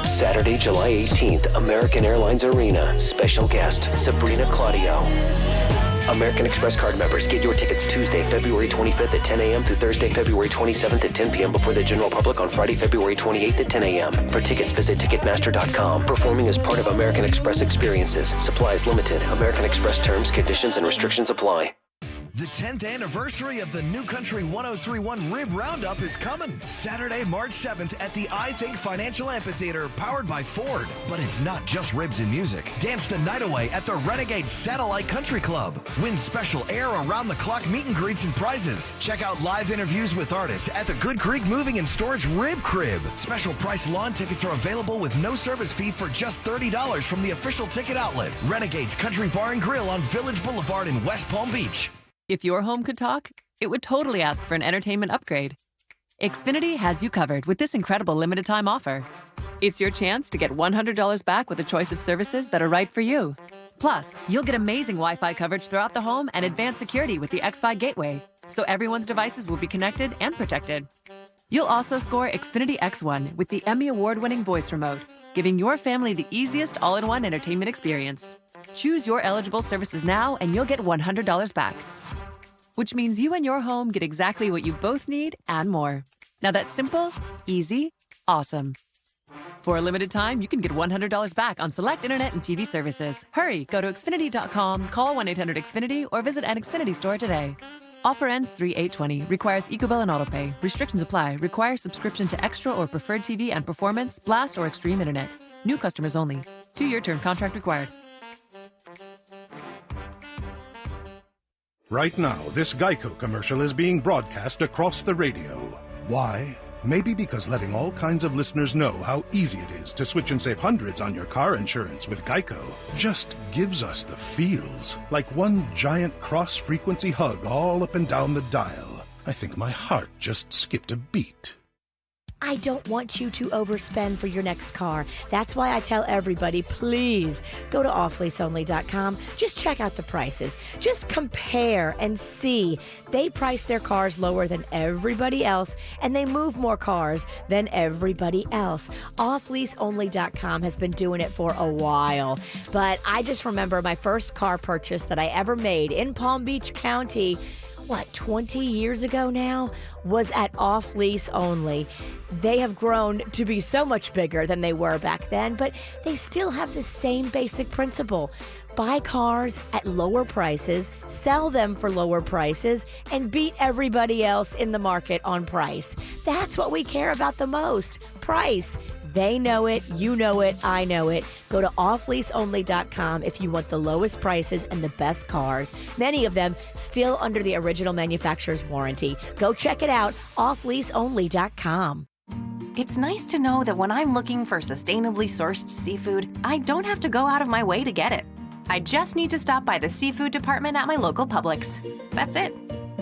Saturday, July 18th, American Airlines Arena. Special guest, Sabrina Claudio. American Express card members get your tickets Tuesday, February 25th at 10 a.m. through Thursday, February 27th at 10 p.m. before the general public on Friday, February 28th at 10 a.m. For tickets, visit Ticketmaster.com. Performing as part of American Express experiences. Supplies limited. American Express terms, conditions, and restrictions apply. The 10th anniversary of the New Country 103.1 Rib Roundup is coming. Saturday, March 7th at the I Think Financial Amphitheater, powered by Ford. But it's not just ribs and music. Dance the night away at the Renegade Satellite Country Club. Win special air around-the-clock meet and greets and prizes. Check out live interviews with artists at the Good Creek Moving and Storage Rib Crib. Special price lawn tickets are available with no service fee for just $30 from the official ticket outlet. Renegade's Country Bar and Grill on Village Boulevard in West Palm Beach. If your home could talk, it would totally ask for an entertainment upgrade. Xfinity has you covered with this incredible limited-time offer. It's your chance to get $100 back with a choice of services that are right for you. Plus, you'll get amazing Wi-Fi coverage throughout the home and advanced security with the X5 Gateway, so everyone's devices will be connected and protected. You'll also score Xfinity X1 with the Emmy Award-winning voice remote, giving your family the easiest all-in-one entertainment experience. Choose your eligible services now and you'll get $100 back. Which means you and your home get exactly what you both need and more. Now that's simple, easy, awesome. For a limited time, you can get $100 back on select internet and TV services. Hurry, go to Xfinity.com, call 1-800-XFINITY, or visit an Xfinity store today. Offer ends 3/8/20. Requires EcoBill and AutoPay. Restrictions apply. Requires subscription to Extra or Preferred TV and Performance, Blast, or Extreme Internet. New customers only. 2-year term contract required. Right now, this Geico commercial is being broadcast across the radio. Why? Maybe because letting all kinds of listeners know how easy it is to switch and save hundreds on your car insurance with Geico just gives us the feels. Like one giant cross-frequency hug all up and down the dial. I think my heart just skipped a beat. I don't want you to overspend for your next car. That's why I tell everybody, please go to offleaseonly.com. Just check out the prices. Just compare and see. They price their cars lower than everybody else, and they move more cars than everybody else. Offleaseonly.com has been doing it for a while. But I just remember my first car purchase that I ever made in Palm Beach County, 20 years ago now, was at Off Lease Only. They have grown to be so much bigger than they were back then, but they still have the same basic principle. Buy cars at lower prices, sell them for lower prices, and beat everybody else in the market on price. That's what we care about the most, price. They know it, you know it, I know it. Go to offleaseonly.com if you want the lowest prices and the best cars. Many of them still under the original manufacturer's warranty. Go check it out, offleaseonly.com. It's nice to know that when I'm looking for sustainably sourced seafood, I don't have to go out of my way to get it. I just need to stop by the seafood department at my local Publix. That's it.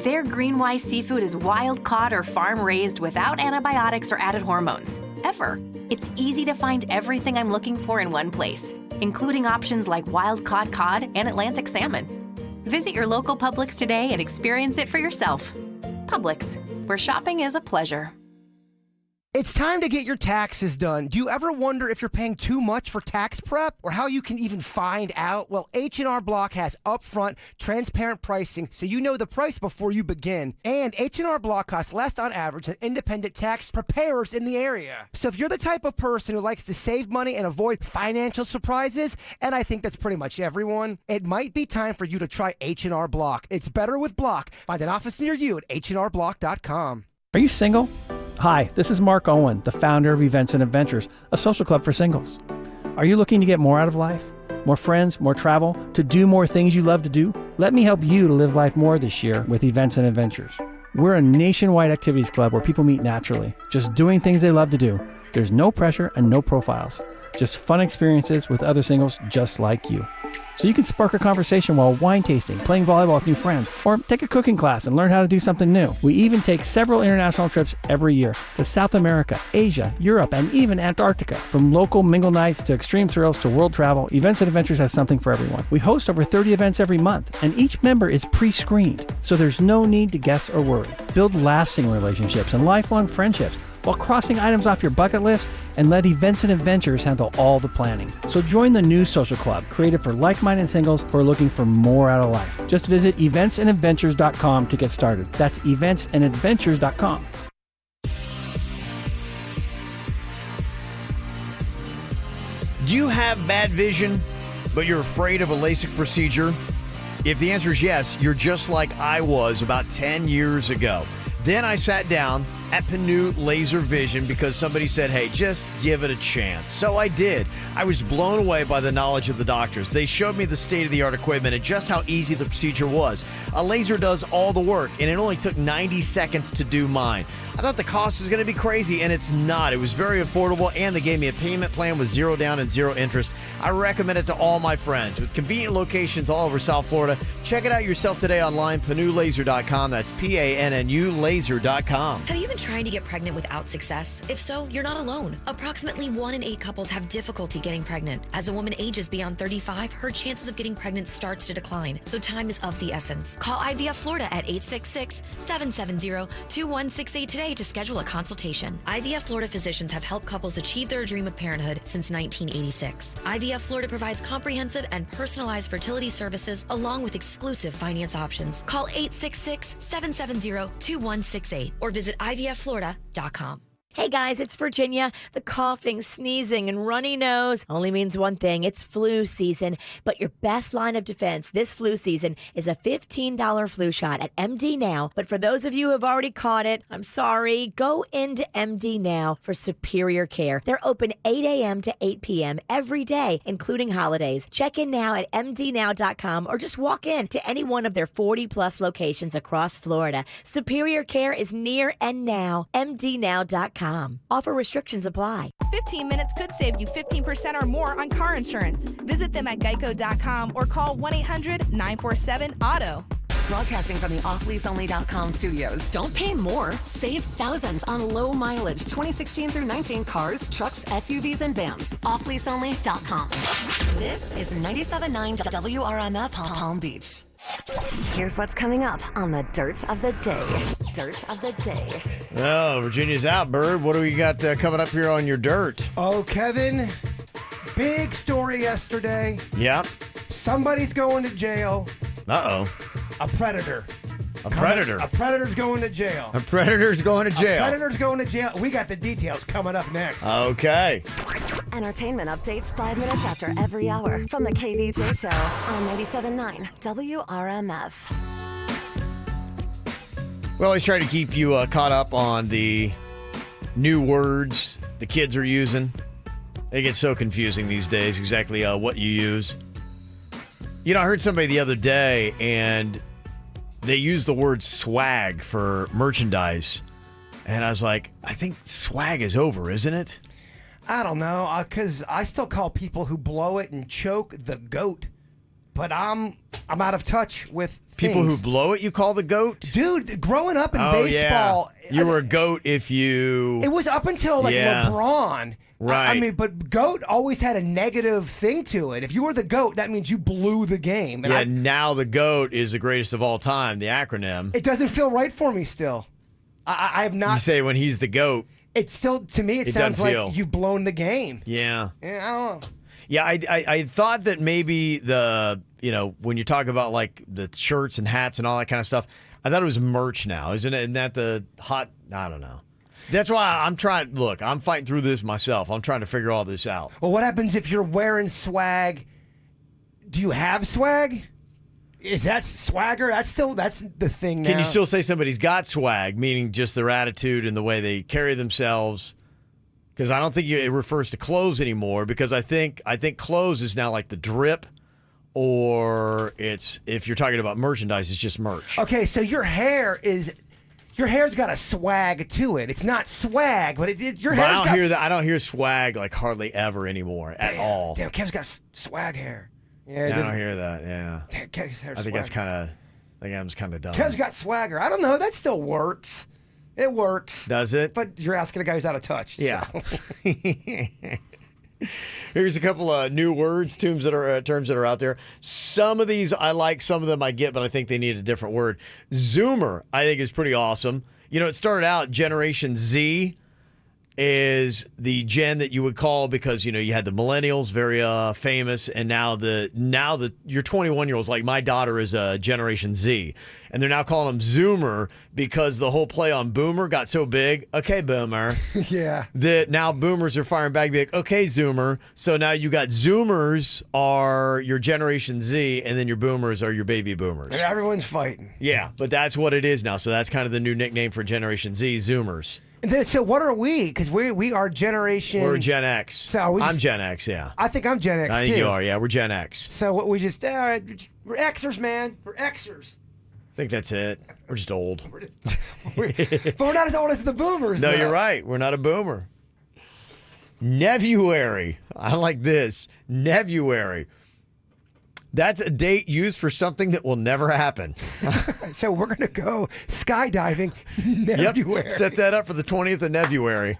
Their Greenwise seafood is wild caught or farm raised without antibiotics or added hormones. Ever. It's easy to find everything I'm looking for in one place, including options like wild caught cod and Atlantic salmon. Visit your local Publix today and experience it for yourself. Publix, where shopping is a pleasure. It's time to get your taxes done. Do you ever wonder if you're paying too much for tax prep or how you can even find out? Well, H&R Block has upfront, transparent pricing so you know the price before you begin. And H&R Block costs less on average than independent tax preparers in the area. So if you're the type of person who likes to save money and avoid financial surprises, and I think that's pretty much everyone, it might be time for you to try H&R Block. It's better with Block. Find an office near you at hnrblock.com. Are you single? Hi, this is Mark Owen, the founder of Events and Adventures, a social club for singles. Are you looking to get more out of life? More friends, more travel, to do more things you love to do? Let me help you to live life more this year with Events and Adventures. We're a nationwide activities club where people meet naturally, just doing things they love to do. There's no pressure and no profiles, just fun experiences with other singles just like you. So you can spark a conversation while wine tasting, playing volleyball with new friends, or take a cooking class and learn how to do something new. We even take several international trips every year to South America, Asia, Europe, and even Antarctica. From local mingle nights to extreme thrills to world travel, Events and Adventures has something for everyone. We host over 30 events every month, and each member is pre-screened, so there's no need to guess or worry. Build lasting relationships and lifelong friendships, while crossing items off your bucket list, and let Events and Adventures handle all the planning. So join the new social club created for like-minded singles who are looking for more out of life. Just visit eventsandadventures.com to get started. That's eventsandadventures.com. Do you have bad vision, but you're afraid of a LASIK procedure? If the answer is yes, you're just like I was about 10 years ago. Then I sat down at Panu Laser Vision because somebody said, hey, just give it a chance. So I did. I was blown away by the knowledge of the doctors. They showed me the state-of-the-art equipment and just how easy the procedure was. A laser does all the work, and it only took 90 seconds to do mine. I thought the cost was going to be crazy, and it's not. It was very affordable, and they gave me a payment plan with 0 down and 0 interest. I recommend it to all my friends with convenient locations all over South Florida. Check it out yourself today online, PanuLaser.com. That's PANNU laser.com. Have you been trying to get pregnant without success? If so, you're not alone. Approximately 1 in 8 couples have difficulty getting pregnant. As a woman ages beyond 35, her chances of getting pregnant starts to decline, so time is of the essence. Call IVF Florida at 866-770-2168 today to schedule a consultation. IVF Florida physicians have helped couples achieve their dream of parenthood since 1986. IVF Florida provides comprehensive and personalized fertility services along with exclusive finance options. Call 866-770-2168 or visit IVFFlorida.com. Hey guys, it's Virginia. The coughing, sneezing, and runny nose only means one thing. It's flu season. But your best line of defense this flu season is a $15 flu shot at MD Now. But for those of you who have already caught it, I'm sorry. Go into MD Now for superior care. They're open 8 a.m. to 8 p.m. every day, including holidays. Check in now at mdnow.com or just walk in to any one of their 40-plus locations across Florida. Superior care is near and now. mdnow.com. Offer restrictions apply. 15 minutes could save you 15% or more on car insurance. Visit them at geico.com or call 1-800-947-AUTO. Broadcasting from the offleaseonly.com studios. Don't pay more. Save thousands on low mileage 2016 through 19 cars, trucks, SUVs, and vans. Offleaseonly.com. This is 97.9 WRMF Palm Beach. Here's what's coming up on the Dirt of the Day. Dirt of the Day. Oh, Virginia's out, Bird. What do we got coming up here on your dirt? Oh, Kevin, big story yesterday. Yeah. Somebody's going to jail. Uh-oh. A predator. A predator. A predator's going to jail. A predator's going to jail. A predator's going to jail. We got the details coming up next. Okay. Entertainment updates 5 minutes after every hour from the KVJ Show on 97.9 WRMF. We always try to keep you caught up on the new words the kids are using. They get so confusing these days, exactly what you use. You know, I heard somebody the other day, and they used the word swag for merchandise. And I was like, I think swag is over, isn't it? I don't know, because I still call people who blow it and choke the GOAT. But I'm out of touch with People things. who blow it, you call the GOAT? Dude, growing up in baseball... Yeah. You were a GOAT if you... It was up until, LeBron. Right. I mean, but GOAT always had a negative thing to it. If you were the GOAT, that means you blew the game. And now the GOAT is the greatest of all time, the acronym. It doesn't feel right for me still. I have not... You say when he's the GOAT. It's still, to me, it sounds like you've blown the game. Yeah. Yeah, I don't know. Yeah, I thought that maybe when you talk about like the shirts and hats and all that kind of stuff, I thought it was merch now. Isn't that the hot, I don't know. That's why I'm fighting through this myself. I'm trying to figure all this out. Well, what happens if you're wearing swag? Do you have swag? Is that swagger? That's the thing now. Can you still say somebody's got swag, meaning just their attitude and the way they carry themselves? Because I don't think it refers to clothes anymore, because I think clothes is now like the drip, or it's, if you're talking about merchandise, it's just merch. Okay, so your hair's got a swag to it. It's not swag, but your hair's got... I don't hear swag like hardly ever anymore at all. Damn, Kev's got swag hair. Yeah, I don't hear that. Yeah, damn, Kev's hair's I think that's kind of. I think I'm just kind of dumb. Kev's got swagger. I don't know. That still works. It works. Does it? But you're asking a guy who's out of touch. Yeah. So. Here's a couple of new words, terms that are out there. Some of these I like, some of them I get, but I think they need a different word. Zoomer, I think, is pretty awesome. You know, it started out Generation Z, is the gen that you would call because you had the millennials, very famous, and now your 21-year-olds, like my daughter is a Generation Z, and they're now calling them Zoomer because the whole play on Boomer got so big. Okay, Boomer. Yeah. That now Boomers are firing back, be like, okay, Zoomer. So now you got Zoomers are your Generation Z, and then your Boomers are your baby Boomers. And everyone's fighting. Yeah, but that's what it is now. So that's kind of the new nickname for Generation Z, Zoomers. So what are we? Because we are Generation... We're Gen X. So I'm Gen X, yeah. I think I'm Gen X, I too. think you are, yeah. We're Gen X. So what we just... we're Xers, man. We're Xers. I think that's it. We're just old. But we're not as old as the Boomers, No, though. you're right. We're not a Boomer. Nevuary. I like this. Nevuary. That's a date used for something that will never happen. So we're going to go skydiving Nevuary. Yep. Set that up for the 20th of Nevuary.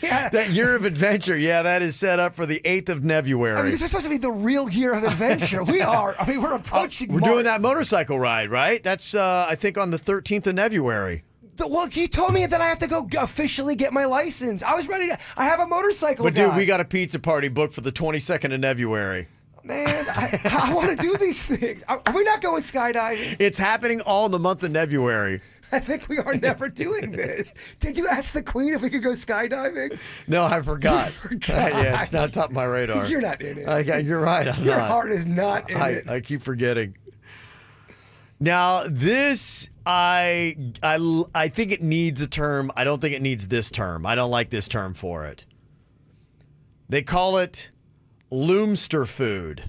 Yeah. That year of adventure, yeah, that is set up for the 8th of Nevuary. I mean, this is supposed to be the real year of adventure. We are. I mean, we're approaching We're March. doing that motorcycle ride, right? That's, I think, on the 13th of Nevuary. Well, you told me that I have to go officially get my license. I was ready to... I have a motorcycle But, guy. dude, we got a pizza party booked for the 22nd of Nevuary. Man, I want to do these things. Are we not going skydiving? It's happening all in the month of Nevuary. I think we are never doing this. Did you ask the Queen if we could go skydiving? No, I forgot. You forgot. Yeah, it's not top of my radar. You're not in it. You're right. I'm Your not. heart is not in it. I keep forgetting. Now, this, I think it needs a term. I don't think it needs this term. I don't like this term for it. They call it Loomster food.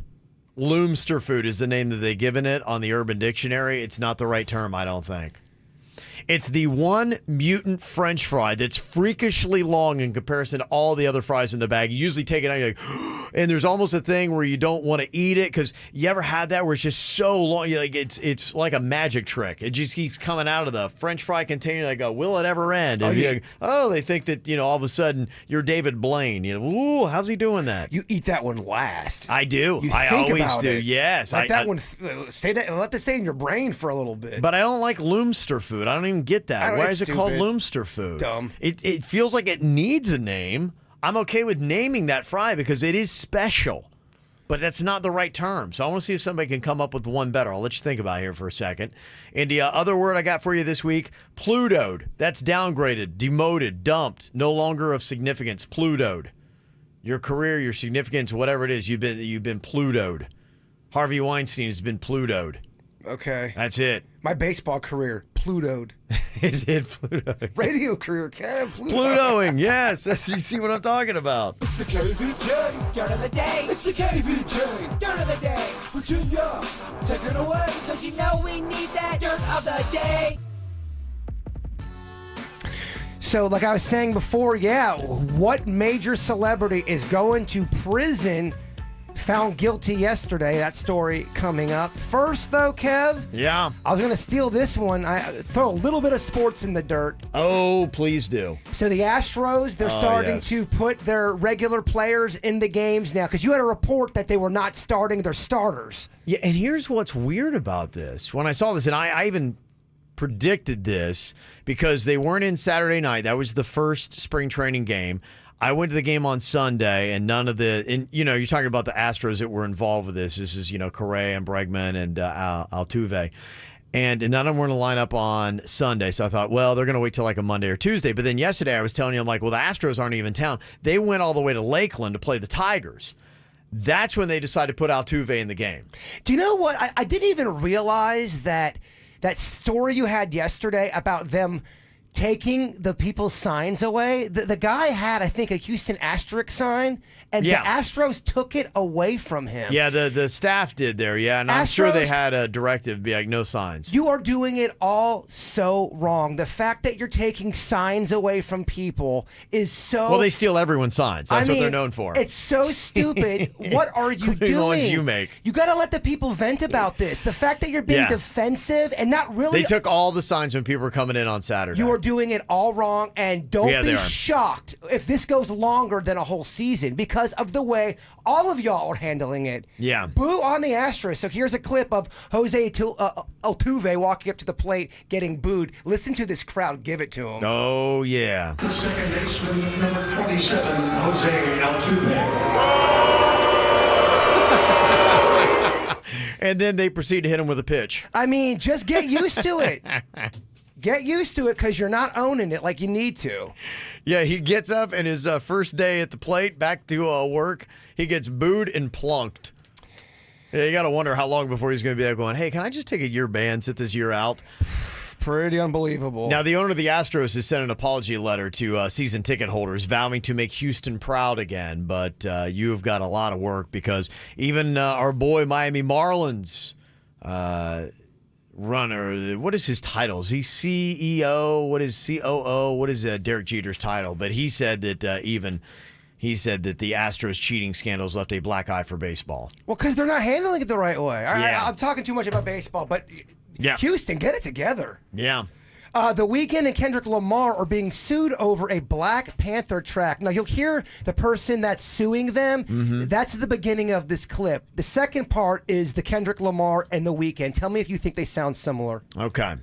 Loomster food is the name that they've given it on the Urban Dictionary. It's not the right term, I don't think. It's the one mutant French fry that's freakishly long in comparison to all the other fries in the bag. You usually take it out, you're like, and there's almost a thing where you don't want to eat it because you ever had that where it's just so long, you're like it's like a magic trick. It just keeps coming out of the French fry container. Like, will it ever end? And they think that all of a sudden you're David Blaine. Ooh, how's he doing that? You eat that one last. I do. You I think always about do. it. Yes. Let that one stay. Let that stay in your brain for a little bit. But I don't like Loomster food. I don't even get that. Why is it called stupid. Loomster food? Dumb. It feels like it needs a name. I'm okay with naming that fry because it is special, but that's not the right term. So I want to see if somebody can come up with one better. I'll let you think about it here for a second. And the other word I got for you this week, Plutoed. That's downgraded, demoted, dumped, no longer of significance. Plutoed. Your career, your significance, whatever it is, you've been Plutoed. Harvey Weinstein has been Plutoed. Okay. That's it. My baseball career, Plutoed. It did Plutoed. Radio career, kind of Plutoing, yes. You see what I'm talking about. It's the KVJ dirt of the day. It's the KVJ dirt of the day. Virginia, take it away. Cause you know we need that dirt of the day. So, like I was saying before, what major celebrity is going to prison found guilty yesterday? That story coming up. First, though, Kev. Yeah. I was going to steal this one. I throw a little bit of sports in the dirt. Oh, please do. So the Astros, they're starting to put their regular players in the games now because you had a report that they were not starting their starters. Yeah, and here's what's weird about this. When I saw this, and I even predicted this because they weren't in Saturday night. That was the first spring training game. I went to the game on Sunday, and none of you're talking about the Astros that were involved with this. This is, Correa and Bregman and Altuve. And none of them were going to line up on Sunday. So I thought, well, they're going to wait till like a Monday or Tuesday. But then yesterday I was telling you, I'm like, well, the Astros aren't even in town. They went all the way to Lakeland to play the Tigers. That's when they decided to put Altuve in the game. Do you know what? I didn't even realize that story you had yesterday about them taking the people's signs away. The guy had, I think, a Houston Asterisk sign, and the Astros took it away from him. Yeah, the staff did there, and I'm sure they had a directive to be like, no signs. You are doing it all so wrong. The fact that you're taking signs away from people is so... Well, they steal everyone's signs. That's what they're known for. It's so stupid. What are you doing? The ones you make. You got to let the people vent about this. The fact that you're being defensive and not really... They took all the signs when people were coming in on Saturday. You are doing it all wrong, and don't Yeah, they be are. shocked if this goes longer than a whole season because of the way all of y'all are handling it. Yeah. Boo on the Astros. So here's a clip of Jose Altuve walking up to the plate getting booed. Listen to this crowd give it to him. Oh, yeah. The second baseman, number 27, Jose Altuve. And then they proceed to hit him with a pitch. I mean, just get used to it. Get used to it because you're not owning it like you need to. Yeah, he gets up and his first day at the plate, back to work, he gets booed and plunked. Yeah, you got to wonder how long before he's going to be going, hey, can I just take a year ban, sit this year out? Pretty unbelievable. Now, the owner of the Astros has sent an apology letter to season ticket holders vowing to make Houston proud again, but you've got a lot of work because even our boy Miami Marlins runner, what is his title? Is he CEO? What is COO? What is Derek Jeter's title? But he said that he said that the Astros cheating scandals left a black eye for baseball. Well, because they're not handling it the right way. Yeah. I'm talking too much about baseball, but yeah. Houston, get it together. Yeah. The Weeknd and Kendrick Lamar are being sued over a Black Panther track. Now, you'll hear the person that's suing them. Mm-hmm. That's the beginning of this clip. The second part is the Kendrick Lamar and the Weeknd. Tell me if you think they sound similar. Okay.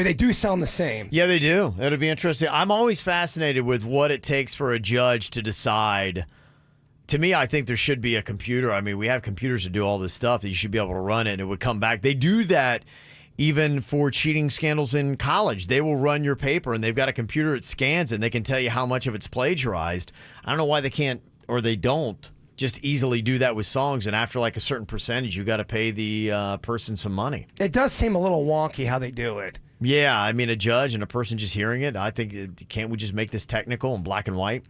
They do sound the same. Yeah, they do. It'll be interesting. I'm always fascinated with what it takes for a judge to decide. To me, I think there should be a computer. I mean, we have computers to do all this stuff that you should be able to run it and it would come back. They do that even for cheating scandals in college. They will run your paper and they've got a computer that scans and they can tell you how much of it's plagiarized. I don't know why they can't or they don't just easily do that with songs, and after like a certain percentage, you got to pay the person some money. It does seem a little wonky how they do it. Yeah, I mean, a judge and a person just hearing it, I think, can't we just make this technical and black and white?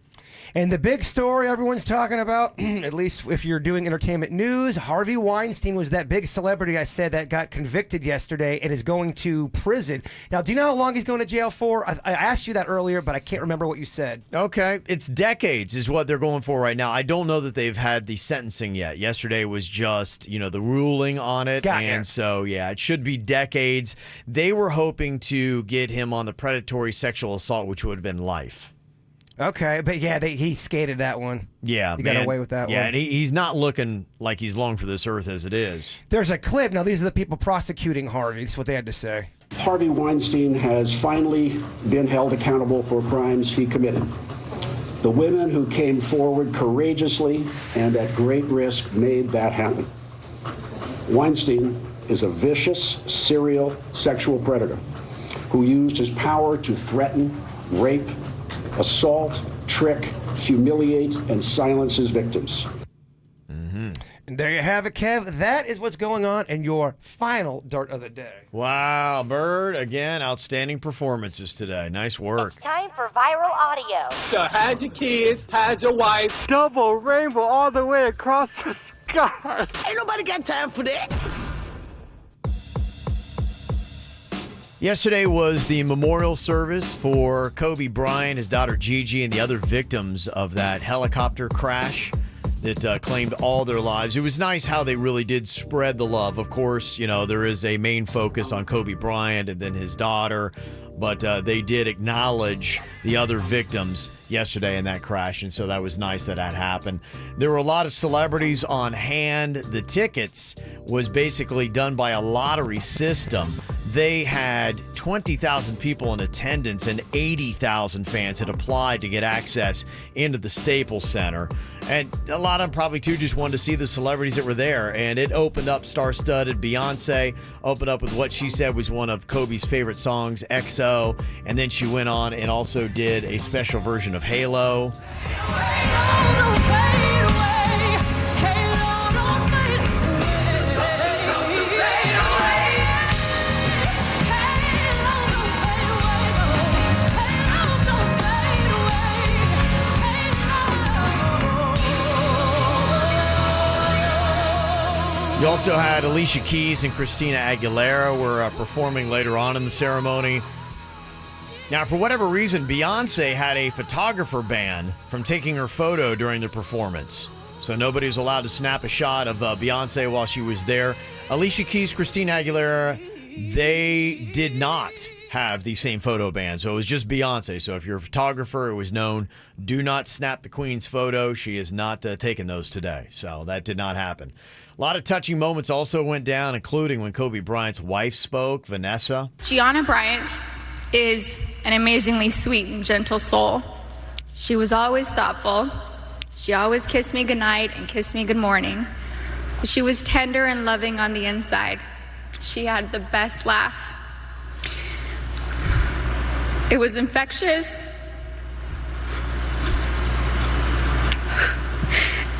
And the big story everyone's talking about, at least if you're doing entertainment news, Harvey Weinstein was that big celebrity I said that got convicted yesterday and is going to prison. Now, do you know how long he's going to jail for? I asked you that earlier, but I can't remember what you said. Okay, it's decades is what they're going for right now. I don't know that they've had the sentencing yet. Yesterday was just, the ruling on it. And so, yeah, it should be decades. They were hoping to get him on the predatory sexual assault, which would have been life. Okay, but yeah, he skated that one. Yeah, he got away with that one. Yeah, and he's not looking like he's long for this earth as it is. There's a clip. Now, these are the people prosecuting Harvey. This is what they had to say. Harvey Weinstein has finally been held accountable for crimes he committed. The women who came forward courageously and at great risk made that happen. Weinstein is a vicious serial sexual predator who used his power to threaten, rape, assault, trick, humiliate, and silence his victims. And there you have it, Kev. That is what's going on in your final Dirt of the Day. Wow, Bird, again, outstanding performances today. Nice work. It's time for viral audio. So hide your kids, hide your wife. Double rainbow all the way across the sky. Ain't nobody got time for that. Yesterday was the memorial service for Kobe Bryant, his daughter Gigi, and the other victims of that helicopter crash that claimed all their lives. It was nice how they really did spread the love. Of course, there is a main focus on Kobe Bryant and then his daughter, but they did acknowledge the other victims yesterday in that crash, and so that was nice that happened. There were a lot of celebrities on hand. The tickets was basically done by a lottery system. They had 20,000 people in attendance and 80,000 fans had applied to get access into the Staples Center. And a lot of them probably, too, just wanted to see the celebrities that were there. And it opened up star-studded. Beyonce opened up with what she said was one of Kobe's favorite songs, XO. And then she went on and also did a special version of Halo. also had Alicia Keys and Christina Aguilera were performing later on in the ceremony. Now, for whatever reason, Beyonce had a photographer banned from taking her photo during the performance. So nobody was allowed to snap a shot of Beyonce while she was there. Alicia Keys, Christina Aguilera, they did not have the same photo ban. So it was just Beyonce. So if you're a photographer, it was known, do not snap the Queen's photo. She is not taking those today. So that did not happen. A lot of touching moments also went down, including when Kobe Bryant's wife spoke, Vanessa. Gianna Bryant is an amazingly sweet and gentle soul. She was always thoughtful. She always kissed me goodnight and kissed me good morning. She was tender and loving on the inside. She had the best laugh. It was infectious.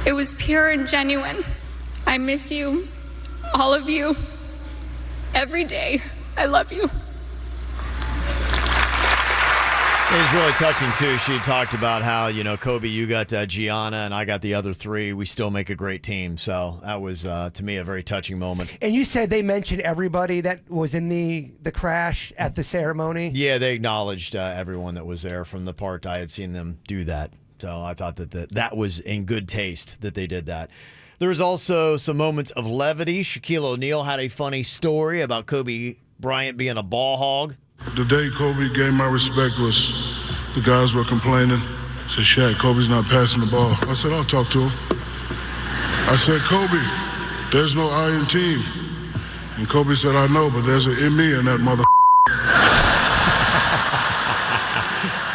It was pure and genuine. I miss you, all of you, every day. I love you. It was really touching, too. She talked about how, Kobe, you got Gianna, and I got the other three. We still make a great team. So that was, to me, a very touching moment. And you said they mentioned everybody that was in the crash at the ceremony? Yeah, they acknowledged everyone that was there from the part I had seen them do that. So I thought that was in good taste that they did that. There was also some moments of levity. Shaquille O'Neal had a funny story about Kobe Bryant being a ball hog. The day Kobe gave my respect was the guys were complaining. Said, Shaq, Kobe's not passing the ball. I said, I'll talk to him. I said, Kobe, there's no I in team. And Kobe said, I know, but there's an in me in that mother.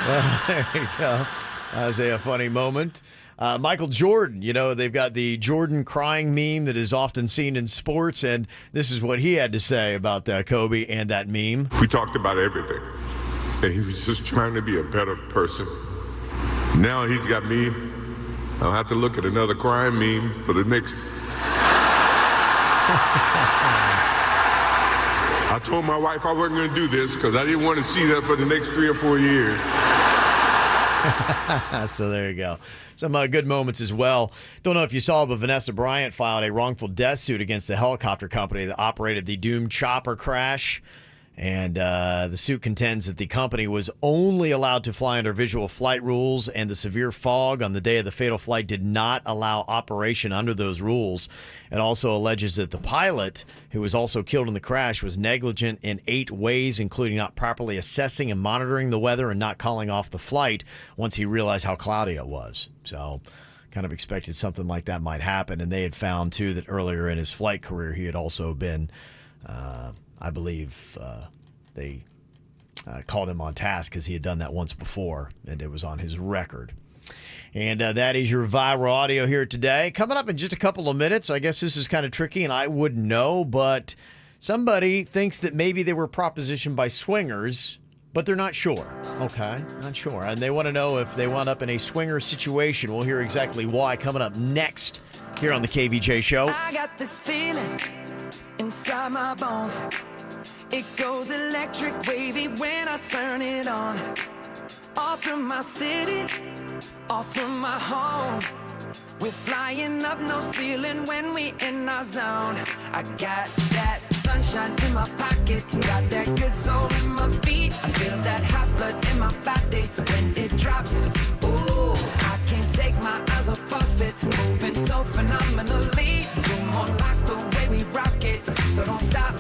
Well, there you go. That was a funny moment. Michael Jordan, they've got the Jordan crying meme that is often seen in sports, and this is what he had to say about Kobe and that meme. We talked about everything, and he was just trying to be a better person. Now he's got me. I'll have to look at another crying meme for the next. I told my wife I wasn't going to do this because I didn't want to see that for the next 3 or 4 years. So there you go. Some good moments as well. Don't know if you saw, but Vanessa Bryant filed a wrongful death suit against the helicopter company that operated the doomed chopper crash. And the suit contends that the company was only allowed to fly under visual flight rules, and the severe fog on the day of the fatal flight did not allow operation under those rules. It also alleges that the pilot, who was also killed in the crash, was negligent in 8 ways, including not properly assessing and monitoring the weather and not calling off the flight once he realized how cloudy it was. So kind of expected something like that might happen. And they had found, too, that earlier in his flight career, he had also been... I believe they called him on task because he had done that once before, and it was on his record. And that is your viral audio here today. Coming up in just a couple of minutes, I guess this is kind of tricky, and I wouldn't know, but somebody thinks that maybe they were propositioned by swingers, but they're not sure. Okay, not sure. And they want to know if they wound up in a swinger situation. We'll hear exactly why coming up next here on the KVJ Show. I got this feeling inside my bones. It goes electric wavy when I turn it on. Off from my city, off from my home. We're flying up, no ceiling when we in our zone. I got that sunshine in my pocket, got that good soul in my feet. I feel that hot blood in my body when it drops. Ooh, I can't take my eyes off it, moving so phenomenally. You're more like the way we rock it, so don't stop.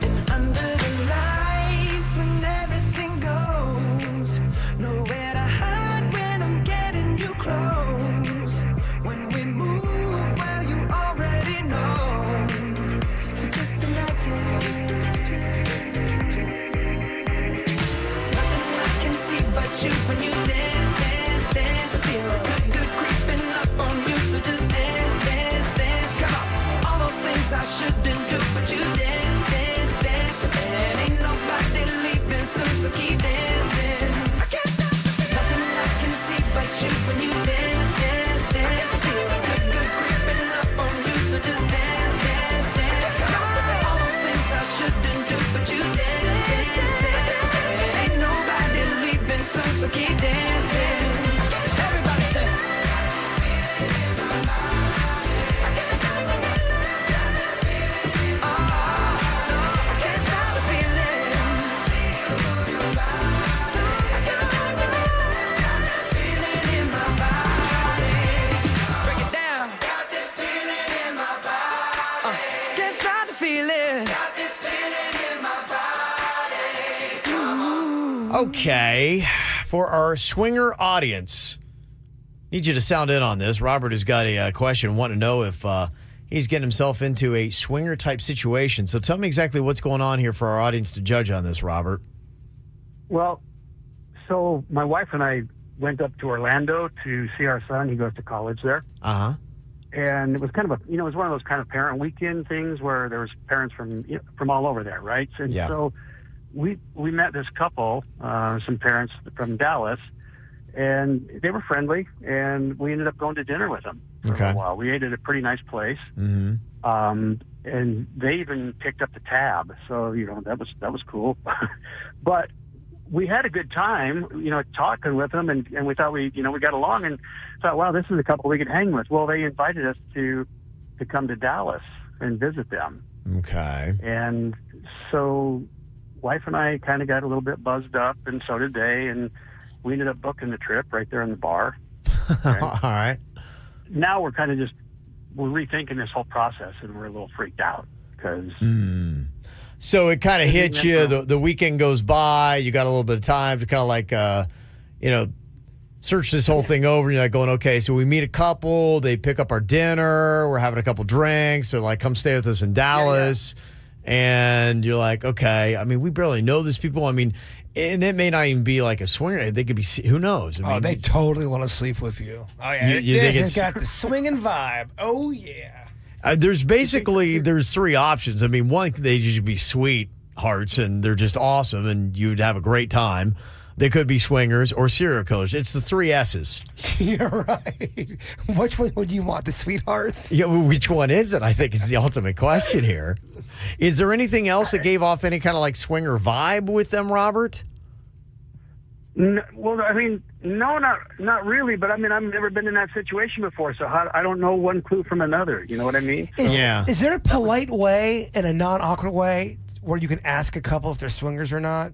And under the lights when everything goes, nowhere to hide when I'm getting you close. When we move, well, you already know. So just imagine. Nothing I can see but you when you dance, dance, dance. Feel good creeping up on you. So just dance, dance, dance. Come on. All those things I shouldn't do, but you dance, dance, dance. And ain't nobody leaving soon, so keep dancing. I can't stop. Nothing I can see but you when you dance, dance, dance. Feel good creeping up on you. So just dance, dance, dance. Come on. All those things I shouldn't do, but you dance, dance, dance. And ain't nobody leaving soon, so keep dancing. Okay, for our swinger audience, need you to sound in on this. Robert has got a question, want to know if he's getting himself into a swinger-type situation. So tell me exactly what's going on here for our audience to judge on this, Robert. Well, so my wife and I went up to Orlando to see our son. He goes to college there. Uh-huh. And it was kind of it was one of those kind of parent weekend things where there was parents from all over there, right? And Yeah. so we met this couple, some parents from Dallas, and they were friendly, and we ended up going to dinner with them for a while. We ate at a pretty nice place. Mm-hmm. And they even picked up the tab, so that was cool. But we had a good time, talking with them, and we thought we got along, and thought, wow, this is a couple we could hang with. Well, they invited us to come to Dallas and visit them. Okay. And so, wife and I kind of got a little bit buzzed up, and so did they, and we ended up booking the trip right there in the bar. Right? All right. Now we're kind of we're rethinking this whole process, and we're a little freaked out because. So it kind of hits you. The weekend goes by. You got a little bit of time to kind of like, search this whole thing over. You're like going, okay, so we meet a couple. They pick up our dinner. We're having a couple drinks. They're like, come stay with us in Dallas. And you're like, okay. I mean, we barely know these people. I mean, and it may not even be like a swinger. They could be, who knows? I mean, they totally want to sleep with you. Oh, yeah. You think It's got the swinging vibe. Oh, yeah. There's three options. I mean, one, they just be sweethearts and they're just awesome and you'd have a great time. They could be swingers or serial killers. It's the three S's. You're right. Which one would you want, the sweethearts? Yeah, well, which one is it? I think is the ultimate question here. Is there anything else that gave off any kind of like swinger vibe with them, Robert? Well, I mean, no, not really. But I mean, I've never been in that situation before, so I don't know one clue from another. You know what I mean? Is there a polite way and a non-awkward way where you can ask a couple if they're swingers or not?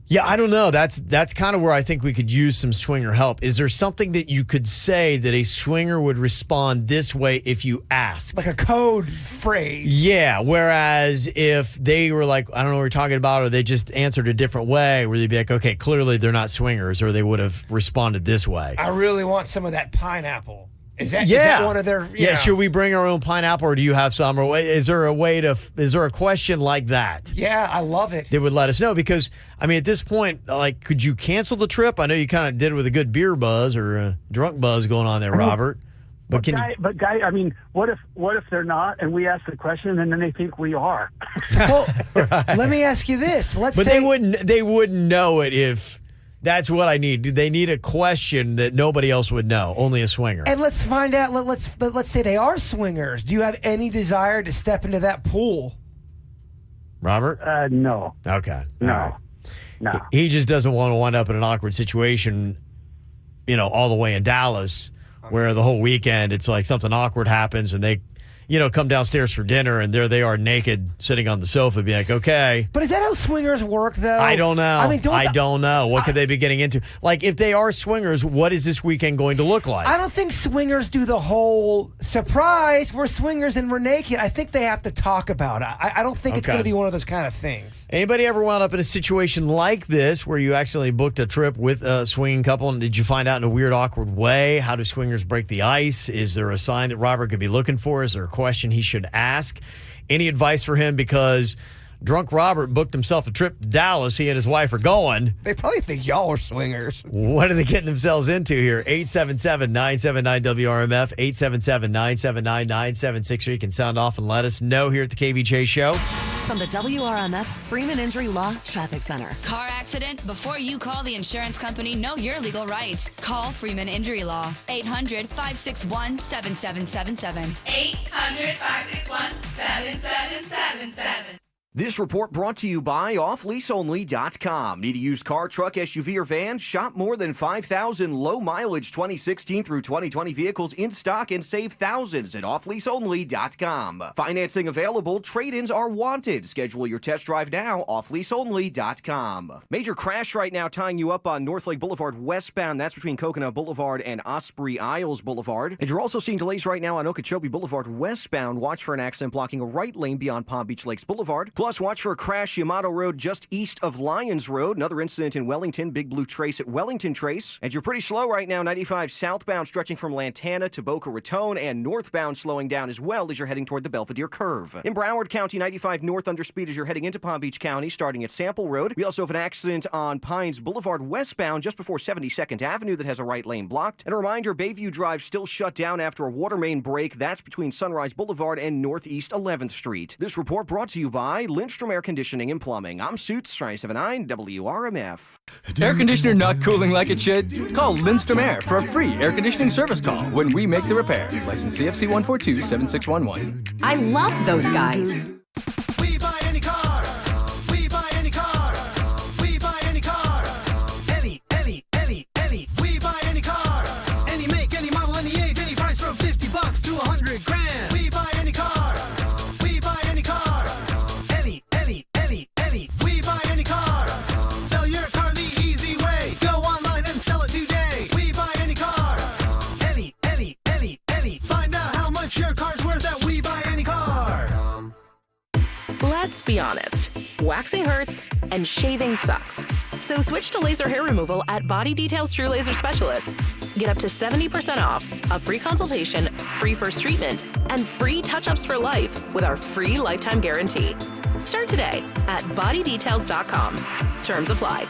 Yeah, I don't know. That's kind of where I think we could use some swinger help. Is there something that you could say that a swinger would respond this way if you ask? Like a code phrase. Yeah, whereas if they were like, I don't know what you're talking about, or they just answered a different way, where they'd be like, okay, clearly they're not swingers, or they would have responded this way. I really want some of that pineapple. Is that one of their? Yeah, should we bring our own pineapple, or do you have some? Or is there a question like that? Yeah, I love it. They would let us know because, I mean, at this point, like, could you cancel the trip? I know you kind of did it with a good beer buzz or a drunk buzz going on there, Robert. But I mean, what if they're not, and we ask the question, and then they think we are? Well, let me ask you this. They wouldn't know it if. That's what I need. They need a question that nobody else would know, only a swinger. And let's find out. Let's say they are swingers. Do you have any desire to step into that pool, Robert? No. Okay. No. No. He just doesn't want to wind up in an awkward situation, all the way in Dallas, where the whole weekend it's like something awkward happens and they, come downstairs for dinner and there they are naked sitting on the sofa being like, okay. But is that how swingers work, though? I don't know. I mean, I don't know. What could they be getting into? Like, if they are swingers, what is this weekend going to look like? I don't think swingers do the whole surprise. We're swingers and we're naked. I think they have to talk about it. I don't think it's going to be one of those kind of things. Anybody ever wound up in a situation like this where you actually booked a trip with a swinging couple and did you find out in a weird, awkward way? How do swingers break the ice? Is there a sign that Robert could be looking for? Is there a question he should ask? Any advice for him? Because drunk Robert booked himself a trip to Dallas. He and his wife are going. They probably think y'all are swingers. What are they getting themselves into here? 877-979-WRMF, 877-979-9763. You can sound off and let us know here at the KVJ Show. From the WRMF Freeman Injury Law Traffic Center. Car accident? Before you call the insurance company, know your legal rights. Call Freeman Injury Law. 800-561-7777. 800-561-7777. This report brought to you by OffLeaseOnly.com. Need a used car, truck, SUV, or van? Shop more than 5,000 low-mileage 2016 through 2020 vehicles in stock and save thousands at OffLeaseOnly.com. Financing available. Trade-ins are wanted. Schedule your test drive now. OffLeaseOnly.com. Major crash right now tying you up on North Lake Boulevard westbound. That's between Coconut Boulevard and Osprey Isles Boulevard. And you're also seeing delays right now on Okeechobee Boulevard westbound. Watch for an accident blocking a right lane beyond Palm Beach Lakes Boulevard. Plus, Plus, watch for a crash Yamato Road just east of Lyons Road. Another incident in Wellington, Big Blue Trace at Wellington Trace. And you're pretty slow right now, 95 southbound stretching from Lantana to Boca Raton, and northbound slowing down as well as you're heading toward the Belvedere Curve. In Broward County, 95 north under speed as you're heading into Palm Beach County, starting at Sample Road. We also have an accident on Pines Boulevard westbound just before 72nd Avenue that has a right lane blocked. And a reminder, Bayview Drive still shut down after a water main break. That's between Sunrise Boulevard and Northeast 11th Street. This report brought to you by Lindstrom Air Conditioning and Plumbing. I'm Suits, 979 WRMF. Air conditioner not cooling like it should? Call Lindstrom Air for a free air conditioning service call when we make the repair. License CFC 1427611. I love those guys. We buy any car. We buy any car. We buy any car. Any. We buy any car. Any make, any model, any age, any price from $50 to $100,000. We buy any car. We buy any car. Any. We buy any car. Sell your car the easy way. Go online and sell it today. We buy any car. Any. Find out how much your car's worth at We Buy Any Car. Let's be honest. Waxing hurts and shaving sucks. So switch to laser hair removal at Body Details True Laser Specialists. Get up to 70% off, a free consultation, free first treatment, and free touch-ups for life with our free lifetime guarantee. Start today at bodydetails.com. Terms apply.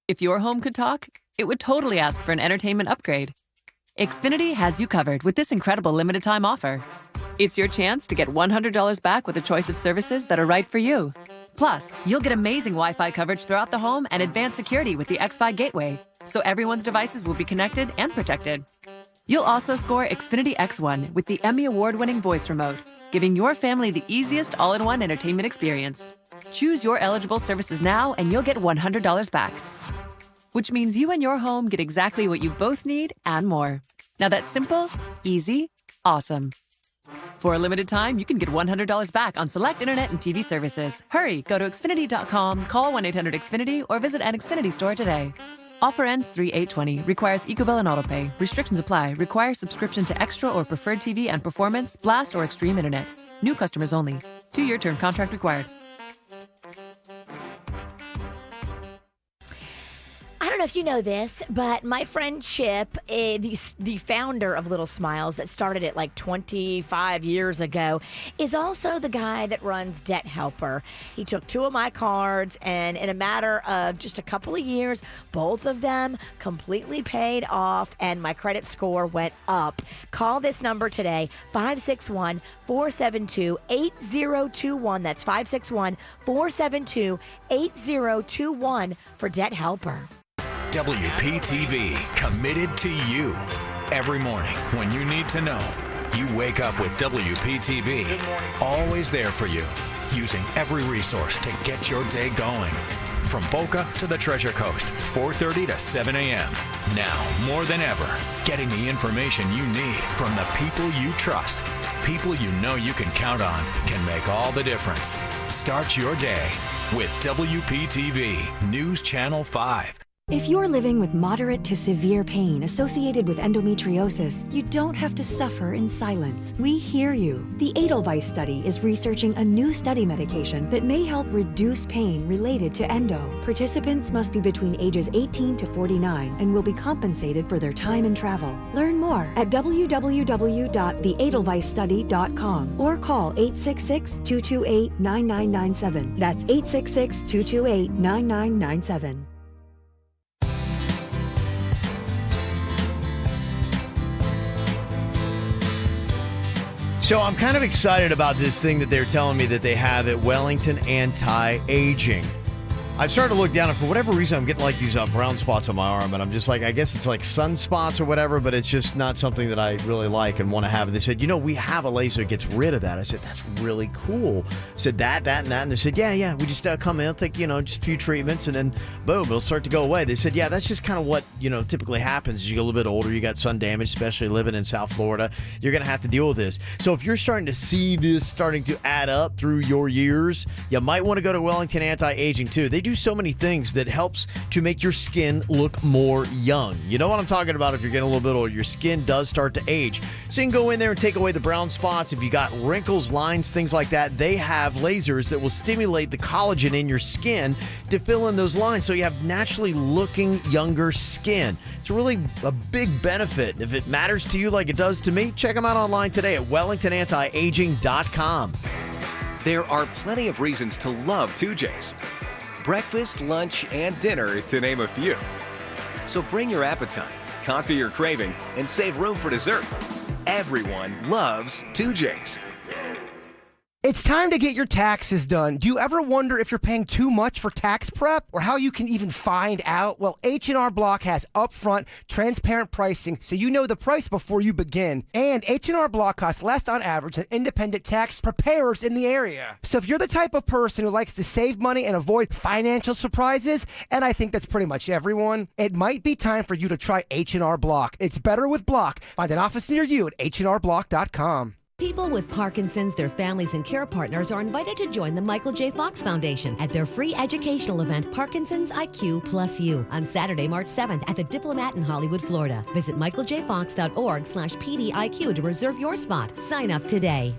If your home could talk, it would totally ask for an entertainment upgrade. Xfinity has you covered with this incredible limited-time offer. It's your chance to get $100 back with a choice of services that are right for you. Plus, you'll get amazing Wi-Fi coverage throughout the home and advanced security with the X5 Gateway, so everyone's devices will be connected and protected. You'll also score Xfinity X1 with the Emmy Award-winning voice remote, giving your family the easiest all-in-one entertainment experience. Choose your eligible services now and you'll get $100 back. Which means you and your home get exactly what you both need and more. Now that's simple, easy, awesome. For a limited time, you can get $100 back on select internet and TV services. Hurry, go to Xfinity.com, call 1-800-XFINITY, or visit an Xfinity store today. Offer ends 3/8/20. Requires EcoBill and AutoPay. Restrictions apply. Requires subscription to Extra or Preferred TV and Performance, Blast, or Extreme Internet. New customers only. 2-year term contract required. I don't know if you know this, but my friend Chip, the founder of Little Smiles that started it like 25 years ago, is also the guy that runs Debt Helper. He took 2 of my cards, and in a matter of just a couple of years, both of them completely paid off, and my credit score went up. Call this number today, 561-472-8021. That's 561-472-8021 for Debt Helper. WPTV, committed to you. Every morning, when you need to know, you wake up with WPTV. Always there for you, using every resource to get your day going. From Boca to the Treasure Coast, 4:30 to 7 a.m. Now, more than ever, getting the information you need from the people you trust. People you know you can count on can make all the difference. Start your day with WPTV News Channel 5. If you're living with moderate to severe pain associated with endometriosis, you don't have to suffer in silence. We hear you. The Edelweiss study is researching a new study medication that may help reduce pain related to endo. Participants must be between ages 18 to 49 and will be compensated for their time and travel. Learn more at www.theedelweissstudy.com or call 866-228-9997. That's 866-228-9997. So I'm kind of excited about this thing that they're telling me that they have at Wellington Anti-Aging. I've started to look down, and for whatever reason, I'm getting like these brown spots on my arm, and I'm just like, I guess it's like sunspots or whatever, but it's just not something that I really like and want to have. And they said, we have a laser that gets rid of that. I said, that's really cool. I said, that, and that. And they said, yeah, we just come in, take, just a few treatments, and then boom, it'll start to go away. They said, yeah, that's just kind of what, typically happens as you get a little bit older. You got sun damage, especially living in South Florida. You're going to have to deal with this. So if you're starting to see this starting to add up through your years, you might want to go to Wellington Anti-Aging too. They do do so many things that helps to make your skin look more young. You know what I'm talking about. If you're getting a little bit older, your skin does start to age. So you can go in there and take away the brown spots. If you got wrinkles, lines, things like that, they have lasers that will stimulate the collagen in your skin to fill in those lines so you have naturally looking younger skin. It's really a big benefit. If it matters to you like it does to me, check them out online today at wellingtonantiaging.com. There are plenty of reasons to love 2J's. Breakfast, lunch, and dinner, to name a few. So bring your appetite, conquer your craving, and save room for dessert. Everyone loves 2J's. It's time to get your taxes done. Do you ever wonder if you're paying too much for tax prep or how you can even find out? Well, H&R Block has upfront, transparent pricing so you know the price before you begin. And H&R Block costs less on average than independent tax preparers in the area. So if you're the type of person who likes to save money and avoid financial surprises, and I think that's pretty much everyone, it might be time for you to try H&R Block. It's better with Block. Find an office near you at hnrblock.com. People with Parkinson's, their families, and care partners are invited to join the Michael J. Fox Foundation at their free educational event, Parkinson's IQ Plus You, on Saturday, March 7th at the Diplomat in Hollywood, Florida. Visit michaeljfox.org/PDIQ to reserve your spot. Sign up today.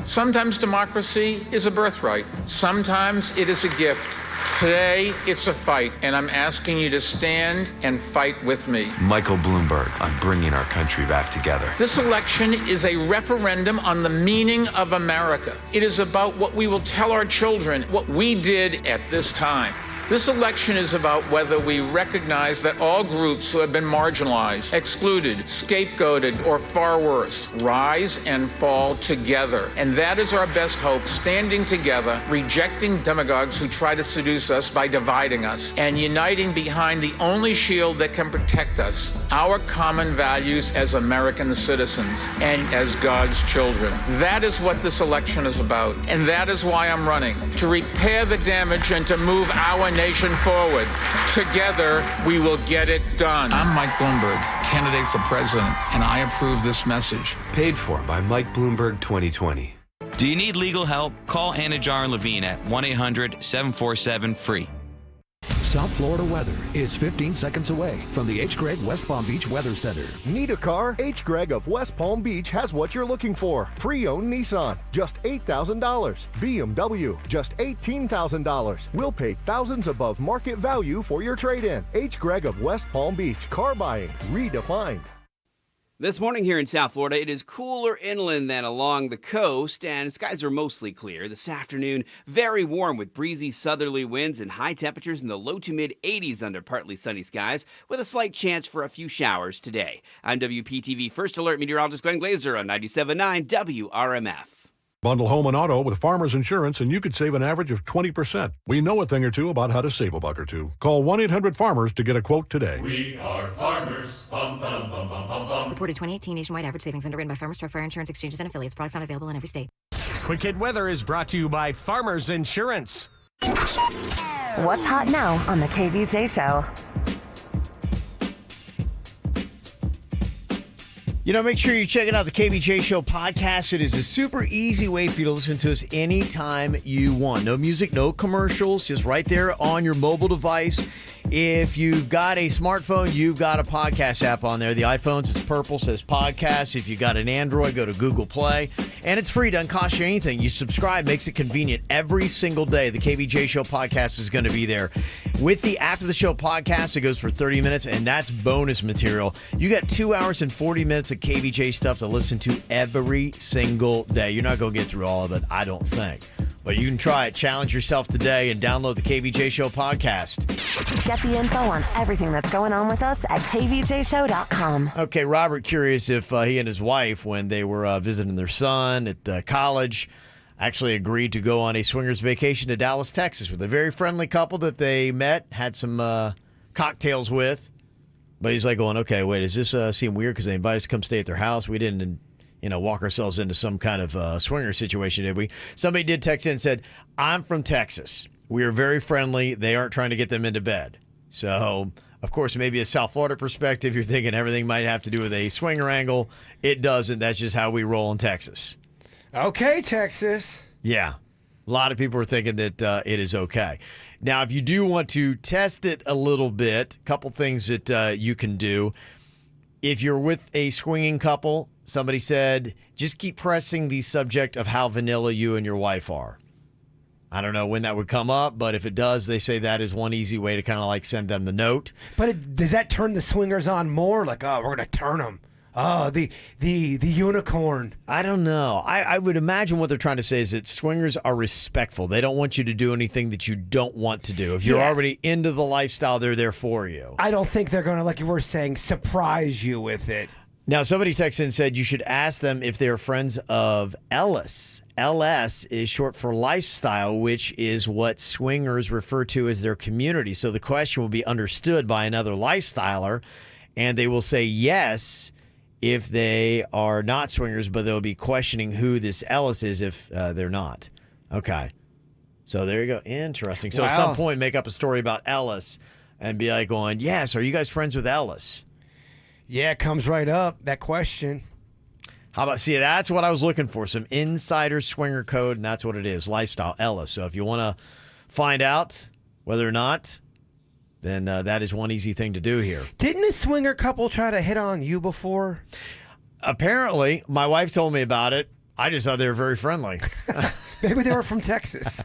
Sometimes democracy is a birthright. Sometimes it is a gift. Today, it's a fight, and I'm asking you to stand and fight with me. Michael Bloomberg on bringing our country back together. This election is a referendum on the meaning of America. It is about what we will tell our children, what we did at this time. This election is about whether we recognize that all groups who have been marginalized, excluded, scapegoated, or far worse, rise and fall together. And that is our best hope, standing together, rejecting demagogues who try to seduce us by dividing us, and uniting behind the only shield that can protect us, our common values as American citizens and as God's children. That is what this election is about, and that is why I'm running, to repair the damage and to move our nation forward. Together, we will get it done. I'm Mike Bloomberg, candidate for president, and I approve this message. Paid for by Mike Bloomberg 2020. Do you need legal help? Call Anna Jar Levine at 1-800-747-FREE. South Florida weather is 15 seconds away from the H. Gregg West Palm Beach Weather Center. Need a car? H. Gregg of West Palm Beach has what you're looking for. Pre-owned Nissan, just $8,000. BMW, just $18,000. We'll pay thousands above market value for your trade-in. H. Gregg of West Palm Beach. Car buying redefined. This morning here in South Florida, it is cooler inland than along the coast, and skies are mostly clear. This afternoon, very warm with breezy southerly winds and high temperatures in the low to mid 80s under partly sunny skies, with a slight chance for a few showers today. I'm WPTV First Alert Meteorologist Glenn Glazer on 97.9 WRMF. Bundle home and auto with Farmers Insurance, and you could save an average of 20%. We know a thing or two about how to save a buck or two. Call 1-800-FARMERS to get a quote today. We are farmers. Bum, bum, bum, bum, bum, bum. Reported 2018 nationwide average savings underwritten by Farmers Truck Fire Insurance Exchanges and Affiliates. Products not available in every state. Quick Hit Weather is brought to you by Farmers Insurance. What's hot now on the KVJ Show? You know, make sure you're checking out the KVJ Show podcast. It is a super easy way for you to listen to us anytime you want. No music, no commercials, just right there on your mobile device. If you've got a smartphone, you've got a podcast app on there. The iPhones, it's purple, says podcast. If you've got an Android, go to Google Play. And it's free, doesn't cost you anything. You subscribe, makes it convenient. Every single day, the KVJ Show podcast is going to be there. With the After the Show podcast, it goes for 30 minutes, and that's bonus material. You got 2 hours and 40 minutes of KVJ stuff to listen to every single day. You're not going to get through all of it, I don't think. But you can try it. Challenge yourself today and download the KVJ Show podcast. Get the info on everything that's going on with us at kvjshow.com. Okay, Robert, curious if he and his wife, when they were visiting their son at college, actually agreed to go on a swingers vacation to Dallas, Texas with a very friendly couple that they met, had some cocktails with. But he's like going, okay, wait, does this seem weird because they invited us to come stay at their house? We didn't, walk ourselves into some kind of swinger situation, did we? Somebody did text in and said, I'm from Texas. We are very friendly. They aren't trying to get them into bed. So, of course, maybe a South Florida perspective, you're thinking everything might have to do with a swinger angle. It doesn't. That's just how we roll in Texas. Okay, Texas. Yeah. A lot of people are thinking that it is okay. Now, if you do want to test it a little bit, a couple things that you can do. If you're with a swinging couple, somebody said, just keep pressing the subject of how vanilla you and your wife are. I don't know when that would come up, but if it does, they say that is one easy way to kind of like send them the note. But does that turn the swingers on more? Like, oh, we're going to turn them. Oh, the unicorn. I don't know. I would imagine what they're trying to say is that swingers are respectful. They don't want you to do anything that you don't want to do. If you're already into the lifestyle, they're there for you. I don't think they're going to, like you were saying, surprise you with it. Now, somebody texted and said you should ask them if they're friends of LS. LS is short for lifestyle, which is what swingers refer to as their community. So the question will be understood by another lifestyler, and they will say yes if they are not swingers, but they'll be questioning who this Ellis is if they're not. Okay. So there you go. Interesting. So at some point, make up a story about Ellis and be like going, yes, are you guys friends with Ellis? Yeah, it comes right up, that question. How about, see, that's what I was looking for, some insider swinger code, and that's what it is, lifestyle, Ellis. So if you want to find out whether or not, then that is one easy thing to do here. Didn't a swinger couple try to hit on you before? Apparently, my wife told me about it. I just thought they were very friendly. Maybe they were from Texas.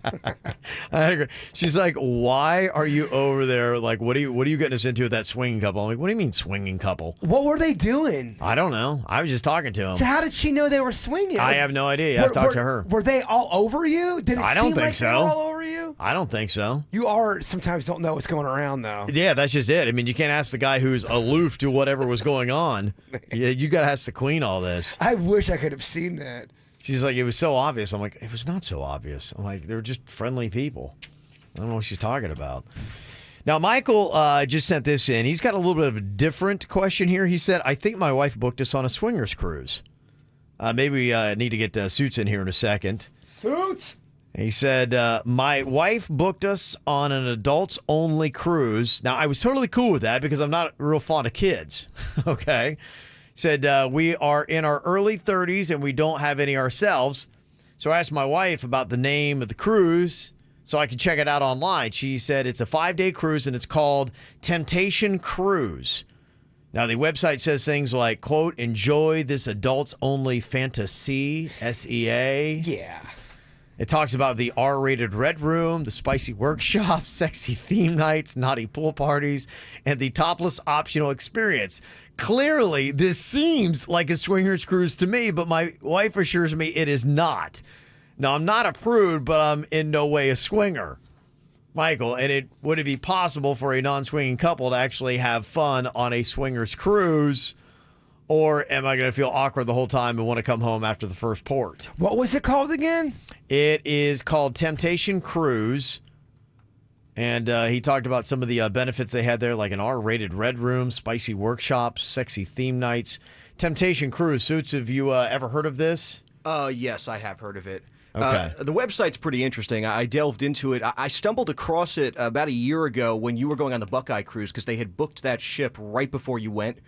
I agree. She's like, why are you over there? Like, what are you getting us into with that swinging couple? I'm like, what do you mean swinging couple? What were they doing? I don't know. I was just talking to them. So how did she know they were swinging? I have no idea. I talked to her. Were they all over you? Did it I don't seem think like so. they were all over you? I don't think so. You are sometimes don't know what's going around, though. Yeah, that's just it. I mean, you can't ask the guy who's aloof to whatever was going on. You got to ask the queen all this. I wish I could have seen that. She's like, it was so obvious. I'm like, it was not so obvious. I'm like, they were just friendly people. I don't know what she's talking about. Now, Michael just sent this in. He's got a little bit of a different question here. He said, I think my wife booked us on a swingers cruise. Maybe we need to get Suits in here in a second. Suits? He said, my wife booked us on an adults-only cruise. Now, I was totally cool with that because I'm not real fond of kids. Okay? Said, we are in our early 30s and we don't have any ourselves. So I asked my wife about the name of the cruise so I could check it out online. She said it's a 5-day cruise and it's called Temptation Cruise. Now, the website says things like, quote, enjoy this adults-only fantasy, SEA. Yeah. It talks about the R-rated red room, the spicy workshop, sexy theme nights, naughty pool parties, and the topless optional experience. Clearly, this seems like a swingers cruise to me, but my wife assures me it is not. Now, I'm not a prude, but I'm in no way a swinger. Michael, and would it be possible for a non-swinging couple to actually have fun on a swingers cruise? Or am I going to feel awkward the whole time and want to come home after the first port? What was it called again? It is called Temptation Cruise. And he talked about some of the benefits they had there, like an R-rated red room, spicy workshops, sexy theme nights. Temptation Cruise. Suits, have you ever heard of this? Yes, I have heard of it. Okay. The website's pretty interesting. I delved into it. I stumbled across it about a year ago when you were going on the Buckeye cruise because they had booked that ship right before you went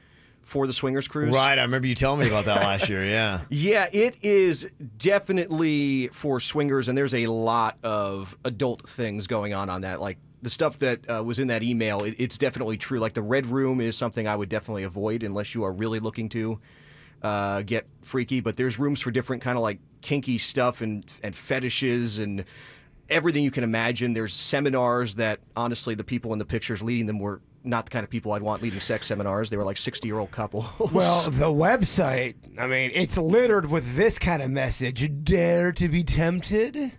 for the swingers cruise. Right, I remember you telling me about that last year, yeah. Yeah, it is definitely for swingers, and there's a lot of adult things going on that. Like, the stuff that was in that email, it's definitely true. Like, the red room is something I would definitely avoid unless you are really looking to get freaky. But there's rooms for different kind of, like, kinky stuff and fetishes and everything you can imagine. There's seminars that, honestly, the people in the pictures leading them were not the kind of people I'd want leading sex seminars. They were like 60-year-old couples. Well, the website, I mean, it's littered with this kind of message. Dare to be tempted?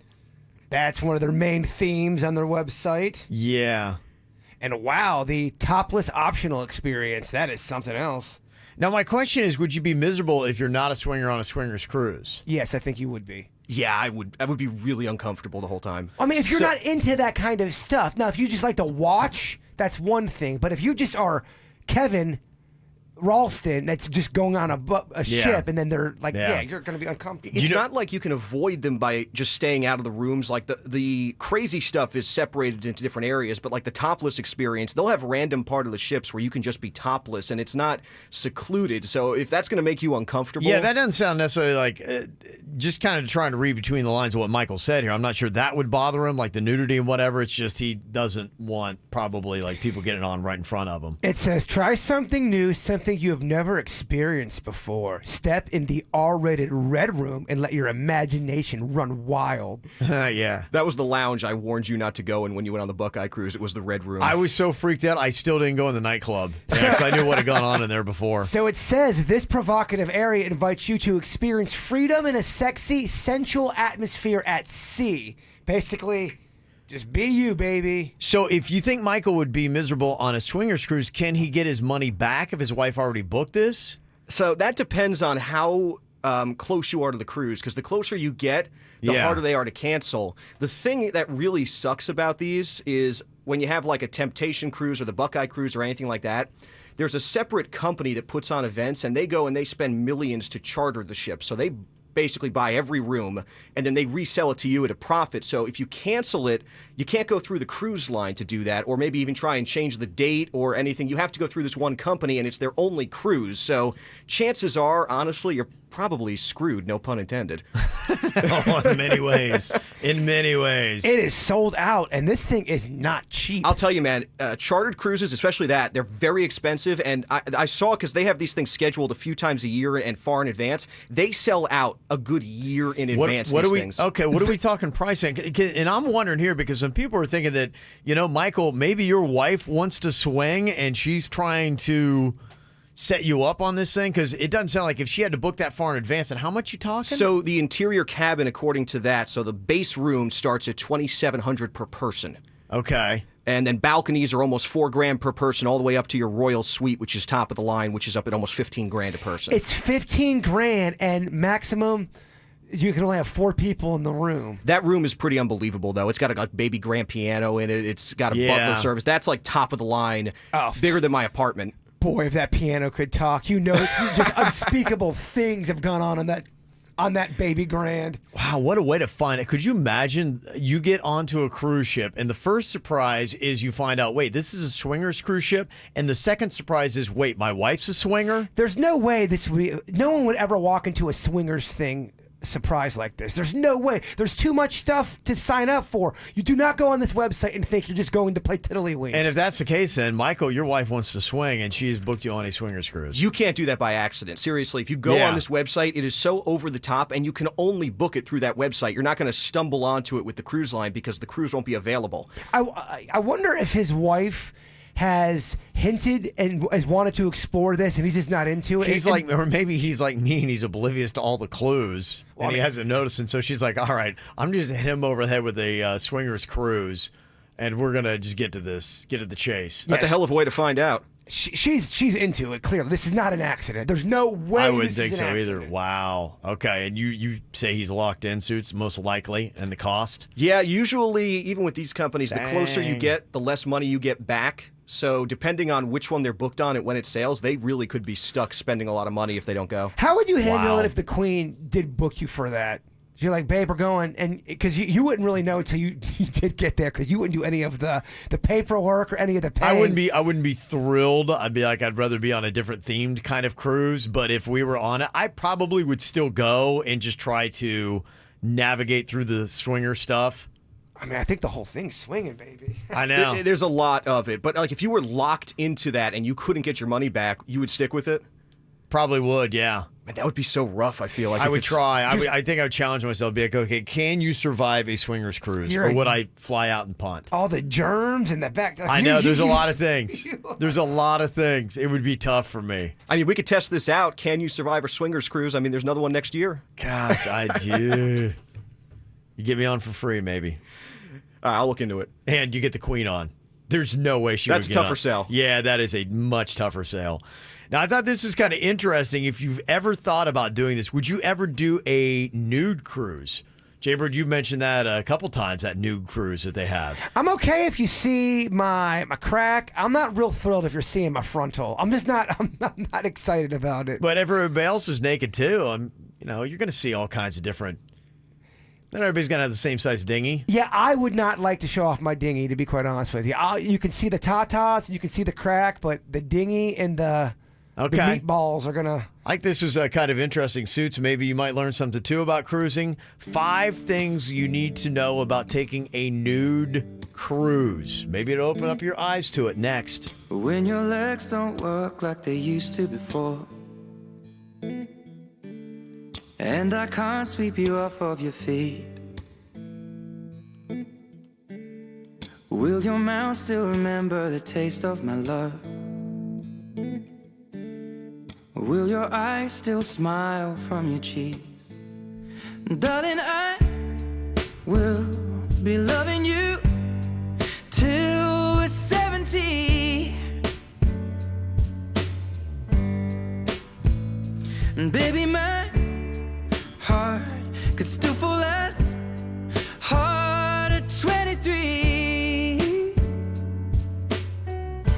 That's one of their main themes on their website. Yeah. And wow, the topless optional experience, that is something else. Now, my question is, would you be miserable if you're not a swinger on a swingers cruise? Yes, I think you would be. Yeah, I would be really uncomfortable the whole time. I mean, if you're not into that kind of stuff. Now, if you just like to watch, that's one thing. But if you just are Kevin, Ralston that's just going on a Yeah. ship, and then they're like, Yeah. yeah, you're going to be uncomfortable. It's not like you can avoid them by just staying out of the rooms. Like the crazy stuff is separated into different areas, but like the topless experience, they'll have random part of the ships where you can just be topless and it's not secluded. So if that's going to make you uncomfortable. Yeah, that doesn't sound necessarily like just kind of trying to read between the lines of what Michael said here. I'm not sure that would bother him, like the nudity and whatever. It's just he doesn't want probably like people getting on right in front of him. It says, try something new, something you have never experienced before. Step in the R-rated Red Room and let your imagination run wild. Yeah. That was the lounge I warned you not to go in when you went on the Buckeye Cruise. It was the Red Room. I was so freaked out, I still didn't go in the nightclub. Yeah, 'cause I knew what had gone on in there before. So it says this provocative area invites you to experience freedom in a sexy, sensual atmosphere at sea. Basically, just be you, baby. So if you think Michael would be miserable on a swingers cruise, can he get his money back if his wife already booked this? So that depends on how close you are to the cruise, because the closer you get, the harder they are to cancel. The thing that really sucks about these is when you have like a Temptation cruise or the Buckeye cruise or anything like that, there's a separate company that puts on events, and they go and they spend millions to charter the ship. So they basically buy every room, and then they resell it to you at a profit. So if you cancel it, you can't go through the cruise line to do that, or maybe even try and change the date or anything. You have to go through this one company, and it's their only cruise. So chances are, honestly, you're probably screwed, no pun intended. Oh, in many ways. In many ways. It is sold out, and this thing is not cheap. I'll tell you, man, chartered cruises, especially that, they're very expensive. And I saw, because they have these things scheduled a few times a year and far in advance, they sell out a good year in advance, what these are we, things. Okay, what are we talking pricing? And I'm wondering here, because some people are thinking that, Michael, maybe your wife wants to swing and she's trying to set you up on this thing, because it doesn't sound like if she had to book that far in advance. And how much you talking? So the interior cabin, according to that, so the base room starts at $2,700 per person. Okay. And then balconies are almost $4,000 per person, all the way up to your royal suite, which is top of the line, which is up at almost $15,000 a person. It's $15,000, and maximum you can only have 4 people in the room. That room is pretty unbelievable, though. It's got a baby grand piano in it. It's got a butler service. That's like top of the line, bigger than my apartment. Boy, if that piano could talk, just unspeakable things have gone on that baby grand. Wow, what a way to find it. Could you imagine you get onto a cruise ship and the first surprise is you find out, wait, this is a swingers cruise ship? And the second surprise is, wait, my wife's a swinger? There's no way no one would ever walk into a swingers thing surprise like this. There's no way. There's too much stuff to sign up for. You do not go on this website and think you're just going to play tiddlywinks. And if that's the case, then Michael, your wife wants to swing and she's booked you on a swingers cruise. You can't do that by accident. Seriously, if you go on this website, it is so over the top, and you can only book it through that website. You're not going to stumble onto it with the cruise line because the cruise won't be available. I wonder if his wife has hinted and has wanted to explore this, and he's just not into it. He's like, or maybe he's like me and he's oblivious to all the clues, and he hasn't noticed. And so she's like, all right, I'm just hit him over the head with a swingers cruise, and we're gonna just get to the chase. That's a hell of a way to find out. She's into it. Clearly, this is not an accident. There's no way. I wouldn't this think is an so accident. either. Wow. Okay, and you say he's locked in suits, most likely, and the cost. Yeah, usually, even with these companies, the closer you Dang. get, the less money you get back. So depending on which one they're booked on and when it sails, they really could be stuck spending a lot of money if they don't go. How would you handle it if the Queen did book you for that? You're like, babe, we're going, and because you wouldn't really know until you did get there, because you wouldn't do any of the paperwork or any of the paying. I wouldn't be thrilled. I'd be like, I'd rather be on a different themed kind of cruise. But if we were on it, I probably would still go and just try to navigate through the swinger stuff. I mean, I think the whole thing's swinging, baby. I know. There's a lot of it, but like if you were locked into that and you couldn't get your money back, you would stick with it? Probably would, yeah. Man, that would be so rough, I feel like. I would try. I think I would challenge myself. Be like, okay, can you survive a swingers cruise? Or would I fly out and punt? All the germs in the back. I know. There's a lot of things. There's a lot of things. It would be tough for me. I mean, we could test this out. Can you survive a swingers cruise? I mean, there's another one next year. Gosh, I do. You get me on for free, maybe. I'll look into it. And you get the Queen on. There's no way she would That's a get tougher on. sell. Yeah, that is a much tougher sell. Now, I thought this was kind of interesting. If you've ever thought about doing this, would you ever do a nude cruise? Jaybird, you mentioned that a couple times, that nude cruise that they have. I'm okay if you see my crack. I'm not real thrilled if you're seeing my frontal. I'm not excited about it. But everybody else is naked too. You're going to see all kinds of different. Not everybody's going to have the same size dinghy. Yeah, I would not like to show off my dinghy, to be quite honest with you. You can see the tatas and you can see the crack, but the dinghy and the meatballs are going to... I think this was a kind of interesting suits. Maybe you might learn something too about cruising. 5 things you need to know about taking a nude cruise. Maybe it'll open up your eyes to it next. When your legs don't work like they used to before, and I can't sweep you off of your feet, will your mouth still remember the taste of my love? Will your eyes still smile from your cheeks? Darling, I will be loving you till we're 70. And baby, my heart could still fall as hard at 23.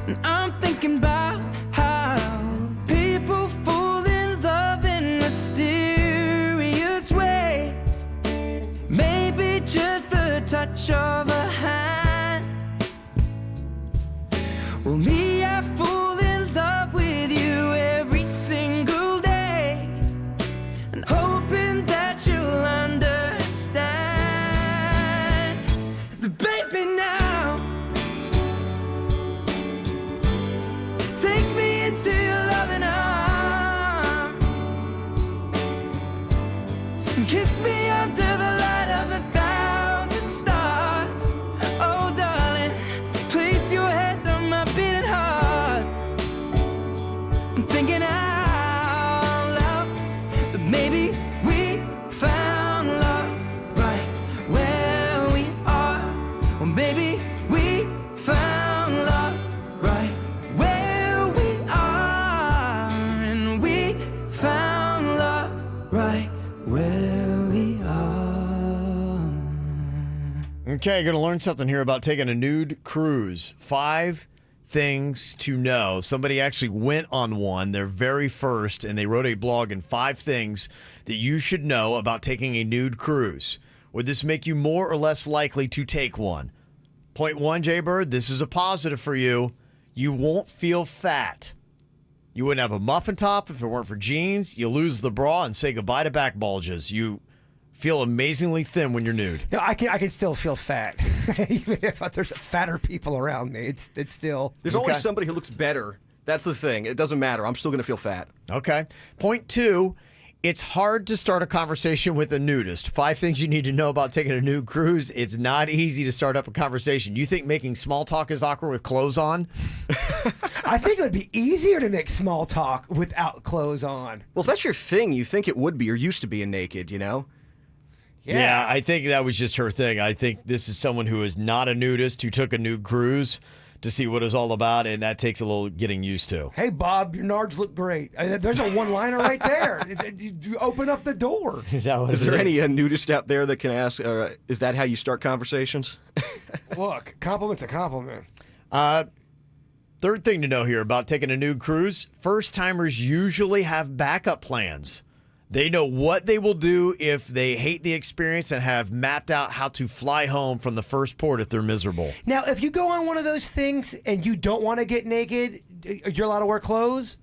And I'm thinking about how people fall in love in mysterious ways. Maybe just the touch of a hand. Well, me, I fall in love with you every single day, and hoping that you'll understand. But baby, now take me into your loving arms and kiss me under the light of 1,000 stars. Oh, darling, place your head on my beating heart. I'm thinking out loud that maybe we found love right where we are. Or maybe we found love right where we are. And we found love right where we are. Okay, going to learn something here about taking a nude cruise. 5 things to know. Somebody actually went on one, their very first, and they wrote a blog in 5 things that you should know about taking a nude cruise. Would this make you more or less likely to take one? Point 1, Jaybird, this is a positive for you. You won't feel fat. You wouldn't have a muffin top if it weren't for jeans. You lose the bra and say goodbye to back bulges. You feel amazingly thin when you're nude. No, I can still feel fat, even if there's fatter people around me. It's still... There's always somebody who looks better. That's the thing. It doesn't matter. I'm still going to feel fat. Okay. Point 2, it's hard to start a conversation with a nudist. 5 things you need to know about taking a nude cruise. It's not easy to start up a conversation. You think making small talk is awkward with clothes on? I think it would be easier to make small talk without clothes on. Well, if that's your thing, you think it would be or used to being naked, you know? Yeah, I think that was just her thing. I think this is someone who is not a nudist, who took a nude cruise to see what it's all about, and that takes a little getting used to. Hey, Bob, your nards look great. There's a one-liner right there. You open up the door. Is that what Is there any nudist out there that can ask, is that how you start conversations? Look, compliment's a compliment. Third thing to know here about taking a nude cruise, first-timers usually have backup plans. They know what they will do if they hate the experience and have mapped out how to fly home from the first port if they're miserable. Now, if you go on one of those things and you don't want to get naked, you're allowed to wear clothes?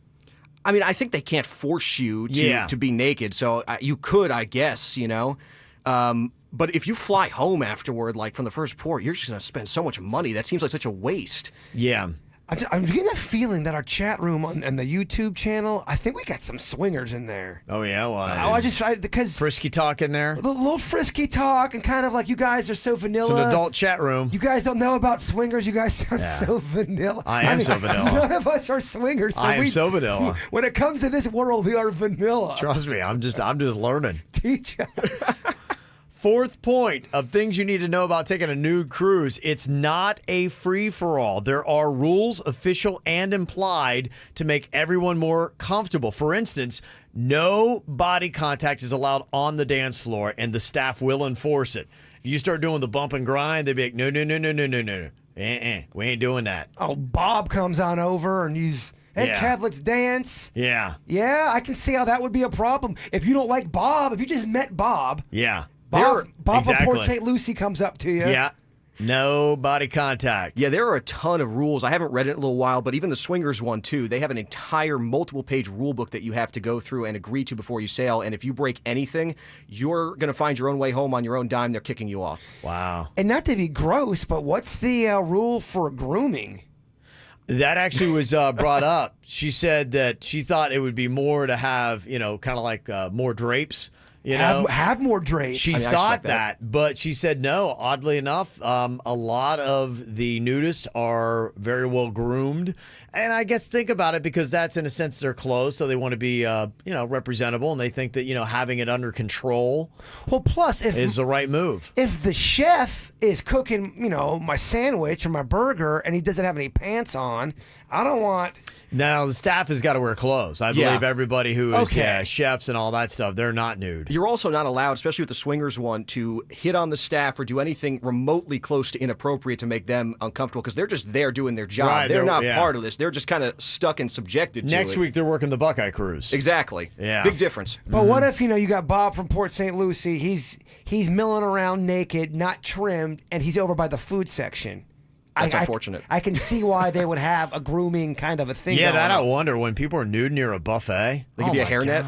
I mean, I think they can't force you to be naked, so you could, I guess, you know. But if you fly home afterward, like from the first port, you're just going to spend so much money. That seems like such a waste. Yeah. I'm getting a feeling that our chat room on the YouTube channel, I think we got some swingers in there. Oh, yeah? Well, because frisky talk in there? A little frisky talk and kind of like you guys are so vanilla. It's an adult chat room. You guys don't know about swingers. You guys sound so vanilla. I am so vanilla. None of us are swingers. So I am so vanilla. When it comes to this world, we are vanilla. Trust me, I'm just learning. Teach us. fourth point of things you need to know about taking a nude cruise. It's not a free-for-all. There are rules, official and implied, to make everyone more comfortable. For instance, no body contact is allowed on the dance floor, and the staff will enforce it. If you start doing the bump and grind, they'll be like, no. We ain't doing that. Oh, Bob comes on over and he's, hey, Yeah. Kev, let's dance. Yeah. Yeah, I can see how that would be a problem. If you don't like Bob, if you just met Bob, Yeah. Bob from Exactly. Port St. Lucie comes up to you. Yeah. No body contact. Yeah, there are a ton of rules. I haven't read it in a little while, but even the swingers one, too. They have an entire multiple-page rule book that you have to go through and agree to before you sail. And if you break anything, you're going to find your own way home on your own dime. They're kicking you off. Wow. And not to be gross, but what's the rule for grooming? That actually was brought up. She said that she thought it would be more to have, kind of like more drapes. Have more drapes. She I thought expect that. but she said no. Oddly enough, a lot of the nudists are very well groomed. And I guess think about it, because that's in a sense their clothes, so they want to be, representable, and they think that having it under control, well, plus is the right move. If the chef is cooking, my sandwich or my burger, and he doesn't have any pants on, I don't want. Now the staff has got to wear clothes. I believe everybody who is chefs and all that stuff, they're not nude. You're also not allowed, especially with the swingers one, to hit on the staff or do anything remotely close to inappropriate to make them uncomfortable, because they're just there doing their job. Right, they're not yeah. part of this. They're just kind of stuck and subjected to it. Next week they're working the Buckeye Cruise. Exactly. Yeah. Big difference. But what if you got Bob from Port St. Lucie? He's milling around naked, not trimmed, and he's over by the food section. That's unfortunate. I can see why they would have a grooming kind of a thing. Yeah, that I going on. wonder when people are nude near a buffet. They give you a hairnet.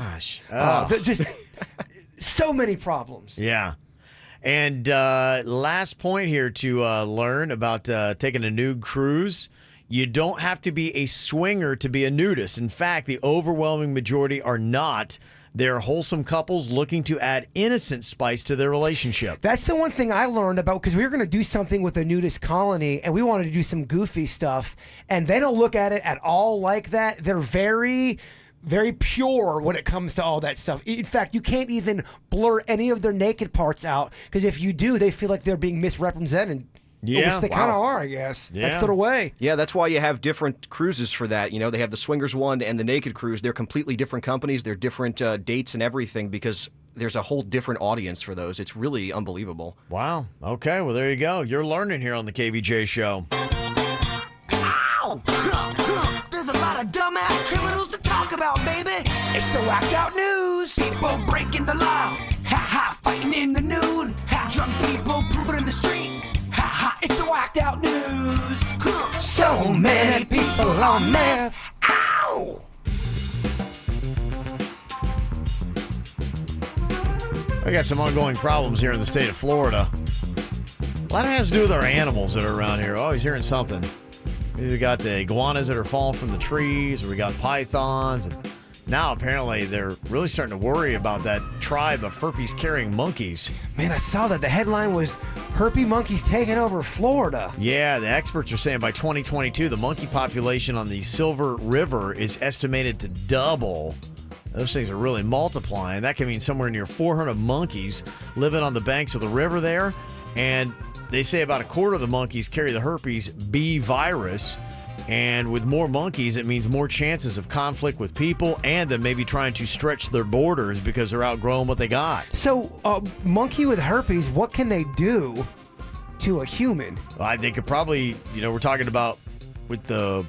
Gosh. Just so many problems. Yeah. And last point here to learn about taking a nude cruise. You don't have to be a swinger to be a nudist. In fact, the overwhelming majority are not. They're wholesome couples looking to add innocent spice to their relationship. That's the one thing I learned about, because we were going to do something with a nudist colony, and we wanted to do some goofy stuff, and they don't look at it at all like that. They're very, very pure when it comes to all that stuff. In fact, you can't even blur any of their naked parts out, because if you do, they feel like they're being misrepresented. Yeah, which they kind of are, I guess. Yeah. That's the way. Yeah, that's why you have different cruises for that. They have the swingers one and the naked cruise. They're completely different companies. They're different dates and everything, because there's a whole different audience for those. It's really unbelievable. Wow. Okay, well, there you go. You're learning here on the KVJ Show. Ow! There's a lot of dumbass criminals to talk about, baby. It's the whacked out news. People breaking the law. Ha, fighting in the nude. Ha, drunk people pooping in the street. Ha, it's the whacked out news. So many people on meth. Ow! I got some ongoing problems here in the state of Florida. A lot of it has to do with our animals that are around here. Always hearing something. We got the iguanas that are falling from the trees, or we got pythons. And now apparently they're really starting to worry about that tribe of herpes-carrying monkeys. Man, I saw that. The headline was herpes monkeys taking over Florida. Yeah, the experts are saying by 2022, the monkey population on the Silver River is estimated to double. Those things are really multiplying. That can mean somewhere near 400 monkeys living on the banks of the river there. And they say about a quarter of the monkeys carry the herpes B virus. And with more monkeys, it means more chances of conflict with people and them maybe trying to stretch their borders because they're outgrowing what they got. So, monkey with herpes, what can they do to a human? Well, they could probably, we're talking about with the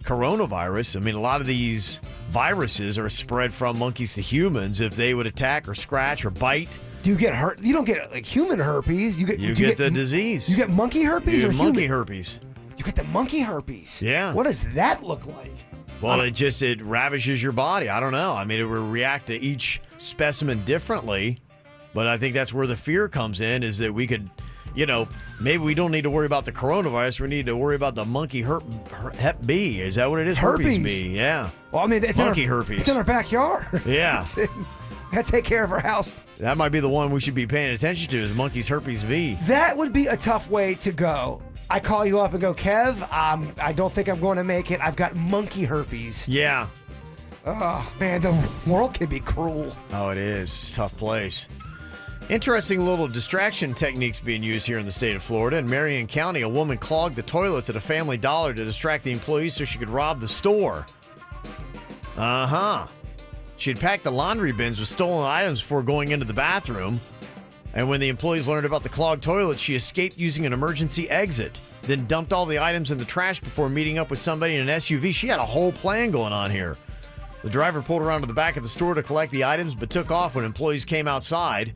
coronavirus. I mean, a lot of these viruses are spread from monkeys to humans. If they would attack or scratch or bite. Do you get hurt? You don't get like human herpes. You get the disease. You get monkey herpes You or get monkey human? herpes. You get the monkey herpes. Yeah. What does that look like? Well, it ravages your body. I don't know. I mean, it will react to each specimen differently, but I think that's where the fear comes in, is that we could, maybe we don't need to worry about the coronavirus. We need to worry about the monkey hep B. Is that what it is? Herpes B. Yeah. Well, I mean, it's monkey herpes. It's in our backyard. Yeah. Gotta take care of our house. That might be the one we should be paying attention to, is monkey's herpes V. That would be a tough way to go. I call you up and go, Kev, I don't think I'm going to make it. I've got monkey herpes. Yeah. Oh, man, the world can be cruel. Oh, it is. Tough place. Interesting little distraction techniques being used here in the state of Florida. In Marion County, a woman clogged the toilets at a Family Dollar to distract the employees so she could rob the store. She had packed the laundry bins with stolen items before going into the bathroom. And when the employees learned about the clogged toilet, she escaped using an emergency exit, then dumped all the items in the trash before meeting up with somebody in an SUV. She had a whole plan going on here. The driver pulled around to the back of the store to collect the items, but took off when employees came outside.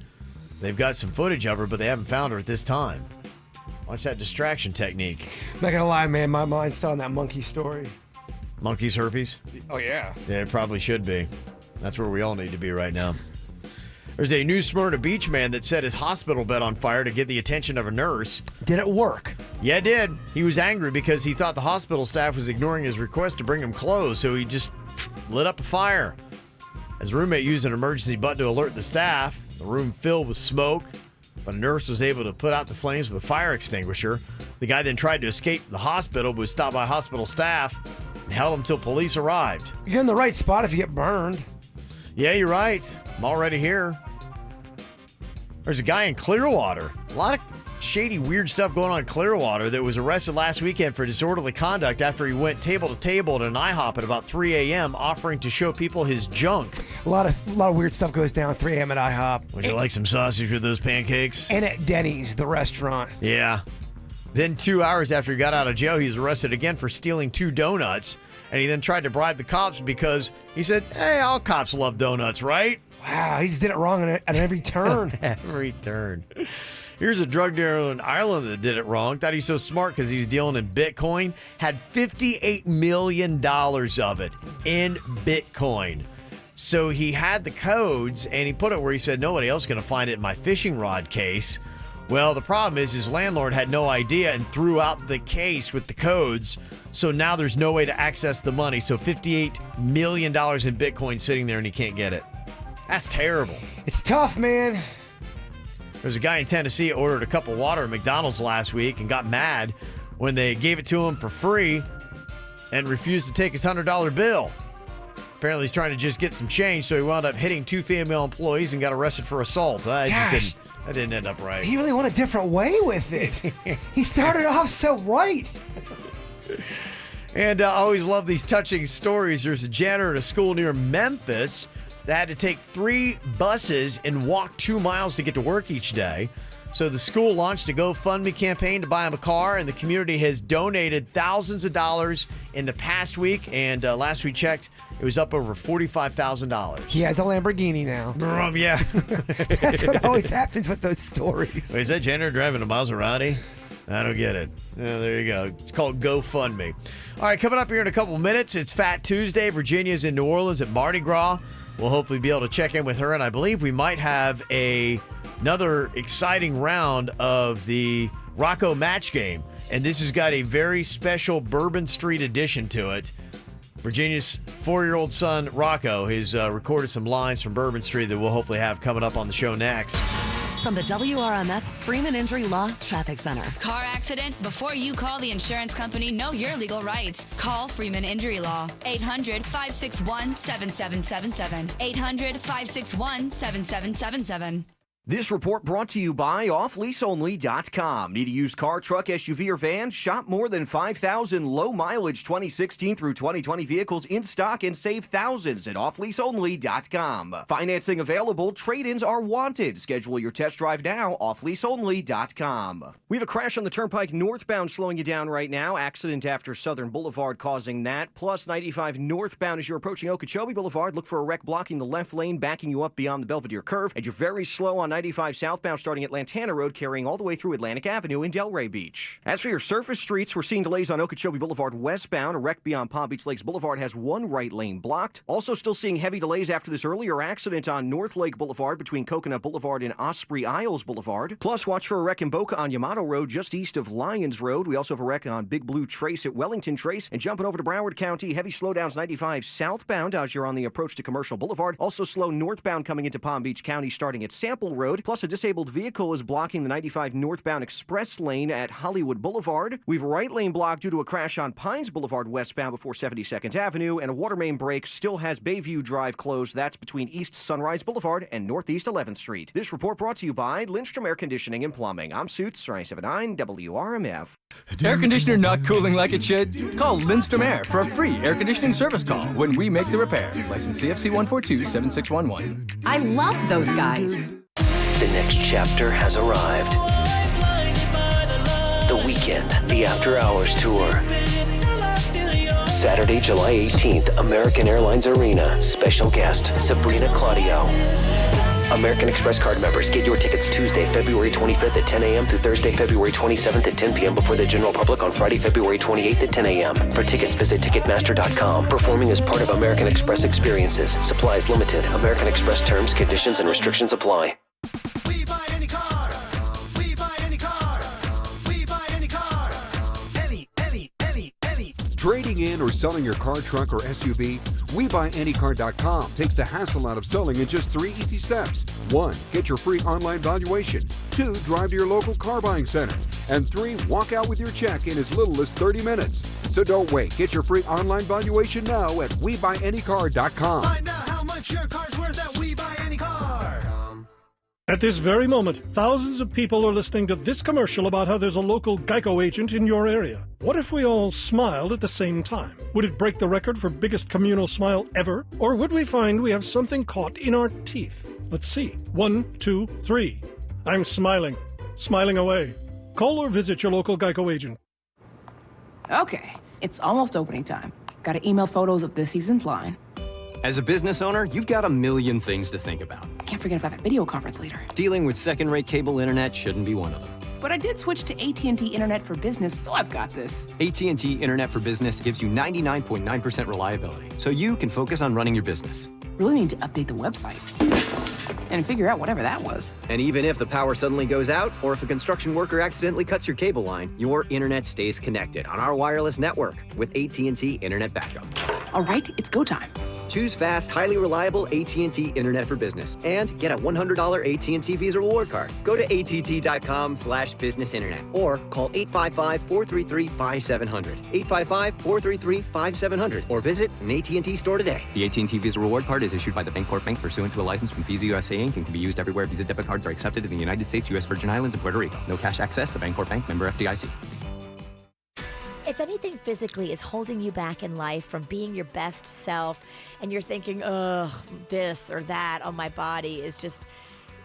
They've got some footage of her, but they haven't found her at this time. Watch that distraction technique. Not gonna lie, man, my mind's still on that monkey story. Monkey's herpes? Oh, yeah. Yeah, it probably should be. That's where we all need to be right now. There's a New Smyrna Beach man that set his hospital bed on fire to get the attention of a nurse. Did it work? Yeah, it did. He was angry because he thought the hospital staff was ignoring his request to bring him clothes, so he just lit up a fire. His roommate used an emergency button to alert the staff. The room filled with smoke, but a nurse was able to put out the flames with a fire extinguisher. The guy then tried to escape the hospital, but was stopped by hospital staff and held him until police arrived. You're in the right spot if you get burned. Yeah, you're right. I'm already here. There's a guy in Clearwater. A lot of shady, weird stuff going on in Clearwater that was arrested last weekend for disorderly conduct after he went table to table at an IHOP at about 3 a.m. offering to show people his junk. A lot of weird stuff goes down at 3 a.m. at IHOP. Would you like some sausage with those pancakes? And at Denny's, the restaurant. Yeah. Then 2 hours after he got out of jail, he was arrested again for stealing 2 donuts. And he then tried to bribe the cops because he said, hey, all cops love donuts, right? Wow, he just did it wrong at every turn. Every turn. Here's a drug dealer in Ireland that did it wrong. Thought he's so smart because he was dealing in Bitcoin. Had $58 million of it in Bitcoin. So he had the codes and he put it where he said, nobody else is going to find it in my fishing rod case. Well, the problem is his landlord had no idea and threw out the case with the codes. So now there's no way to access the money. So $58 million in Bitcoin sitting there and he can't get it. That's terrible. It's tough, man. There's a guy in Tennessee that ordered a cup of water at McDonald's last week and got mad when they gave it to him for free and refused to take his $100 bill. Apparently he's trying to just get some change, so he wound up hitting 2 female employees and got arrested for assault. That didn't end up right. He really went a different way with it. He started off so right. And I always love these touching stories. There's a janitor at a school near Memphis that had to take 3 buses and walk 2 miles to get to work each day. So the school launched a GoFundMe campaign to buy him a car, and the community has donated thousands of dollars in the past week. And last we checked, it was up over $45,000. He has a Lamborghini now. Yeah. That's what always happens with those stories. Wait, is that janitor driving a Maserati? I don't get it. There you go. It's called GoFundMe. All right, coming up here in a couple minutes, it's Fat Tuesday. Virginia's in New Orleans at Mardi Gras. We'll hopefully be able to check in with her, and I believe we might have another exciting round of the Rocco match game, and this has got a very special Bourbon Street edition to it. Virginia's 4-year-old son, Rocco, has recorded some lines from Bourbon Street that we'll hopefully have coming up on the show next. From the WRMF Freeman Injury Law Traffic Center. Car accident? Before you call the insurance company, know your legal rights. Call Freeman Injury Law. 800-561-7777. 800-561-7777. This report brought to you by offleaseonly.com. Need a used car, truck, SUV, or van? Shop more than 5,000 low-mileage 2016 through 2020 vehicles in stock and save thousands at offleaseonly.com. Financing available. Trade-ins are wanted. Schedule your test drive now. offleaseonly.com. We have a crash on the Turnpike northbound slowing you down right now. Accident after Southern Boulevard causing that. Plus 95 northbound as you're approaching Okeechobee Boulevard. Look for a wreck blocking the left lane, backing you up beyond the Belvedere curve. And you're very slow on 95 southbound starting at Lantana Road, carrying all the way through Atlantic Avenue in Delray Beach. As for your surface streets, we're seeing delays on Okeechobee Boulevard westbound. A wreck beyond Palm Beach Lakes Boulevard has 1 right lane blocked. Also still seeing heavy delays after this earlier accident on North Lake Boulevard between Coconut Boulevard and Osprey Isles Boulevard. Plus, watch for a wreck in Boca on Yamato Road just east of Lyons Road. We also have a wreck on Big Blue Trace at Wellington Trace. And jumping over to Broward County, heavy slowdowns 95 southbound as you're on the approach to Commercial Boulevard. Also slow northbound coming into Palm Beach County starting at Sample Road Road. Plus, a disabled vehicle is blocking the 95 northbound express lane at Hollywood Boulevard. We have a right lane blocked due to a crash on Pines Boulevard westbound before 72nd Avenue, and a water main break still has Bayview Drive closed. That's between East Sunrise Boulevard and Northeast 11th Street. This report brought to you by Lindstrom Air Conditioning and Plumbing. I'm Suits, 97.9 WRMF. Air conditioner not cooling like it should? Call Lindstrom Air for a free air conditioning service call when we make the repair. License CFC 1427611. I love those guys. The next chapter has arrived. The Weekend, the After Hours Tour. Saturday, July 18th, American Airlines Arena. Special guest, Sabrina Claudio. American Express card members, get your tickets Tuesday, February 25th at 10 a.m. through Thursday, February 27th at 10 p.m. before the general public on Friday, February 28th at 10 a.m. For tickets, visit Ticketmaster.com. Performing as part of American Express experiences. Supplies limited. American Express terms, conditions, and restrictions apply. We buy any car. We buy any car. We buy any car. Any. Trading in or selling your car, truck, or SUV? WeBuyAnyCar.com takes the hassle out of selling in just 3 easy steps. 1. Get your free online valuation. 2. Drive to your local car buying center. And 3. Walk out with your check in as little as 30 minutes. So don't wait. Get your free online valuation now at WeBuyAnyCar.com. Find out how much your car's worth at WeBuyAnyCar. At this very moment, thousands of people are listening to this commercial about how there's a local Geico agent in your area. What if we all smiled at the same time? Would it break the record for biggest communal smile ever? Or would we find we have something caught in our teeth? Let's see. 1, 2, 3. I'm smiling. Smiling away. Call or visit your local Geico agent. Okay, it's almost opening time. Gotta email photos of this season's line. As a business owner, you've got a million things to think about. Can't forget about that video conference later. Dealing with second-rate cable internet shouldn't be one of them. But I did switch to AT&T Internet for Business, so I've got this. AT&T Internet for Business gives you 99.9% reliability, so you can focus on running your business. Really need to update the website and figure out whatever that was. And even if the power suddenly goes out, or if a construction worker accidentally cuts your cable line, your internet stays connected on our wireless network with AT&T Internet Backup. All right, it's go time. Choose fast, highly reliable AT&T Internet for Business and get a $100 AT&T Visa reward card. Go to att.com/business internet or call 855-433-5700. 855-433-5700 or visit an AT&T store today. The AT&T Visa reward card is issued by the Bancorp Bank pursuant to a license from Visa USA Inc. and can be used everywhere Visa debit cards are accepted in the United States, U.S. Virgin Islands, and Puerto Rico. No cash access. The Bancorp Bank, member FDIC. If anything physically is holding you back in life from being your best self and you're thinking, ugh, this or that on my body is just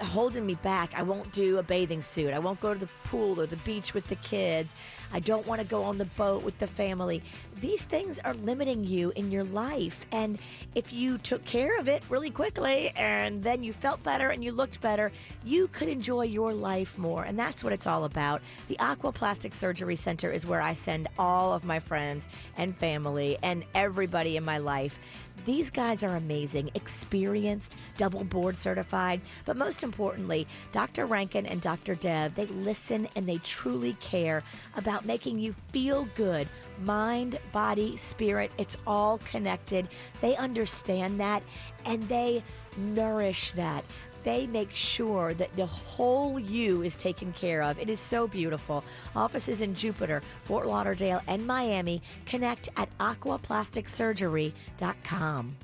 holding me back. I won't do a bathing suit. I won't go to the pool or the beach with the kids. I don't want to go on the boat with the family. These things are limiting you in your life. And if you took care of it really quickly and then you felt better and you looked better, you could enjoy your life more. And that's what it's all about. The Aqua Plastic Surgery Center is where I send all of my friends and family and everybody in my life. These guys are amazing, experienced, double board certified, but most importantly, Dr. Rankin and Dr. Dev, they listen and they truly care about making you feel good. Mind, body, spirit, it's all connected. They understand that and they nourish that. They make sure that the whole you is taken care of. It is so beautiful. Offices in Jupiter, Fort Lauderdale, and Miami. Connect at aquaplasticsurgery.com.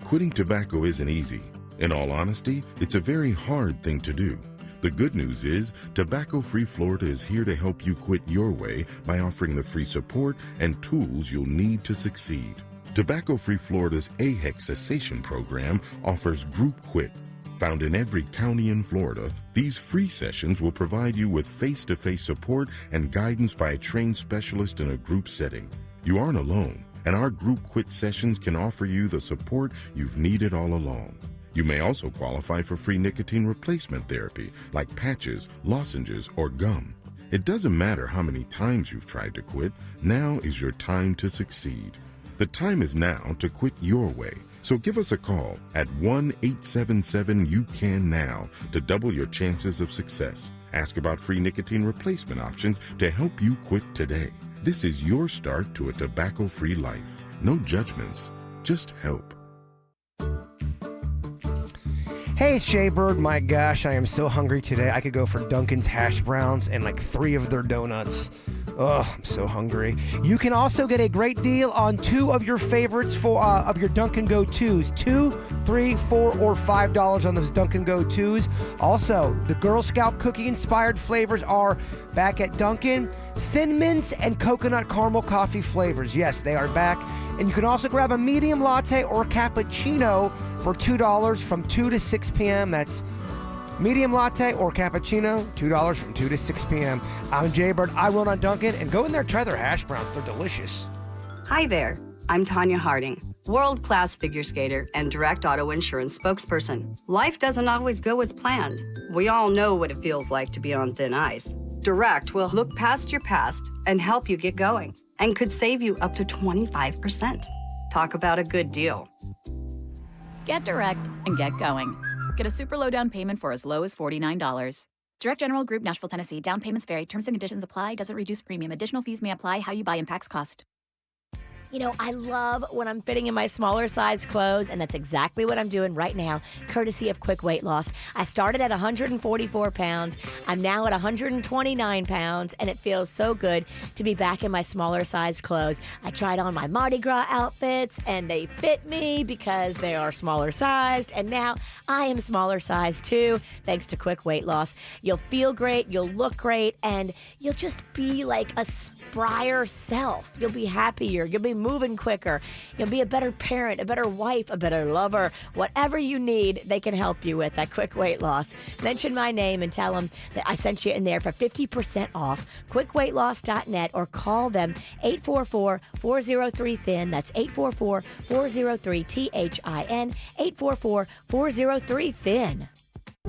Quitting tobacco isn't easy. In all honesty, it's a very hard thing to do. The good news is, Tobacco Free Florida is here to help you quit your way by offering the free support and tools you'll need to succeed. Tobacco Free Florida's AHEC cessation program offers Group Quit. Found in every county in Florida, these free sessions will provide you with face-to-face support and guidance by a trained specialist in a group setting. You aren't alone, and our Group Quit sessions can offer you the support you've needed all along. You may also qualify for free nicotine replacement therapy, like patches, lozenges, or gum. It doesn't matter how many times you've tried to quit, now is your time to succeed. The time is now to quit your way. So give us a call at 1-877-YOU-CAN-NOW to double your chances of success. Ask about free nicotine replacement options to help you quit today. This is your start to a tobacco-free life. No judgments, just help. Hey, it's Jay Bird. My gosh, I am so hungry today. I could go for Dunkin's hash browns and like 3 of their donuts. Oh, I'm so hungry. You can also get a great deal on 2 of your favorites for of your Dunkin' Go-Tos. $2, $3, $4, or $5 on those Dunkin' Go-Tos. Also, the Girl Scout cookie-inspired flavors are back at Dunkin'. Thin Mints and coconut caramel coffee flavors. Yes, they are back. And you can also grab a medium latte or cappuccino for $2 from 2 to 6 p.m. That's medium latte or cappuccino, $2 from 2 to 6 p.m. I'm Jay Bird. I run on Dunkin', and go in there and try their hash browns. They're delicious. Hi there. I'm Tanya Harding, world-class figure skater and direct auto insurance spokesperson. Life doesn't always go as planned. We all know what it feels like to be on thin ice. Direct will look past your past and help you get going, and could save you up to 25%. Talk about a good deal. Get Direct and get going. Get a super low down payment for as low as $49. Direct General Group, Nashville, Tennessee. Down payments vary. Terms and conditions apply. Doesn't reduce premium. Additional fees may apply. How you buy impacts cost. You know, I love when I'm fitting in my smaller size clothes, and that's exactly what I'm doing right now, courtesy of Quick Weight Loss. I started at 144 pounds. I'm now at 129 pounds, and it feels so good to be back in my smaller size clothes. I tried on my Mardi Gras outfits, and they fit me because they are smaller sized, and now I am smaller sized too, thanks to Quick Weight Loss. You'll feel great, you'll look great, and you'll just be like a sprier self. You'll be happier, you'll be moving quicker. You'll be a better parent, a better wife, a better lover. Whatever you need, they can help you with at Quick Weight Loss. Mention my name and tell them that I sent you in there for 50% off. QuickWeightLoss.net, or call them 844-403-THIN. That's 844-403-THIN. 844-403-THIN.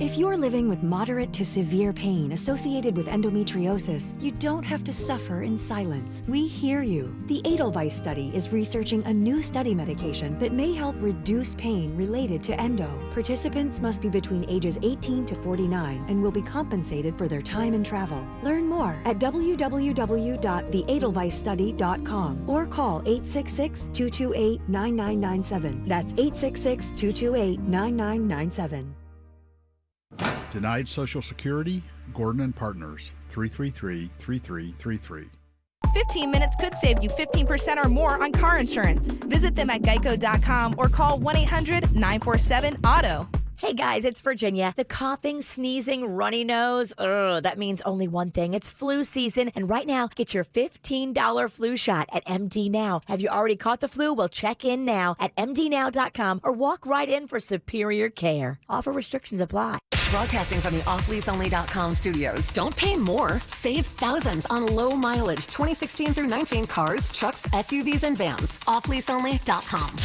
If you're living with moderate to severe pain associated with endometriosis, you don't have to suffer in silence. We hear you. The Edelweiss study is researching a new study medication that may help reduce pain related to endo. Participants must be between ages 18 to 49 and will be compensated for their time and travel. Learn more at www.theedelweissstudy.com or call 866-228-9997. That's 866-228-9997. Denied Social Security? Gordon and Partners, 333-3333. 15 minutes could save you 15% or more on car insurance. Visit them at geico.com or call 1-800-947-AUTO. Hey guys, it's Virginia. The coughing, sneezing, runny nose, that means only one thing. It's flu season, and right now, get your $15 flu shot at MD Now. Have you already caught the flu? Well, check in now at mdnow.com or walk right in for superior care. Offer restrictions apply. Broadcasting from the offleaseonly.com studios. Don't pay more. Save thousands on low mileage 2016 through 19 cars, trucks, SUVs, and vans. Offleaseonly.com.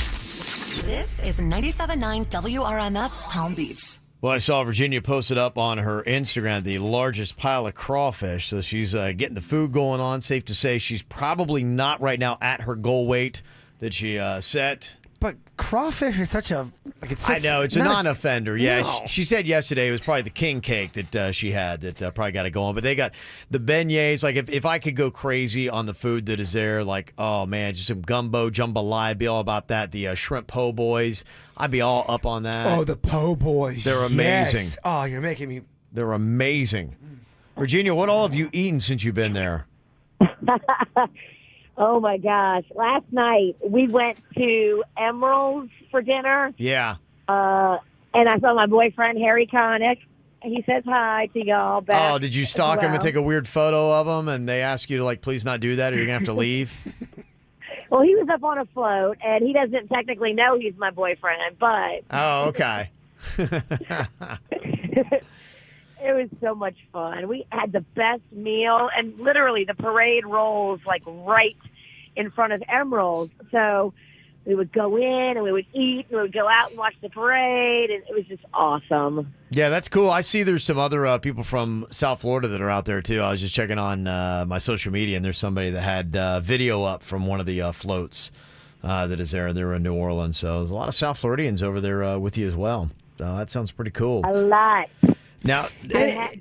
This is 97.9 WRMF Palm Beach. Well, I saw Virginia posted up on her Instagram the largest pile of crawfish. So she's getting the food going on. Safe to say she's probably not right now at her goal weight that she set. But crawfish is such a... I know, it's a non-offender. Yeah, No. she said yesterday it was probably the king cake that she had that probably got it going. But they got the beignets. Like, if I could go crazy on the food that is there, like, oh, man, just some gumbo, jambalaya, I'd be all about that. The shrimp po' boys, I'd be all up on that. Oh, the po' boys. They're amazing. Yes. Oh, you're making me... They're amazing. Virginia, what all have you eaten since you've been there? Oh, my gosh. Last night, we went to Emerald's for dinner. Yeah. And I saw my boyfriend, Harry Connick. He says hi to y'all back. Oh, did you stalk him and take a weird photo of him, and they ask you to, like, please not do that or you're going to have to leave? Well, he was up on a float, and he doesn't technically know he's my boyfriend, but... Oh, okay. It was so much fun. We had the best meal, and literally the parade rolls like right in front of Emerald. So we would go in and we would eat and we would go out and watch the parade, and it was just awesome. Yeah, that's cool. I see there's some other people from South Florida that are out there, too. I was just checking on my social media, and there's somebody that had video up from one of the floats that is there. They were in New Orleans. So there's a lot of South Floridians over there with you as well. So that sounds pretty cool. A lot. Now, just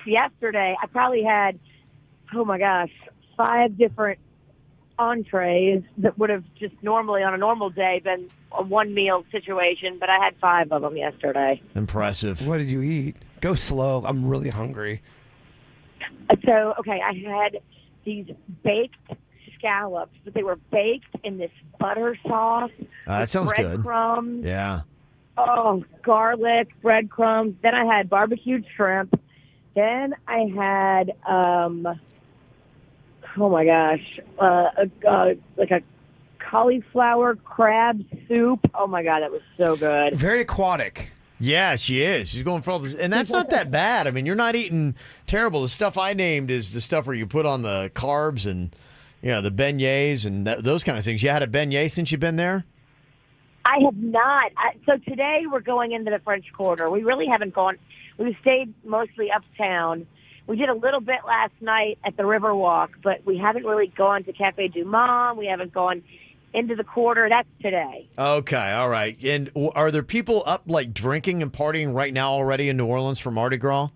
yesterday, I probably had, oh my gosh, 5 different entrees that would have just normally on a normal day been a one meal situation, but I had 5 of them yesterday. Impressive. What did you eat? Go slow. I'm really hungry. So, okay, I had these baked scallops, but they were baked in this butter sauce. That sounds good. Breadcrumbs. Yeah. Oh, garlic, breadcrumbs. Then I had barbecued shrimp. Then I had, oh my gosh, like a cauliflower crab soup. Oh my God, that was so good. Very aquatic. Yeah, she is. She's going for all this. And that's not that bad. I mean, you're not eating terrible. The stuff I named is the stuff where you put on the carbs and, the beignets and those kind of things. You had a beignet since you've been there? I have not. So today we're going into the French Quarter. We really haven't gone. We've stayed mostly uptown. We did a little bit last night at the Riverwalk, but we haven't really gone to Cafe Du Monde. We haven't gone into the quarter. That's today. Okay, all right. And are there people up, like, drinking and partying right now already in New Orleans for Mardi Gras?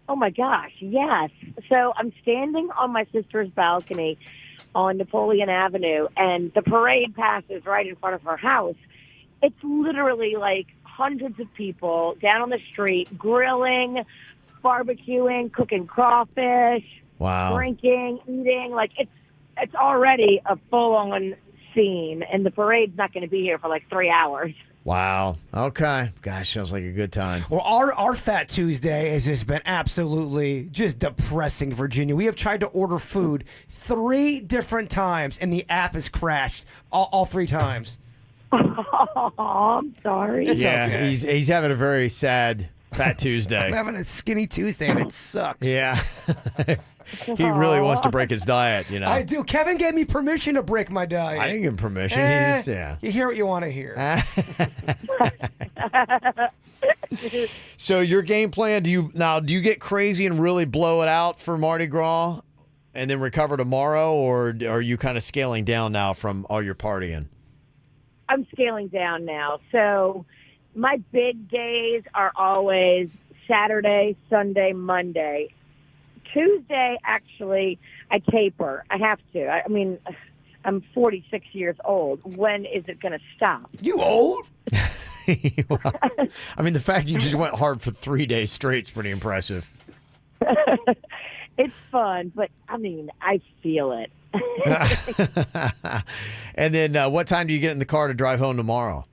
Oh, my gosh, yes. So I'm standing on my sister's balcony on Napoleon Avenue, and the parade passes right in front of her house. It's literally like hundreds of people down on the street grilling, barbecuing, cooking crawfish, wow, drinking, eating. Like it's already a full-on scene, and the parade's not going to be here for like 3 hours. Wow. Okay. Gosh, sounds like a good time. Well, our Fat Tuesday has just been absolutely just depressing, Virginia. We have tried to order food 3 different times, and the app has crashed all 3 times. Oh, I'm sorry. Yeah, okay. he's having a very sad Fat Tuesday. I'm having a skinny Tuesday, and it sucks. Yeah. He really wants to break his diet, I do. Kevin gave me permission to break my diet. I didn't give him permission. He just, You hear what you want to hear. So your game plan, do you get crazy and really blow it out for Mardi Gras and then recover tomorrow, or are you kind of scaling down now from all your partying? I'm scaling down now. So my big days are always Saturday, Sunday, Monday. Tuesday, actually, I taper. I have to. I mean, I'm 46 years old. When is it going to stop? You old? Well, I mean, the fact you just went hard for 3 days straight is pretty impressive. It's fun, but, I mean, I feel it. And then what time do you get in the car to drive home tomorrow?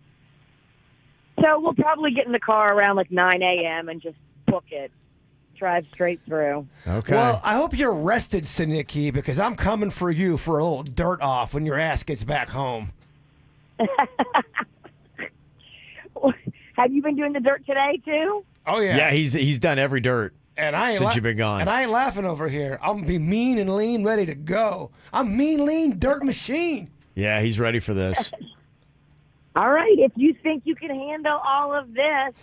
So we'll probably get in the car around like 9 a.m. and just book it. Drive straight through. Okay. Well, I hope you're rested, Siniki, because I'm coming for you for a little dirt off when your ass gets back home. Have you been doing the dirt today, too? Oh, yeah. Yeah, he's done every dirt and I ain't since you've been gone. And I ain't laughing over here. I'm going to be mean and lean, ready to go. I'm mean, lean, dirt machine. Yeah, he's ready for this. All right. If you think you can handle all of this,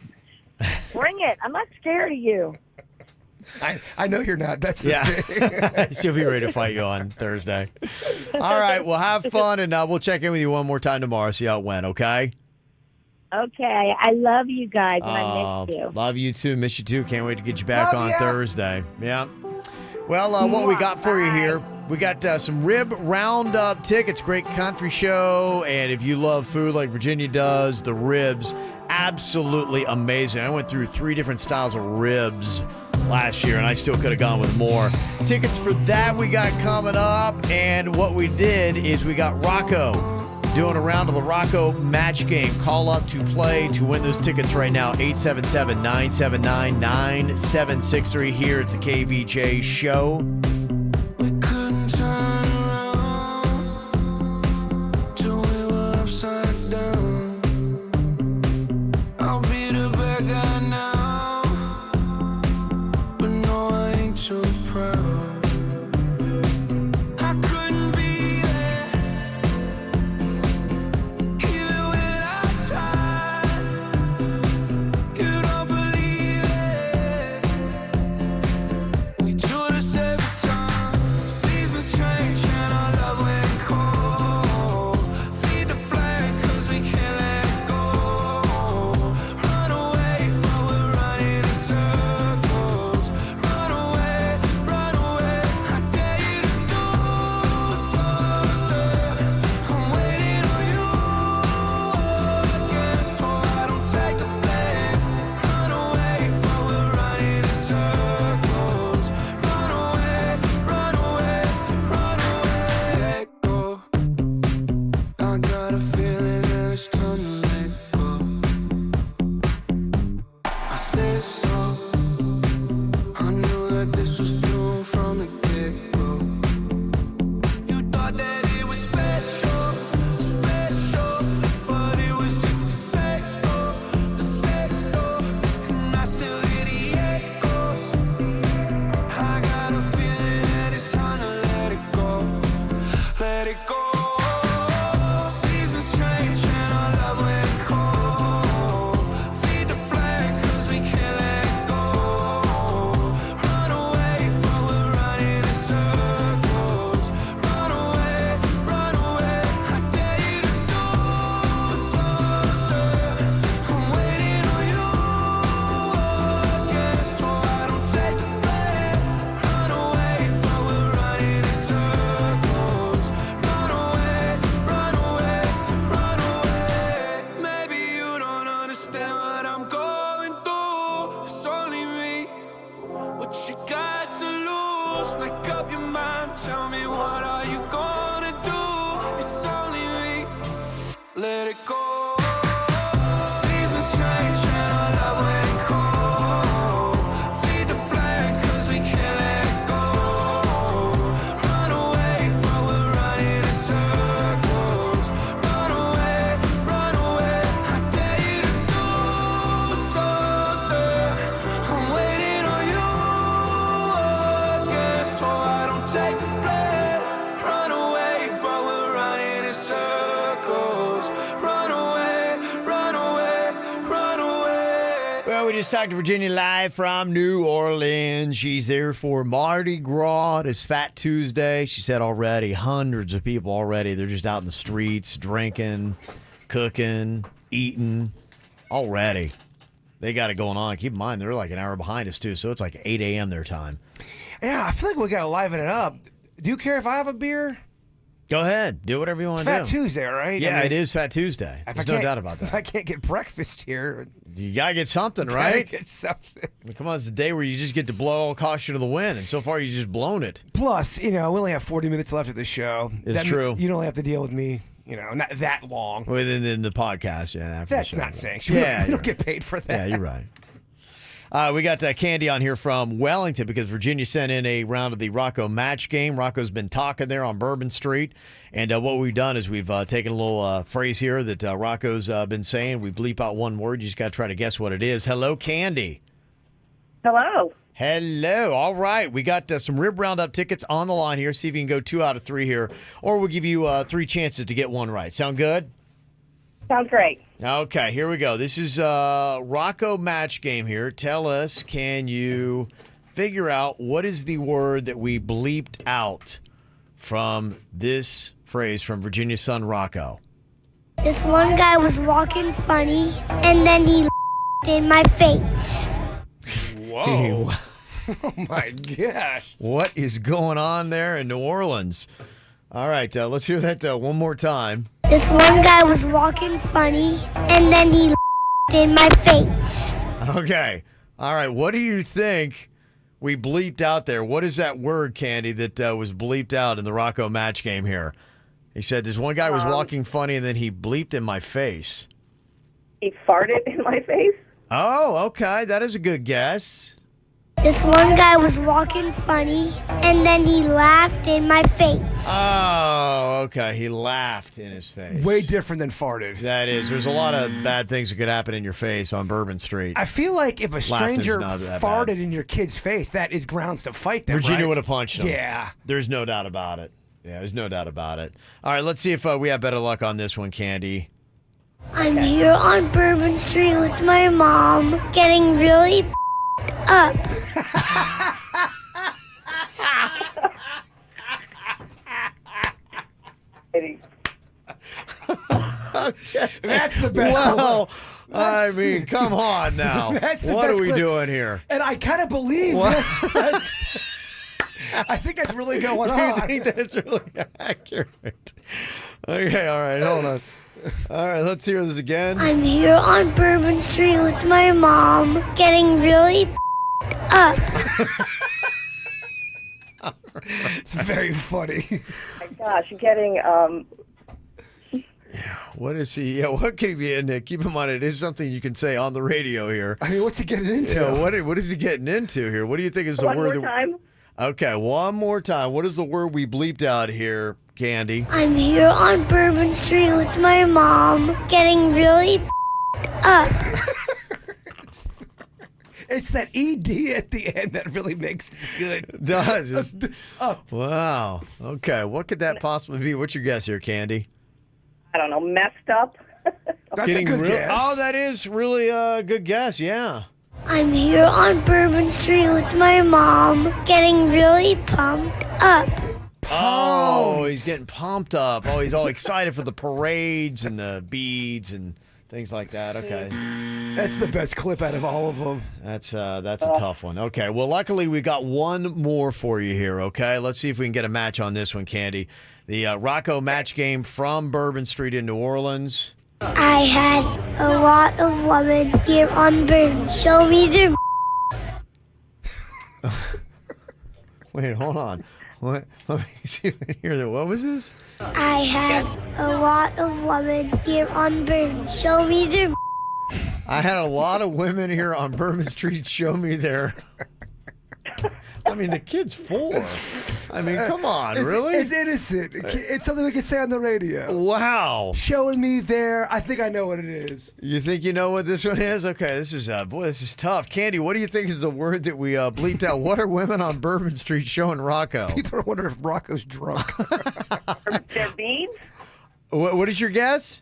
bring it. I'm not scared of you. I know you're not. That's the thing. She'll be ready to fight you on Thursday. All right, well, have fun, and we'll check in with you one more time tomorrow, see how it went, okay? Okay. I love you guys, and I miss you. Love you, too. Miss you, too. Can't wait to get you back Love on ya. Thursday. Yeah. Well, what we got for you here, we got some Rib Roundup tickets, great country show, and if you love food like Virginia does, the ribs, absolutely amazing. I went through 3 different styles of ribs last year, and I still could have gone with more. Tickets for that we got coming up, and what we did is we got Rocco doing a round of the Rocco match game. Call up to play to win those tickets right now, 877-979-9763 here at the KVJ Show. We couldn't turn around till we were upside down. I'll be the bad guy now, but no, I ain't so proud. I couldn't be there, even when I tried. You don't believe it. We do this every time. let it go. Seasons change and our love went cold. Feed the flame 'cause we can't let it go. Run away, but we're running in circles. Run away, I dare you to do something. I'm waiting on you again, so I don't take the blame. Run away, but we're running in circles. Run away, run away, run away. Well, we just talked to Virginia live from New Orleans. She's there for Mardi Gras. It's Fat Tuesday. She said already, hundreds of people already. They're just out in the streets, drinking, cooking, eating already. They got it going on. Keep in mind, they're like an hour behind us, too, so it's like 8 a.m. their time. Yeah, I feel like we got to liven it up. Do you care if I have a beer? Go ahead. Do whatever you want It's to do. Fat Tuesday, right? Yeah, I mean, it is Fat Tuesday. There's no doubt about If that. I can't get breakfast here, You got to get something, gotta right? get something. I mean, come on, it's a day where you just get to blow all caution to the wind, and so far you've just blown it. Plus, we only have 40 minutes left of the show. It's true. You don't have to deal with me, not that long. Within the podcast, yeah. After That's the show. not saying. Yeah, we you're don't get paid for that. Yeah, you're right. We got Candy on here from Wellington because Virginia sent in a round of the Rocco match game. Rocco's been talking there on Bourbon Street. And what we've done is we've taken a little phrase here that Rocco's been saying. We bleep out one word. You just got to try to guess what it is. Hello, Candy. Hello. Hello. All right. We got some Rib Roundup tickets on the line here. See if you can go 2 out of 3 here. Or we'll give you 3 chances to get one right. Sound good? Sounds great. Okay, here we go. This is Rocco match game here. Tell us, can you figure out what is the word that we bleeped out from this phrase from Virginia's son Rocco? This one guy was walking funny, and then he in my face. Whoa. Oh, my gosh. What is going on there in New Orleans? All right, let's hear that one more time. This one guy was walking funny, and then he in my face. Okay. All right, what do you think we bleeped out there? What is that word, Candy, that was bleeped out in the Rocco match game here? He said this one guy was walking funny, and then he bleeped in my face. He farted in my face. Oh, okay. That is a good guess. This one guy was walking funny, and then he laughed in my face. Oh, okay. He laughed in his face. Way different than farted. That is. There's a lot of bad things that could happen in your face on Bourbon Street. I feel like if a stranger not that farted bad. in your kid's face, that is grounds to fight them, Virginia right? would have punched him. Yeah. There's no doubt about it. Yeah, there's no doubt about it. All right, let's see if we have better luck on this one, Candy. I'm here on Bourbon Street with my mom, getting really up. Okay. That's the best Well, one. I mean, come on now. That's the What best are we clip. doing here? And I kind of believe that. I think that's really going on. I think that's really accurate. Okay, all right, hold on. All right, let's hear this again. I'm here on Bourbon Street with my mom, getting really up. It's very funny. Oh my gosh, getting What is he? Yeah, what can he be in there? Keep in mind, it is something you can say on the radio here. I mean, what's he getting into? Yeah, what is he getting into here? What do you think is the one word? more time. Okay, one more time. What is the word we bleeped out here, Candy? I'm here on Bourbon Street with my mom, getting really up. It's that ED at the end that really makes it good. It does. It's- Up. Wow. Okay, what could that possibly be? What's your guess here, Candy? I don't know, messed up. That's a good guess. Oh, that is really a good guess. Yeah. I'm here on Bourbon Street with my mom, getting really pumped up. Oh, he's getting pumped up. Oh, he's all excited for the parades and the beads and things like that. Okay. That's the best clip out of all of them. That's a tough one. Okay. Well, luckily we got one more for you here. Okay. Let's see if we can get a match on this one, Candy. The Rocco match game from Bourbon Street in New Orleans. I had a lot of women here on Bourbon show me their. Wait, hold on. What? Let me see here. What was this? I had a lot of women here on Bourbon show me their. I had a lot of women here on Bourbon Street show me their. I mean, the kid's 4. I mean, come on, really? It's innocent. It's something we can say on the radio. Wow. Showing me there. I think I know what it is. You think you know what this one is? Okay, this is this is tough. Candy, what do you think is the word that we bleeped out? What are women on Bourbon Street showing Rocco? People are wondering if Rocco's drunk. They're beads? What is your guess?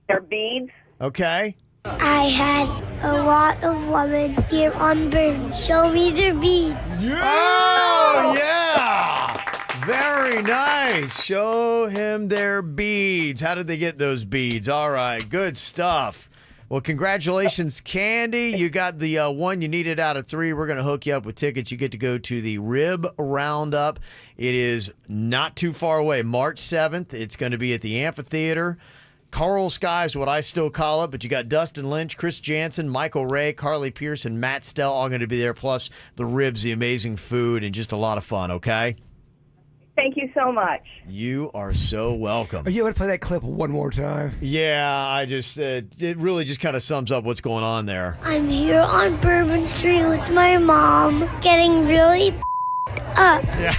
They're beads? Okay. I had a lot of women here on Bourbon show me their beads. Oh, yeah. Very nice. Show him their beads. How did they get those beads? All right. Good stuff. Well, congratulations, Candy. You got the one you needed out of 3. We're going to hook you up with tickets. You get to go to the Rib Roundup. It is not too far away. March 7th. It's going to be at the amphitheater. Coral Sky is what I still call it, but you got Dustin Lynch, Chris Jansen, Michael Ray, Carly Pierce, and Matt Stell all going to be there, plus the ribs, the amazing food, and just a lot of fun, okay? Thank you so much. You are so welcome. Are you able to play that clip one more time? Yeah, I just, it really just kind of sums up what's going on there. I'm here on Bourbon Street with my mom, getting really up. Yeah.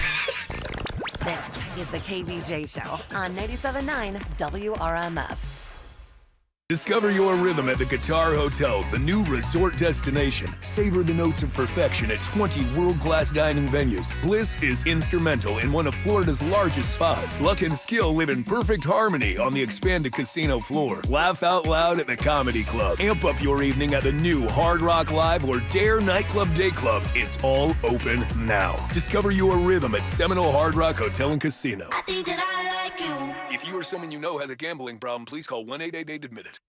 This is the KVJ Show on 97.9 WRMF. Discover your rhythm at the Qatar Hotel, the new resort destination. Savor the notes of perfection at 20 world-class dining venues. Bliss is instrumental in one of Florida's largest spas. Luck and skill live in perfect harmony on the expanded casino floor. Laugh out loud at the Comedy Club. Amp up your evening at the new Hard Rock Live or Dare Nightclub Day Club. It's all open now. Discover your rhythm at Seminole Hard Rock Hotel and Casino. I think that I like you. If you or someone you know has a gambling problem, please call 1-888-ADMIT-IT.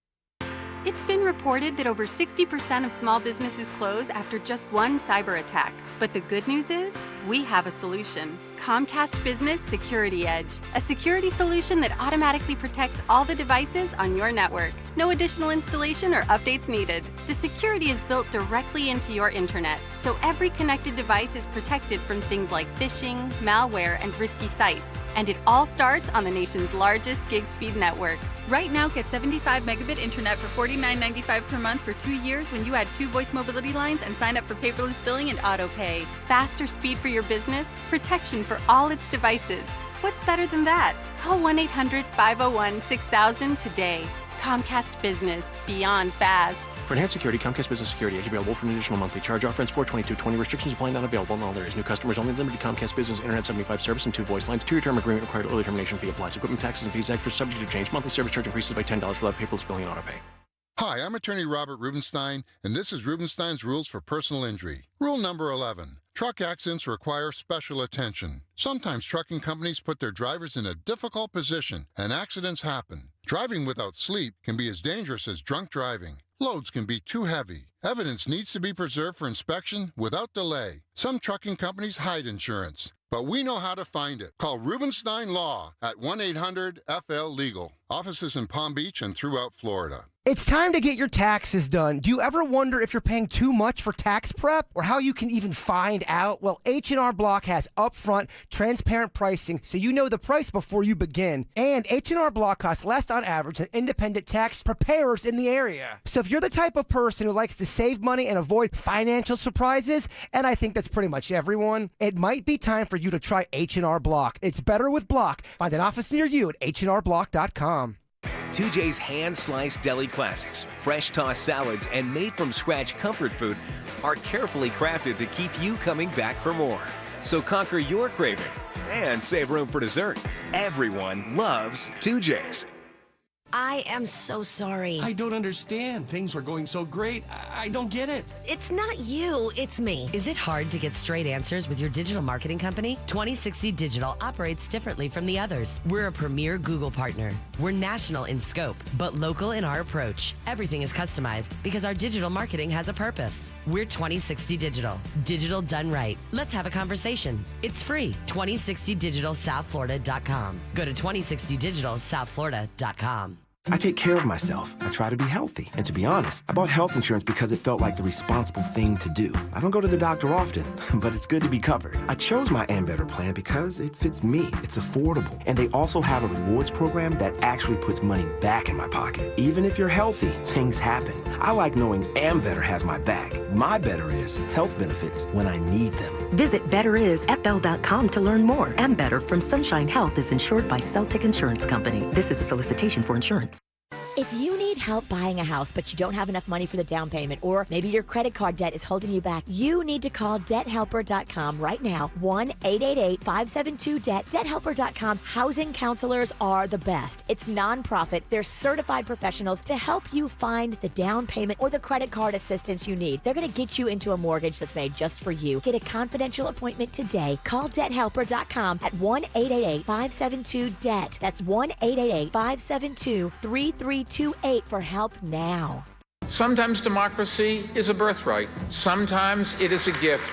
It's been reported that over 60% of small businesses close after just one cyber attack. But the good news is, we have a solution. Comcast Business Security Edge, a security solution that automatically protects all the devices on your network. No additional installation or updates needed. The security is built directly into your internet, so every connected device is protected from things like phishing, malware, and risky sites. And it all starts on the nation's largest gig speed network. Right now, get 75 megabit internet for $49.95 per month for 2 years when you add 2 voice mobility lines and sign up for paperless billing and auto pay. Faster speed for your business, protection for all its devices. What's better than that? Call 1-800-501-6000 today. Comcast Business, beyond fast. For enhanced security, Comcast Business Security Edge available for an additional monthly charge. Offense 42220. Restrictions apply, not available in all areas. New customers only. Limited Comcast Business Internet 75 service and 2 voice lines. 2-year term agreement required. Early termination fee applies. Equipment taxes and fees extra subject to change. Monthly service charge increases by $10 without paperless billing and auto pay. Hi, I'm attorney Robert Rubenstein, and this is Rubenstein's Rules for Personal Injury. Rule number 11. Truck accidents require special attention. Sometimes trucking companies put their drivers in a difficult position, and accidents happen. Driving without sleep can be as dangerous as drunk driving. Loads can be too heavy. Evidence needs to be preserved for inspection without delay. Some trucking companies hide insurance, but we know how to find it. Call Rubenstein Law at 1-800-FL-LEGAL. Offices in Palm Beach and throughout Florida. It's time to get your taxes done. Do you ever wonder if you're paying too much for tax prep or how you can even find out? Well, H&R Block has upfront, transparent pricing so you know the price before you begin. And H&R Block costs less on average than independent tax preparers in the area. So if you're the type of person who likes to save money and avoid financial surprises, and I think that's pretty much everyone, it might be time for you to try H&R Block. It's better with Block. Find an office near you at hnrblock.com. 2J's hand-sliced deli classics, fresh tossed salads, and made-from-scratch comfort food are carefully crafted to keep you coming back for more. So conquer your craving and save room for dessert. Everyone loves 2J's. I am so sorry. I don't understand. Things were going so great. I don't get it. It's not you, it's me. Is it hard to get straight answers with your digital marketing company? 2060 Digital operates differently from the others. We're a premier Google partner. We're national in scope, but local in our approach. Everything is customized because our digital marketing has a purpose. We're 2060 Digital. Digital done right. Let's have a conversation. It's free. 2060digitalsouthflorida.com. Go to 2060digitalsouthflorida.com. I take care of myself. I try to be healthy. And to be honest, I bought health insurance because it felt like the responsible thing to do. I don't go to the doctor often, but it's good to be covered. I chose my Ambetter plan because it fits me. It's affordable. And they also have a rewards program that actually puts money back in my pocket. Even if you're healthy, things happen. I like knowing Ambetter has my back. My better is health benefits when I need them. Visit betterisfl.com to learn more. Ambetter from Sunshine Health is insured by Celtic Insurance Company. This is a solicitation for insurance. If you need help buying a house, but you don't have enough money for the down payment, or maybe your credit card debt is holding you back, you need to call debthelper.com right now. 1-888-572-DEBT. Debthelper.com. Housing counselors are the best. It's nonprofit. They're certified professionals to help you find the down payment or the credit card assistance you need. They're going to get you into a mortgage that's made just for you. Get a confidential appointment today. Call debthelper.com at 1-888-572-DEBT. That's 1-888-572-3328 for help now. Sometimes democracy is a birthright. Sometimes it is a gift.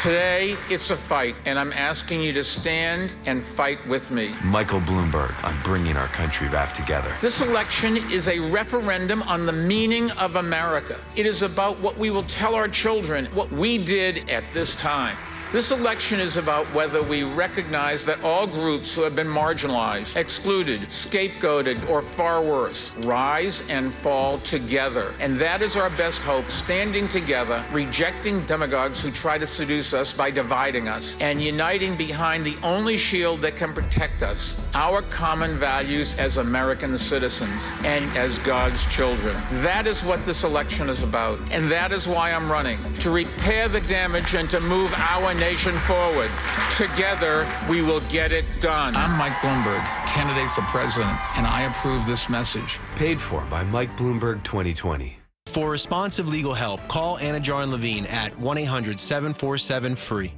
Today, it's a fight, and I'm asking you to stand and fight with me. Michael Bloomberg on bringing our country back together. This election is a referendum on the meaning of America. It is about what we will tell our children, what we did at this time. This election is about whether we recognize that all groups who have been marginalized, excluded, scapegoated, or far worse, rise and fall together. And that is our best hope, standing together, rejecting demagogues who try to seduce us by dividing us, and uniting behind the only shield that can protect us, our common values as American citizens and as God's children. That is what this election is about. And that is why I'm running, to repair the damage and to move our nation forward. Together, we will get it done. I'm Mike Bloomberg, candidate for president, and I approve this message. Paid for by Mike Bloomberg 2020. For responsive legal help, call Anna Jar Levine at 1-800-747-FREE.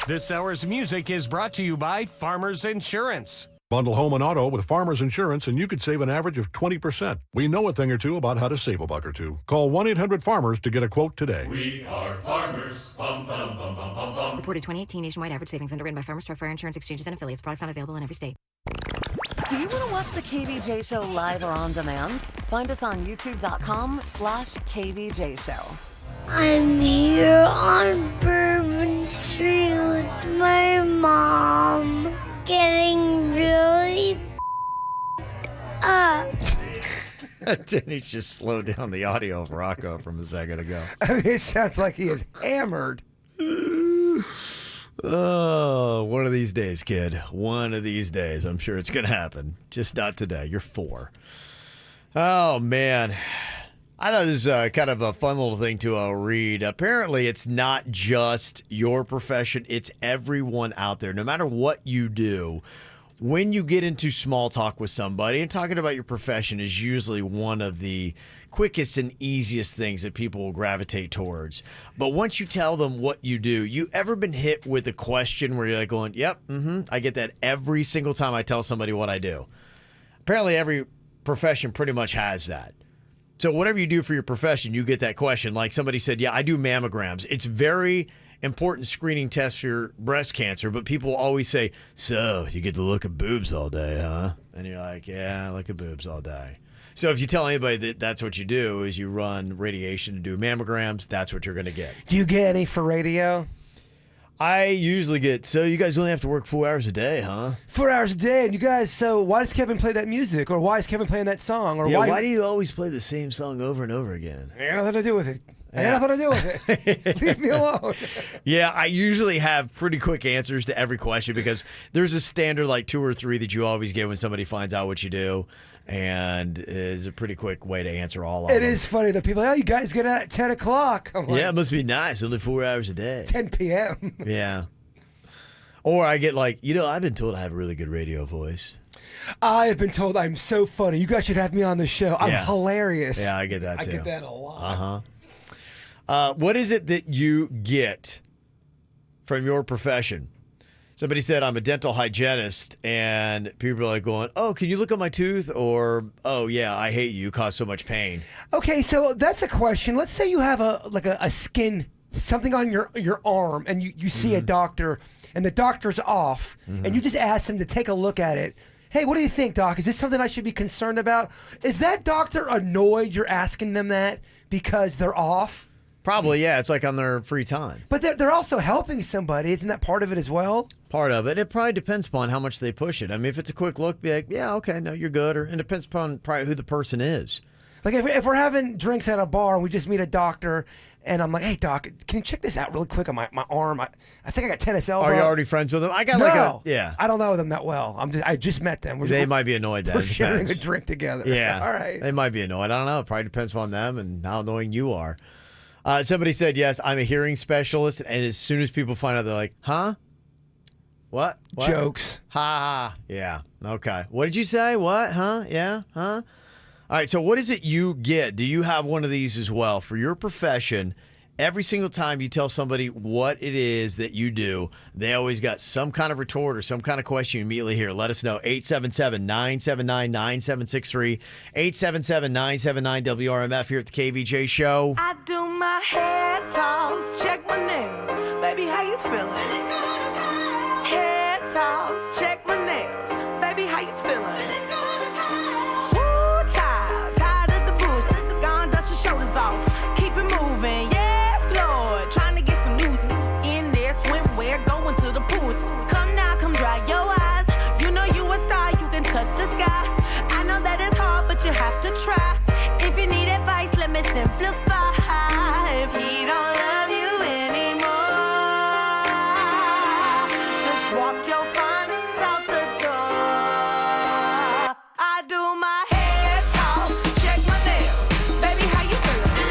This hour's music is brought to you by Farmers Insurance. Bundle home and auto with Farmers Insurance and you could save an average of 20%. We know a thing or two about how to save a buck or two. Call 1-800-FARMERS to get a quote today. We are farmers. Bum, bum, bum, bum, bum, bum. Reported 2018 nationwide average savings underwritten by Farmers Truck Fire Insurance Exchanges and Affiliates. Products not available in every state. Do you want to watch the KVJ Show live or on demand? Find us on youtube.com/KVJ Show. I'm here on Bourbon Street with my mom, getting really up. Denny's just slowed down the audio of Rocco from a second ago. It sounds like he is hammered. Oh, one of these days, kid. One of these days. I'm sure it's going to happen. Just not today. You're 4. Oh, man. I thought this was kind of a fun little thing to read. Apparently, it's not just your profession. It's everyone out there. No matter what you do, when you get into small talk with somebody, and talking about your profession is usually one of the quickest and easiest things that people will gravitate towards. But once you tell them what you do, you ever been hit with a question where you're like going, yep, I get that every single time I tell somebody what I do. Apparently, every profession pretty much has that. So whatever you do for your profession, you get that question. Like somebody said, yeah, I do mammograms. It's very important screening test for your breast cancer, but people always say, so you get to look at boobs all day, huh? And you're like, yeah, I look at boobs all day. So if you tell anybody that that's what you do is you run radiation and do mammograms, that's what you're going to get. Do you get any for radio? I usually get, so you guys only have to work 4 hours a day, huh? 4 hours a day, and you guys, so why does Kevin play that music? Or why is Kevin playing that song? Or yeah, why do you always play the same song over and over again? I got nothing to do with it. I got nothing to do with it. Leave me alone. Yeah, I usually have pretty quick answers to every question because there's a standard like 2 or 3 that you always get when somebody finds out what you do. And is a pretty quick way to answer all of them. It is funny that people, oh, you guys get out at 10 o'clock. I'm like, yeah, it must be nice. Only 4 hours a day. 10 p.m. Yeah. Or I get like, I've been told I have a really good radio voice. I have been told I'm so funny. You guys should have me on the show. I'm hilarious. Yeah, I get that too. I get that a lot. What is it that you get from your profession? Somebody said, I'm a dental hygienist, and people are like going, oh, can you look at my tooth? Or, oh, yeah, I hate you cause so much pain. Okay, so that's a question. Let's say you have a skin, something on your arm, and you see a doctor, and the doctor's off, and you just ask him to take a look at it. hey, what do you think, doc? Is this something I should be concerned about? Is that doctor annoyed you're asking them that because they're off? Probably, yeah. It's like on their free time. But they're also helping somebody. Isn't that part of it as well? Part of it. It probably depends upon how much they push it. I mean, if it's a quick look, be like, yeah, okay, no, you're good. Or it depends upon probably who the person is. Like if we're having drinks at a bar and we just meet a doctor and I'm like, hey, doc, can you check this out really quick on my arm? I think I got tennis elbow. Are you already friends with them? I got I don't know them that well. I just met them. They might be annoyed that we're sharing a drink together. Yeah. All right. They might be annoyed. I don't know. It probably depends on them and how annoying you are. Somebody said, yes, I'm a hearing specialist. And as soon as people find out, they're like, huh? What? Jokes. Ha. Yeah. Okay. What did you say? What? Huh? Yeah. Huh? All right. So what is it you get? Do you have one of these as well for your profession? Every single time you tell somebody what it is that you do, they always got some kind of retort or some kind of question immediately here. Let us know. 877-979-9763. 877-979-WRMF here at the KVJ Show. I do my hair toss, check my nails. Baby, how you feeling? Hair toss, check my nails. Baby, how you feeling? Woo, child, tired of the bush. Gone, dust your shoulders off. Keep it moving, yeah. Trying to get some new in there, swimwear, going to the pool. Come now, come dry your eyes. You know you a star, you can touch the sky. I know that it's hard, but you have to try. If you need advice, let me simplify. If he don't love you anymore, just walk your findings out the door. I do my hair talk, check my nails. Baby, how you feeling?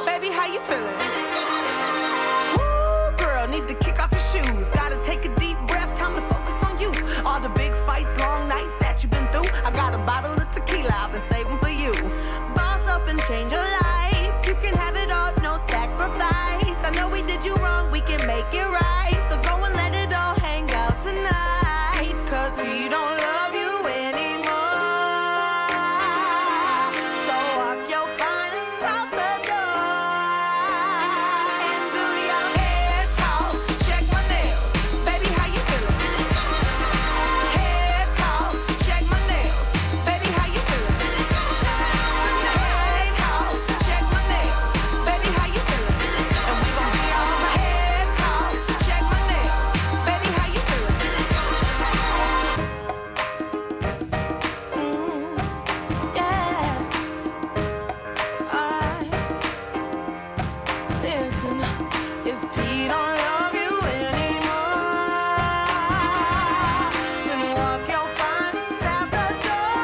Baby, how you feeling? Woo, girl, need to kick off your shoes. Gotta take a deep breath, time to focus on you. All the big fights, long nights that you've been through. I got a bottle of tequila I've been saving for you. Boss up and change your life. You can have it all, no sacrifice. I know we did you wrong, we can make it right. So go and let it all hang out tonight. Cause he don't love you anymore. So walk your findings out the and do your hair talk. Check my nails. Baby, how you feeling? Hair talk. Check my nails. Baby, how you feeling? Hair talk. Check my nails. Baby, how you feeling? And we gon' be on my hair talk. Check my nails. Baby, how you feeling? Yeah. Alright. Listen, if he don't love you anymore, then walk your findings out the door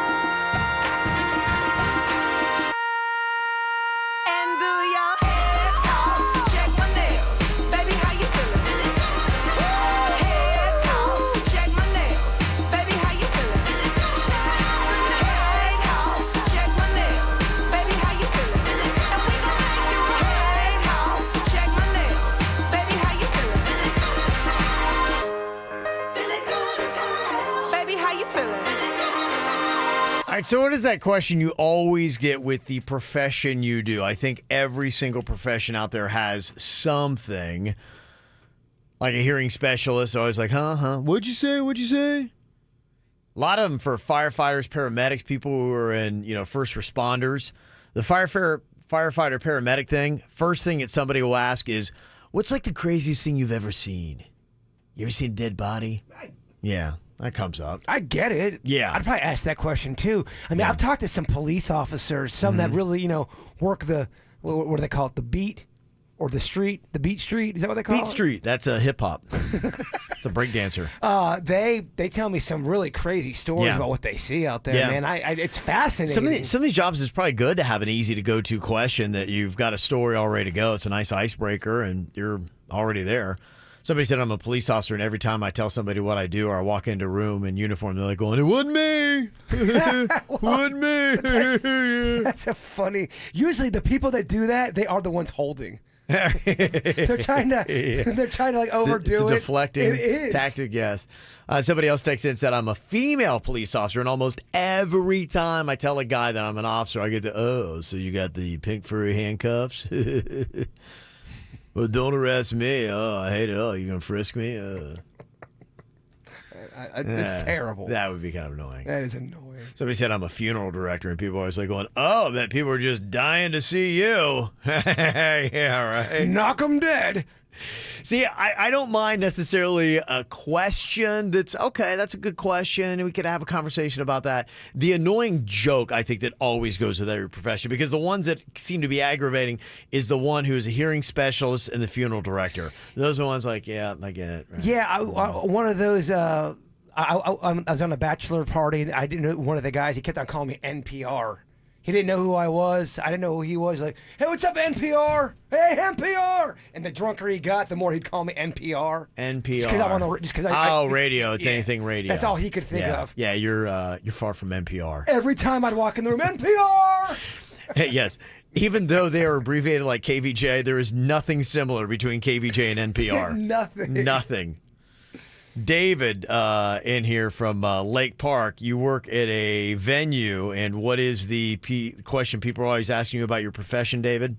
and do your hair talk. Check my nails, baby, how you feeling? Hair talk, check my nails, baby, how you feeling? Hair talk, check my nails, baby, how you feeling? And we gon' make it hair talk, check my nails, baby, how you feeling? Feeling good as hell, baby, how you feeling? All right, so what is that question you always get with the profession you do? I think every single profession out there has something. Like a hearing specialist, always like, huh? What'd you say? What'd you say? A lot of them for firefighters, paramedics, people who are in, first responders. The firefighter paramedic thing, first thing that somebody will ask is, what's like the craziest thing you've ever seen? You ever seen a dead body? Yeah, that comes up. I get it. Yeah. I'd probably ask that question too. I mean, I've talked to some police officers, some that really, work the, what do they call it? The beat or the street? The beat street? Is that what they call it? Beat Street. That's a hip hop. It's a break dancer. They tell me some really crazy stories about what they see out there, man. It's fascinating. Some of these jobs, it's probably good to have an easy to go to question that you've got a story all ready to go. It's a nice icebreaker and you're already there. Somebody said I'm a police officer, and every time I tell somebody what I do or I walk into a room in uniform, they're like going, it wasn't me. Wasn't me. That's a funny. Usually the people that do that, they are the ones holding. They're trying to like overdo it's a deflecting It is. tactic, yes. Somebody else texted in and said, I'm a female police officer, and almost every time I tell a guy that I'm an officer, I get the, so you got the pink furry handcuffs? Well, don't arrest me. Oh, I hate it. Oh, you going to frisk me? It's terrible. That would be kind of annoying. That is annoying. Somebody said I'm a funeral director, and people are always like going, oh, that people are just dying to see you. Yeah, right. Knock them dead. See, I don't mind necessarily a question that's, okay, that's a good question, and we could have a conversation about that. The annoying joke, I think, that always goes with every profession, because the ones that seem to be aggravating is the one who is a hearing specialist and the funeral director. Those are the ones like, yeah, I get it. Right? Yeah, one of those, I was on a bachelor party, and I didn't know one of the guys, he kept on calling me NPR. He didn't know who I was. I didn't know who he was. Like, hey, what's up, NPR? Hey, NPR! And the drunker he got, the more he'd call me NPR. NPR. Just because I radio. It's anything radio. That's all he could think of. Yeah, you're far from NPR. Every time I'd walk in the room, NPR! Yes. Even though they are abbreviated like KVJ, there is nothing similar between KVJ and NPR. Nothing. David in here from Lake Park. You work at a venue, and what is the question people are always asking you about your profession, David?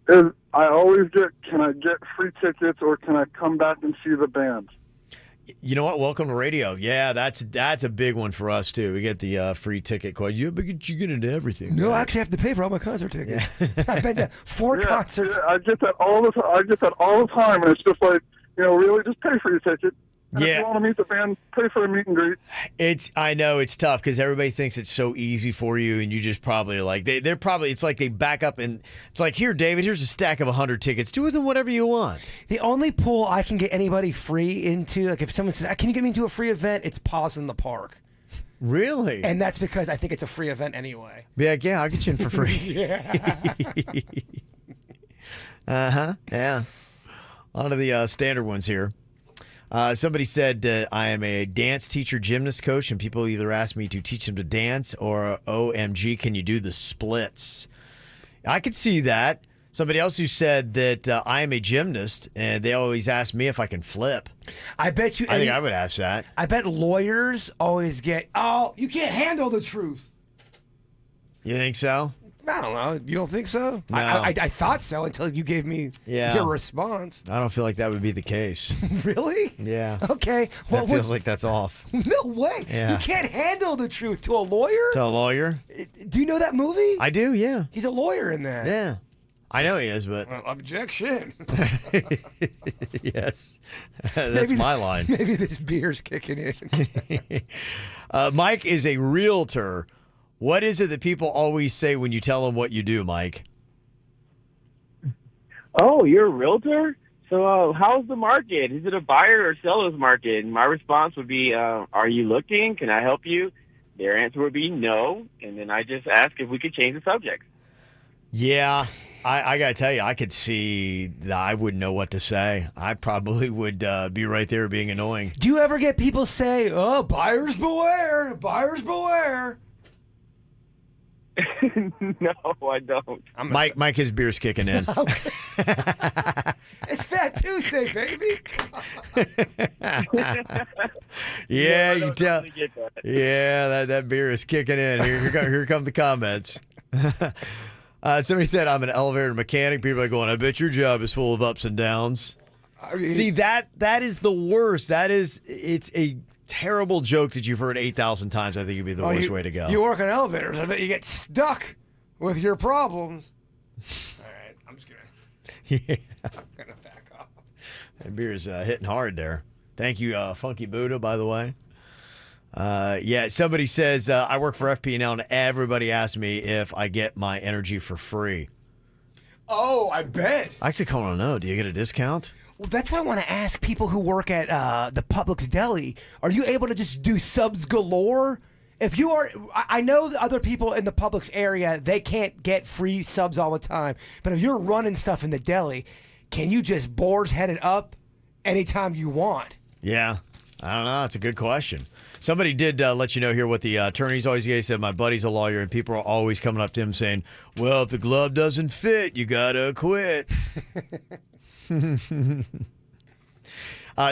I always get, can I get free tickets or can I come back and see the band? You know what? Welcome to radio. Yeah, that's a big one for us, too. We get the free ticket question. You get into everything. No, right? I actually have to pay for all my concert tickets. I've been to 4 concerts. Yeah, I get that all the time, and it's just like, really, just pay for your ticket. And if you want to meet the band, pay for a meet and greet. I know it's tough because everybody thinks it's so easy for you, and you just probably like they're probably, it's like they back up and it's like, here, David, here's a stack of 100 tickets. Do with them whatever you want. The only pool I can get anybody free into, like if someone says, "Can you get me into a free event?" It's Paws in the Park. Really? And that's because I think it's a free event anyway. Yeah, I'll get you in for free. Yeah. Yeah. A lot of the standard ones here. Somebody said I am a dance teacher, gymnast coach, and people either ask me to teach them to dance or, OMG, can you do the splits? I could see that. Somebody else who said that I am a gymnast, and they always ask me if I can flip. I bet you. I think I would ask that. I bet lawyers always get, you can't handle the truth. You think so? I don't know. You don't think so? No. I thought so until you gave me your response. I don't feel like that would be the case. Really? Yeah. Okay. Well, feels like that's off. No way. Yeah. You can't handle the truth to a lawyer? To a lawyer? Do you know that movie? I do, yeah. He's a lawyer in that. Yeah. I know he is, but... Well, objection. Yes. That's my line. Maybe this beer's kicking in. Mike is a realtor. What is it that people always say when you tell them what you do, Mike? Oh, you're a realtor? So how's the market? Is it a buyer or seller's market? And my response would be, are you looking? Can I help you? Their answer would be no. And then I just ask if we could change the subject. Yeah, I got to tell you, I could see that I wouldn't know what to say. I probably would be right there being annoying. Do you ever get people say, buyers beware, buyers beware? No, I don't. Mike, his beer's kicking in. It's Fat Tuesday, baby. Yeah, you tell. Yeah, that beer is kicking in. Here come the comments. Somebody said I'm an elevator mechanic. People are going, I bet your job is full of ups and downs. I mean, see, that is the worst. It's a terrible joke that you've heard 8,000 times. I think it'd be the worst way to go. You work in elevators. I bet you get stuck with your problems. All right, I'm just gonna. Yeah. I'm gonna back off. That beer's hitting hard there. Thank you, Funky Buddha, by the way. Yeah, somebody says I work for FP&L, and everybody asks me if I get my energy for free. Oh, I bet. I actually kind of want to know. Do you get a discount? Well, that's what I want to ask people who work at the Publix Deli. Are you able to just do subs galore? If you are, I know the other people in the Publix area, they can't get free subs all the time. But if you're running stuff in the deli, can you just boar's head it up anytime you want? Yeah, I don't know. It's a good question. Somebody did let you know here what the attorneys always say. He said, my buddy's a lawyer, and people are always coming up to him saying, well, if the glove doesn't fit, you got to quit.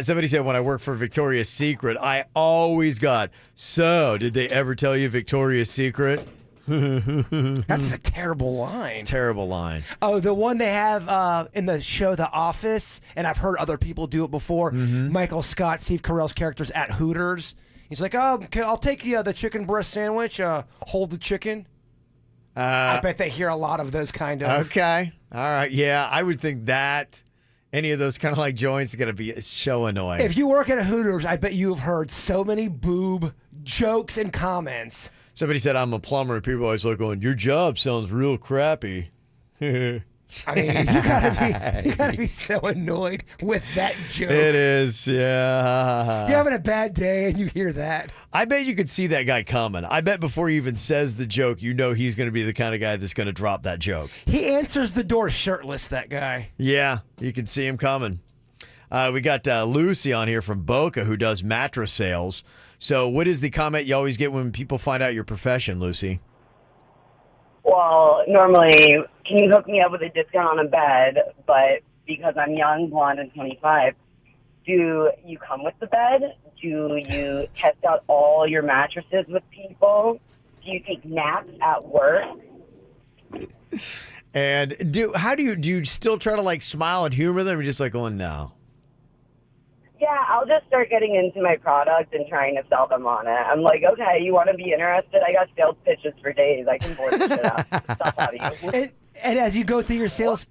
Somebody said, when I worked for Victoria's Secret, I always got, so did they ever tell you Victoria's Secret? That's a terrible line. It's a terrible line. Oh, the one they have in the show The Office, and I've heard other people do it before. Michael Scott, Steve Carell's character's at Hooters. He's like, oh, I'll take the chicken breast sandwich. Hold the chicken. I bet they hear a lot of those kind of. Okay. All right. Yeah, I would think that any of those kind of like joints are going to be so annoying. If you work at a Hooters, I bet you've heard so many boob jokes and comments. Somebody said, I'm a plumber, and people always look going, your job sounds real crappy. I mean, you gotta be so annoyed with that joke. It is, yeah. You're having a bad day and you hear that. I bet you could see that guy coming. I bet before he even says the joke, you know he's going to be the kind of guy that's going to drop that joke. He answers the door shirtless, that guy. Yeah, you can see him coming. We got Lucy on here from Boca who does mattress sales. So what is the comment you always get when people find out your profession, Lucy? Well, normally, can you hook me up with a discount on a bed? But because I'm young, blonde, and 25, do you come with the bed? Do you test out all your mattresses with people? Do you take naps at work? And do you still try to like smile and humor them, or just like going no? Yeah, I'll just start getting into my product and trying to sell them on it. I'm like, okay, you want to be interested? I got sales pitches for days. I can board this shit out. Stuff out of you. And as you go through your sales,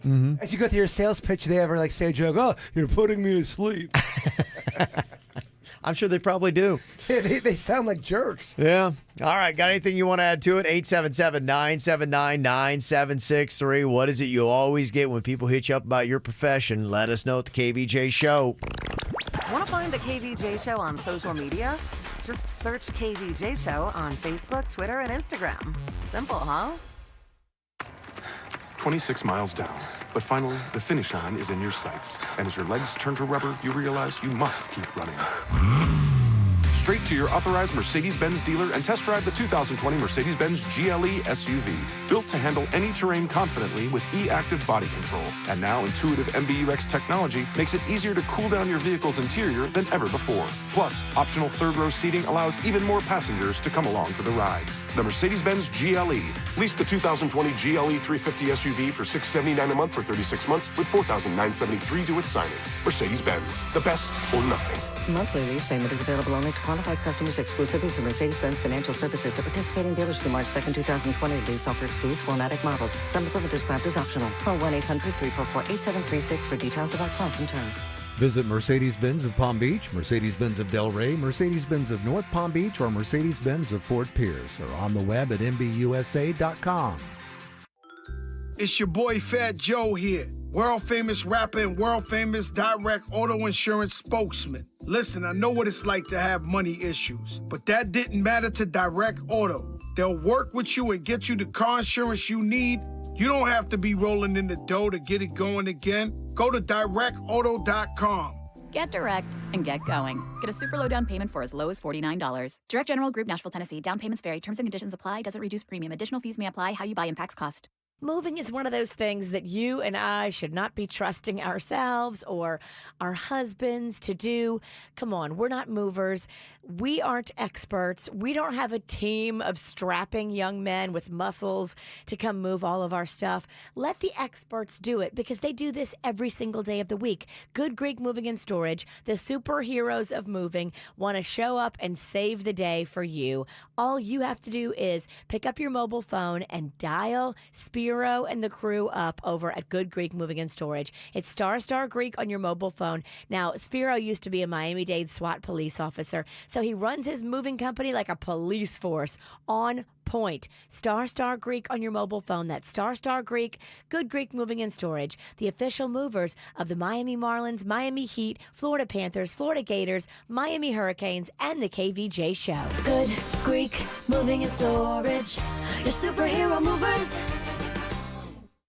as you go through your sales pitch, they ever like say a joke? Oh, you're putting me to sleep. I'm sure they probably do. They sound like jerks. Yeah. All right. Got anything you want to add to it? 877-979-9763. What is it you always get when people hit you up about your profession? Let us know at the KVJ Show. Want to find the KVJ Show on social media? Just search KVJ Show on Facebook, Twitter, and Instagram. Simple, huh? 26 miles down. But finally, the finish line is in your sights. And as your legs turn to rubber, you realize you must keep running. Straight to your authorized Mercedes-Benz dealer and test drive the 2020 Mercedes-Benz GLE SUV. Built to handle any terrain confidently with e-active body control. And now intuitive MBUX technology makes it easier to cool down your vehicle's interior than ever before. Plus, optional third-row seating allows even more passengers to come along for the ride. The Mercedes-Benz GLE. Lease the 2020 GLE 350 SUV for $679 a month for 36 months with $4,973 due at signing. Mercedes-Benz. The best or nothing. Monthly lease payment is available only to qualified customers exclusively through Mercedes-Benz Financial Services at participating dealers through March 2nd, 2020. Lease offer excludes 4MATIC models. Some equipment described as optional. Call 1-800-344-8736 for details about costs and terms. Visit Mercedes-Benz of Palm Beach, Mercedes-Benz of Delray, Mercedes-Benz of North Palm Beach, or Mercedes-Benz of Fort Pierce, or on the web at MBUSA.com. It's your boy Fat Joe here, world famous rapper and world famous direct auto insurance spokesman. Listen, I know what it's like to have money issues, but that didn't matter to Direct Auto. They'll work with you and get you the car insurance you need. You don't have to be rolling in the dough to get it going again. Go to directauto.com. Get direct and get going. Get a super low down payment for as low as $49. Direct General Group, Nashville, Tennessee. Down payments vary. Terms and conditions apply. Doesn't reduce premium. Additional fees may apply. How you buy impacts cost. Moving is one of those things that you and I should not be trusting ourselves or our husbands to do. Come on, we're not movers. We aren't experts. We don't have a team of strapping young men with muscles to come move all of our stuff. Let the experts do it because they do this every single day of the week. Good Greek Moving and Storage, the superheroes of moving, want to show up and save the day for you. All you have to do is pick up your mobile phone and dial Spiro and the crew up over at Good Greek Moving and Storage. It's Star Greek on your mobile phone. Now, Spiro used to be a Miami-Dade SWAT police officer, so he runs his moving company like a police force on point. Star Greek on your mobile phone. That's Star Greek, Good Greek Moving and Storage, the official movers of the Miami Marlins, Miami Heat, Florida Panthers, Florida Gators, Miami Hurricanes, and the KVJ Show. Good Greek Moving and Storage, your superhero movers.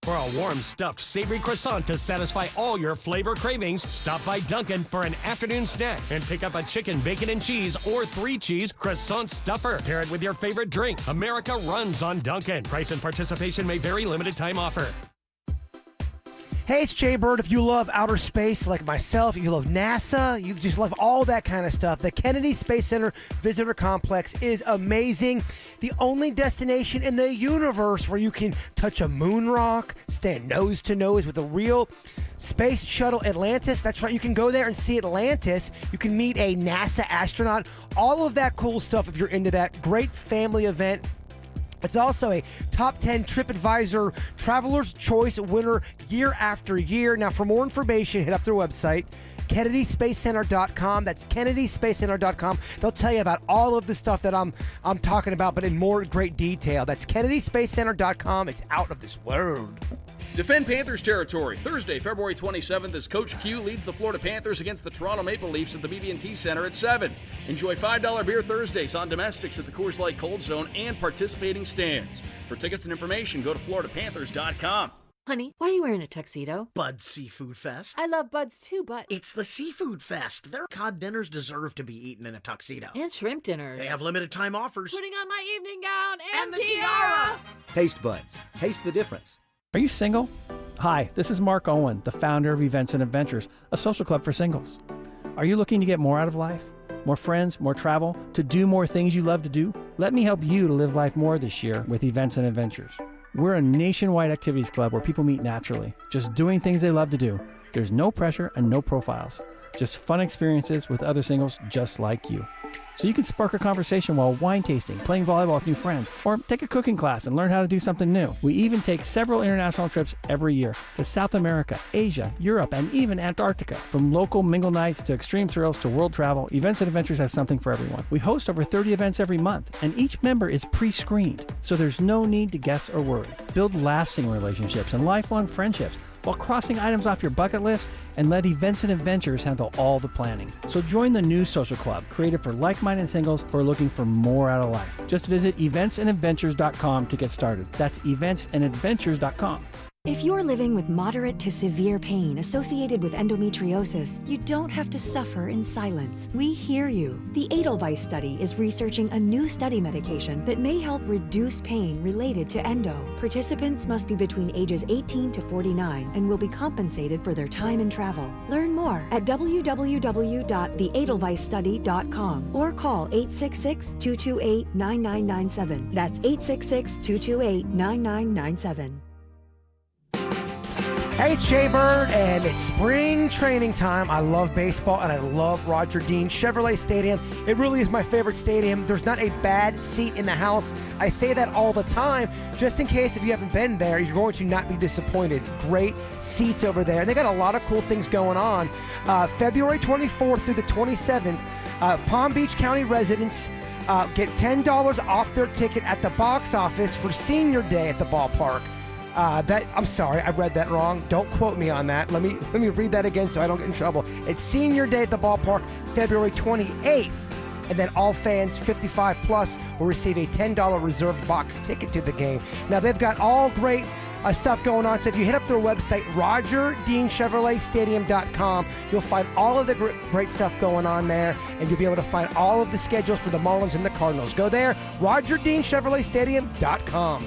For a warm, stuffed, savory croissant to satisfy all your flavor cravings, stop by Dunkin' for an afternoon snack and pick up a chicken, bacon, and cheese or 3-cheese croissant stuffer. Pair it with your favorite drink. America runs on Dunkin'. Price and participation may vary. Limited time offer. Hey, it's Jay Bird. If you love outer space like myself, you love NASA, you just love all that kind of stuff, the Kennedy Space Center Visitor Complex is amazing. The only destination in the universe where you can touch a moon rock, stand nose to nose with a real space shuttle Atlantis. That's right, you can go there and see Atlantis. You can meet a NASA astronaut. All of that cool stuff if you're into that. Great family event. It's also a top 10 TripAdvisor Traveler's Choice winner year after year. Now, for more information, hit up their website, KennedySpaceCenter.com. That's KennedySpaceCenter.com. They'll tell you about all of the stuff that I'm talking about, but in more great detail. That's KennedySpaceCenter.com. It's out of this world. Defend Panthers territory. Thursday, February 27th, as Coach Q leads the Florida Panthers against the Toronto Maple Leafs at the BB&T Center at 7. Enjoy $5 beer Thursdays on domestics at the Coors Light Cold Zone and participating stands. For tickets and information, go to FloridaPanthers.com. Honey, why are you wearing a tuxedo? Bud's Seafood Fest. I love Bud's too, but... It's the Seafood Fest. Their cod dinners deserve to be eaten in a tuxedo. And shrimp dinners. They have limited time offers. Putting on my evening gown and the tiara. Taste buds. Taste the difference. Are you single? Hi, this is Mark Owen, the founder of Events and Adventures, a social club for singles. Are you looking to get more out of life? More friends, more travel, to do more things you love to do? Let me help you to live life more this year with Events and Adventures. We're a nationwide activities club where people meet naturally, just doing things they love to do. There's no pressure and no profiles, just fun experiences with other singles just like you. So you can spark a conversation while wine tasting, playing volleyball with new friends, or take a cooking class and learn how to do something new. We even take several international trips every year to South America, Asia, Europe, and even Antarctica. From local mingle nights to extreme thrills to world travel, Events and Adventures has something for everyone. We host over 30 events every month, and each member is pre-screened, so there's no need to guess or worry. Build lasting relationships and lifelong friendships while crossing items off your bucket list, and let Events and Adventures handle all the planning. So join the new social club created for like-minded singles who are looking for more out of life. Just visit eventsandadventures.com to get started. That's eventsandadventures.com. If you're living with moderate to severe pain associated with endometriosis, you don't have to suffer in silence. We hear you. The Edelweiss study is researching a new study medication that may help reduce pain related to endo. Participants must be between ages 18 to 49 and will be compensated for their time and travel. Learn more at www.theedelweissstudy.com or call 866-228-9997. That's 866-228-9997. Hey, it's Jay Bird, and it's spring training time. I love baseball, and I love Roger Dean Chevrolet Stadium. It really is my favorite stadium. There's not a bad seat in the house. I say that all the time, just in case if you haven't been there, you're going to not be disappointed. Great seats over there, and they got a lot of cool things going on. February 24th through the 27th, Palm Beach County residents get $10 off their ticket at the box office for Senior Day at the ballpark. I'm sorry, I read that wrong. Don't quote me on that. Let me read that again so I don't get in trouble. It's Senior Day at the ballpark, February 28th. And then all fans 55 plus will receive a $10 reserved box ticket to the game. Now, they've got all great stuff going on. So if you hit up their website, RogerDeanChevroletStadium.com, you'll find all of the great stuff going on there, and you'll be able to find all of the schedules for the Marlins and the Cardinals. Go there, RogerDeanChevroletStadium.com.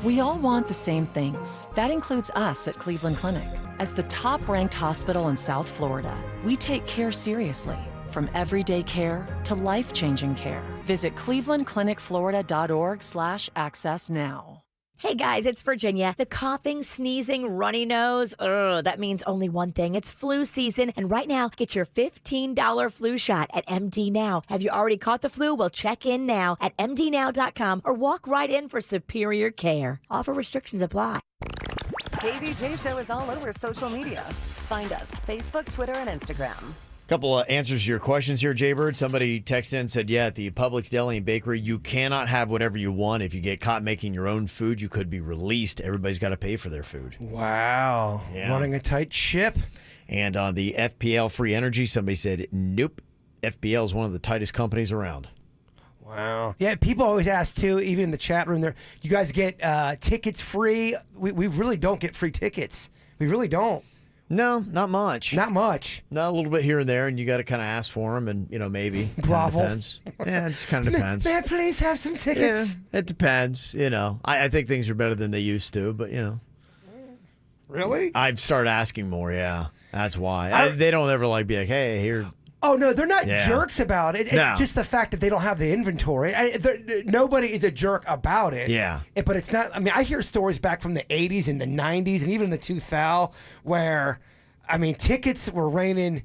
We all want the same things. That includes us at Cleveland Clinic. As the top-ranked hospital in South Florida, we take care seriously. From everyday care to life-changing care. Visit clevelandclinicflorida.org/access now. Hey guys, it's Virginia. The coughing, sneezing, runny nose, that means only one thing. It's flu season, and right now, get your $15 flu shot at MD Now. Have you already caught the flu? Well, check in now at mdnow.com or walk right in for superior care. Offer restrictions apply. KVJ Show is all over social media. Find us, Facebook, Twitter, and Instagram. Couple of answers to your questions here, Jaybird. Somebody texted in and said, yeah, at the Publix Deli and Bakery, you cannot have whatever you want. If you get caught making your own food, you could be released. Everybody's got to pay for their food. Wow. Yeah. Running a tight ship. And on the FPL Free Energy, somebody said, nope, FPL is one of the tightest companies around. Wow. Yeah, people always ask too, even in the chat room there, you guys get tickets free? We really don't get free tickets. We really don't. No, not much. Not much. No, a little bit here and there, and you got to kind of ask for them, and maybe. Grovel. Depends. Yeah, it just kind of depends. May I please have some tickets? Yeah, it depends. I think things are better than they used to, but Really? I've started asking more. Yeah, that's why. They don't ever be like, hey, here. Oh, no, they're not jerks about it. It's No. just the fact that they don't have the inventory. Nobody is a jerk about it. Yeah. But it's not, I hear stories back from the 80s and the 90s and even the 2000s where, tickets were raining.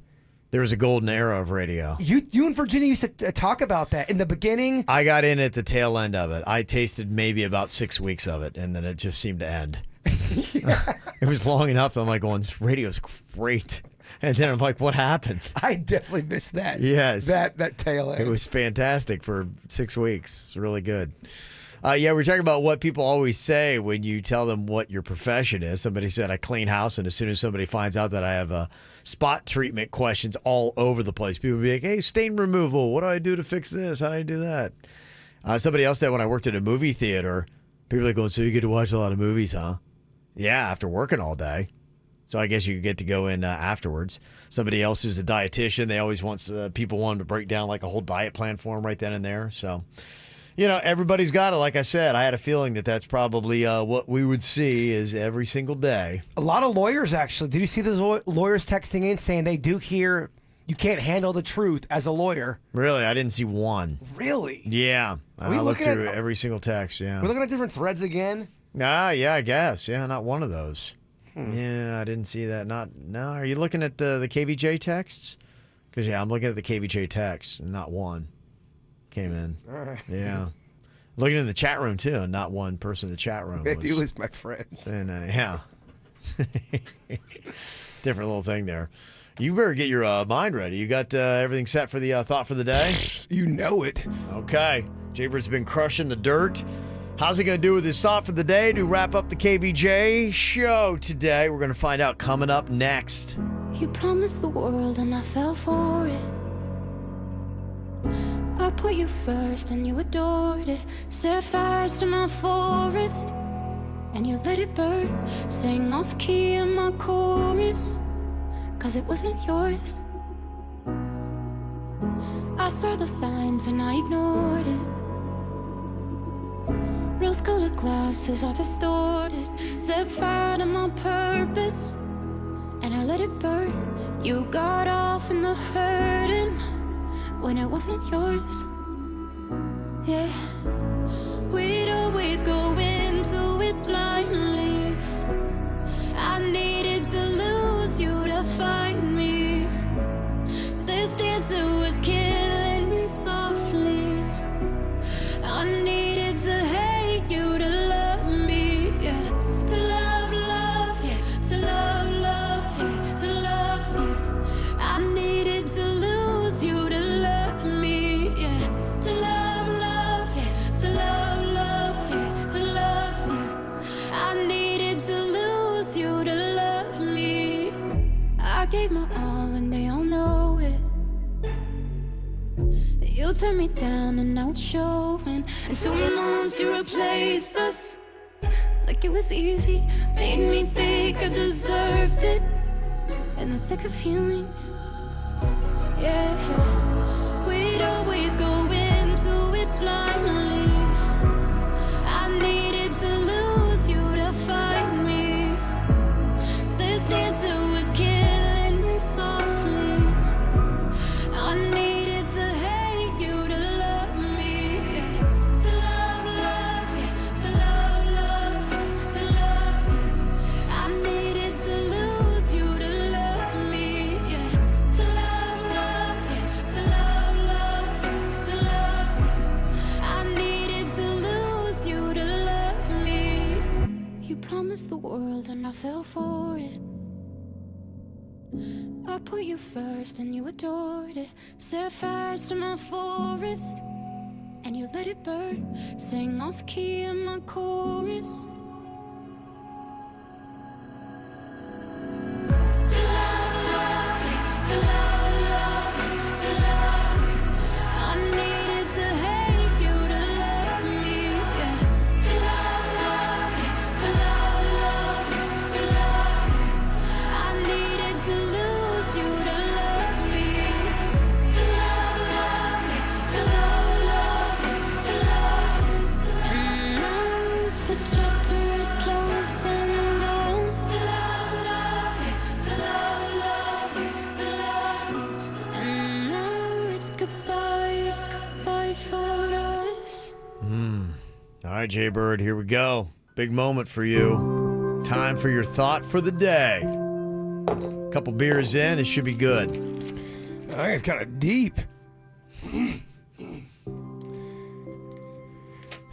There was a golden era of radio. You and Virginia used to talk about that. In the beginning. I got in at the tail end of it. I tasted maybe about 6 weeks of it, and then it just seemed to end. It was long enough that I'm like going, this radio's great. And then I'm like, what happened? I definitely missed that. Yes. That tail end. It was fantastic for 6 weeks. It's really good. We're talking about what people always say when you tell them what your profession is. Somebody said, I clean house, and as soon as somebody finds out that I have spot treatment questions all over the place, people will be like, hey, stain removal. What do I do to fix this? How do I do that? Somebody else said when I worked at a movie theater, people are going, so you get to watch a lot of movies, huh? Yeah, after working all day. So I guess you get to go in afterwards. Somebody else who's a dietitian, they always people want to break down like a whole diet plan for them right then and there. So, everybody's got it. Like I said, I had a feeling that that's probably what we would see is every single day. A lot of lawyers, actually. Did you see those lawyers texting in saying they do hear you can't handle the truth as a lawyer? Really? I didn't see one. Really? Yeah. I looked through every single text, yeah. We're looking at different threads again? Yeah, I guess. Yeah, not one of those. Yeah, I didn't see that. No. Are you looking at the KVJ texts? Because, I'm looking at the KVJ texts, and not one came in. All right. Yeah. Looking in the chat room, too, and not one person in the chat room. Maybe it was my friends. And, yeah. Different little thing there. You better get your mind ready. You got everything set for the thought for the day? You know it. Okay. Jabert's been crushing the dirt. How's he going to do with his thought for the day to wrap up the KVJ show today? We're going to find out coming up next. You promised the world and I fell for it. I put you first and you adored it. Set fires to my forest and you let it burn. Sang off key in my chorus, 'cause it wasn't yours. I saw the signs and I ignored it. Rose-colored glasses are distorted. Set fire to my purpose and I let it burn. You got off in the hurting when it wasn't yours. Yeah, we'd always go into it blindly. I needed to lose you to find me. This dancer was killing me softly. I needed to hate you to love me, yeah. To love, yeah. To love, yeah. To love you. I needed to lose you to love me, yeah. To love, yeah. To love, yeah. To love you. I needed to lose you to love me. I gave my all and they all know it. You turned me down and now it's showing. And 2 months you replaced us like it was easy. Made me think I deserved it in the thick of healing. Yeah, we'd always go into it blindly. I needed to lose you to find me. This dancer was killing me softly. I needed to hate you to love me, yeah. To love, yeah. To love, yeah. To love you. I needed to lose you to love me, yeah. To love, yeah. To love, yeah. To love you. I needed to lose you to love me. You promised the world and I fell for it. I put you first and you adored it. Set fires to my forest and you let it burn. Sang off key in my chorus. To love, yeah. To love, yeah. To love you. I needed to hate All right, Jay Bird, here we go. Big moment for you. Time for your thought for the day. Couple beers in, it should be good. I think it's kind of deep.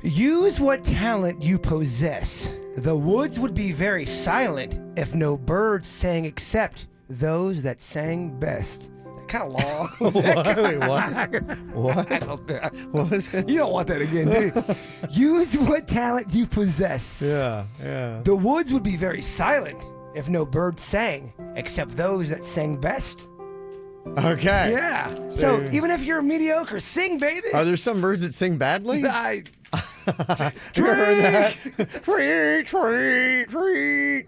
Use what talent you possess. The woods would be very silent if no birds sang except those that sang best. Kind of long. Wait, what? What was it? You don't want that again, do you? Use what talent you possess. Yeah. The woods would be very silent if no birds sang, except those that sang best. Okay. Yeah. So even if you're mediocre, sing, baby. Are there some birds that sing badly? You heard that? Tweet, tweet, tweet.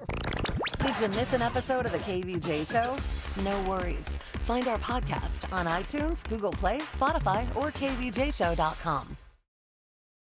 Did you miss an episode of the KVJ Show? No worries. Find our podcast on iTunes, Google Play, Spotify, or kvjshow.com.